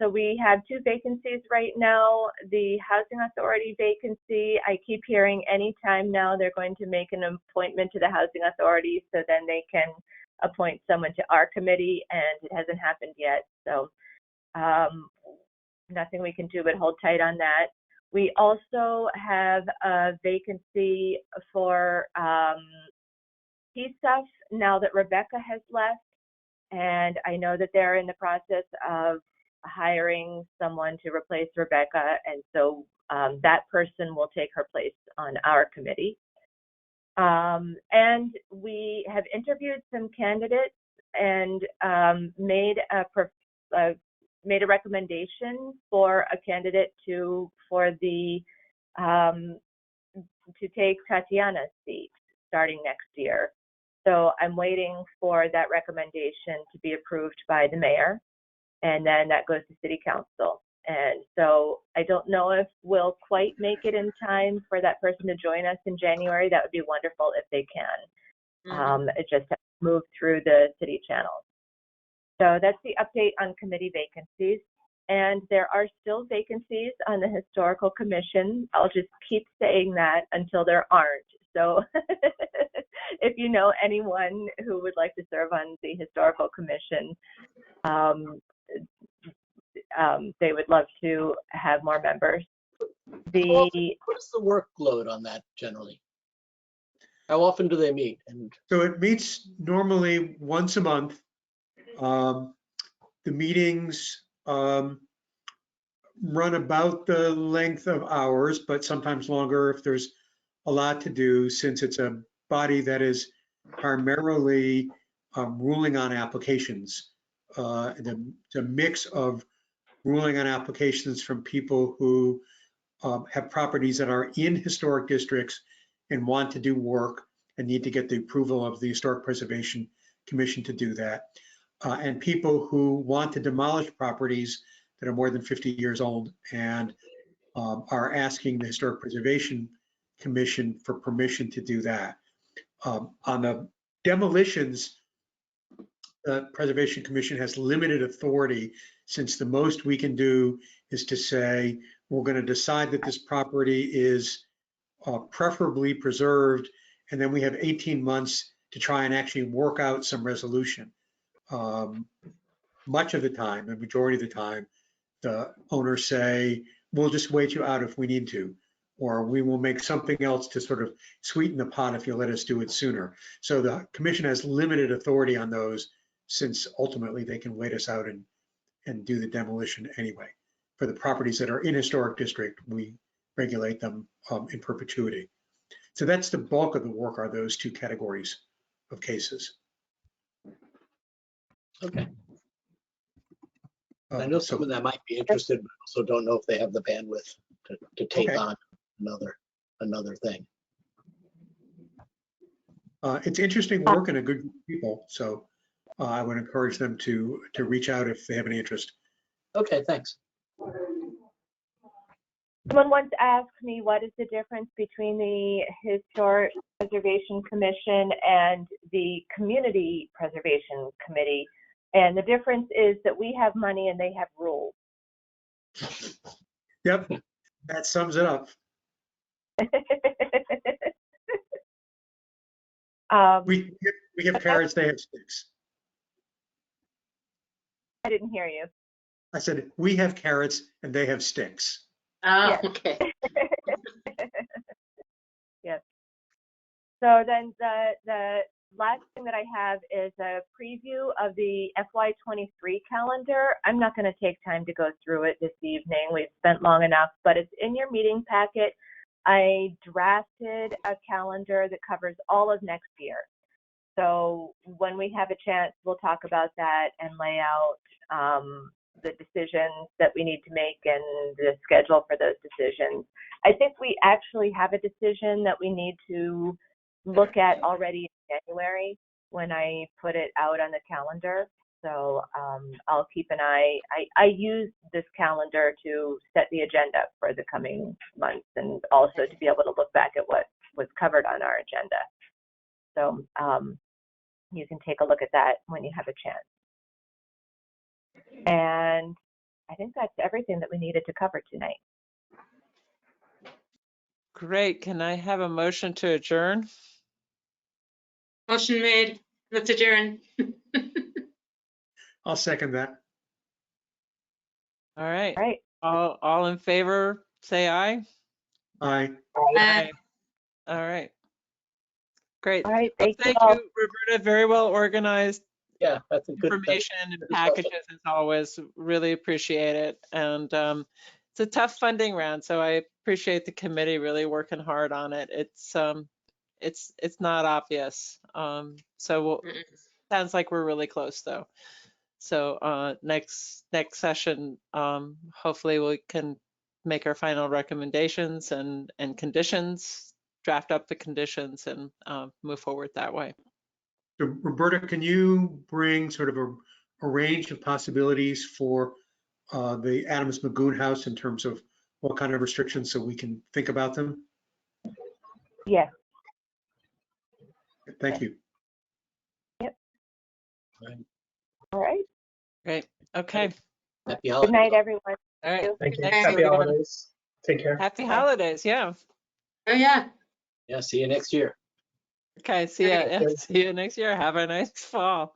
So we have 2 vacancies right now. The Housing Authority vacancy, I keep hearing anytime now they're going to make an appointment to the Housing Authority so then they can appoint someone to our committee, and it hasn't happened yet. So nothing we can do but hold tight on that. We also have a vacancy for PSUF now that Rebecca has left, and I know that they're in the process of hiring someone to replace Rebecca, and so that person will take her place on our committee. And we have interviewed some candidates and made made a recommendation for a candidate to take Tatiana's seat starting next year. So I'm waiting for that recommendation to be approved by the mayor, and then that goes to city council. And so I don't know if we'll quite make it in time for that person to join us in January. That would be wonderful if they can. It just has to move through the city channels. So that's the update on committee vacancies. And there are still vacancies on the historical commission. I'll just keep saying that until there aren't. So if you know anyone who would like to serve on the historical commission, they would love to have more members. What is the workload on that generally? How often do they meet? And So it meets normally once a month. The meetings run about the length of hours, but sometimes longer if there's a lot to do, since it's a body that is primarily ruling on applications. The mix of ruling on applications from people who have properties that are in historic districts and want to do work and need to get the approval of the Historic Preservation Commission to do that. And people who want to demolish properties that are more than 50 years old and are asking the Historic Preservation Commission for permission to do that. On the demolitions, the Preservation Commission has limited authority, since the most we can do is to say, we're going to decide that this property is preferably preserved, and then we have 18 months to try and actually work out some resolution. Much of the time, the majority of the time, the owners say, we'll just wait you out if we need to, or we will make something else to sort of sweeten the pot if you let us do it sooner. So the commission has limited authority on those, since ultimately they can wait us out and do the demolition anyway. For the properties that are in historic district, we regulate them in perpetuity. So that's the bulk of the work, are those two categories of cases. okay. I know some of them might be interested, but also don't know if they have the bandwidth to take Okay. on another thing. It's interesting work and a good group of people, so I would encourage them to reach out if they have any interest. Okay, thanks. Someone once asked me, what is the difference between the Historic Preservation Commission and the Community Preservation Committee? And the difference is that we have money and they have rules. Yep, that sums it up. We have carrots, they have sticks. I didn't hear you. I said, we have carrots and they have sticks. Oh, Yes. okay. Yes. So then the last thing that I have is a preview of the FY23 calendar. I'm not going to take time to go through it this evening. We've spent long enough, but it's in your meeting packet. I drafted a calendar that covers all of next year. So when we have a chance, we'll talk about that and lay out the decisions that we need to make and the schedule for those decisions. I think we actually have a decision that we need to look at already in January when I put it out on the calendar. So I'll keep an eye. I use this calendar to set the agenda for the coming months and also to be able to look back at what was covered on our agenda. So you can take a look at that when you have a chance. And I think that's everything that we needed to cover tonight. Great. Can I have a motion to adjourn? Motion made. Let's adjourn. I'll second that. All right. All right. All in favor, say aye. Aye. Aye. All right. Great. All right. Well, Thank you thank all. you, Roberta. Very well organized Yeah, that's a good information and good discussion. packages as always. Really appreciate it. And it's a tough funding round, so I appreciate the committee really working hard on it. It's not obvious. So sounds like we're really close though. So next session, hopefully we can make our final recommendations and conditions, draft up the conditions, and move forward that way. So Roberta, can you bring sort of a range of possibilities for the Adams Magoon House in terms of what kind of restrictions so we can think about them? Yes. Thank you. All right. Great. Okay. Happy Good holidays. night, everyone. All right. Thank you. Thanks, Happy everyone. holidays. Take care. Happy holidays. Yeah. Oh, yeah. Yeah, see you next year. Okay. See ya. All right. Yeah, see you next year. Have a nice fall.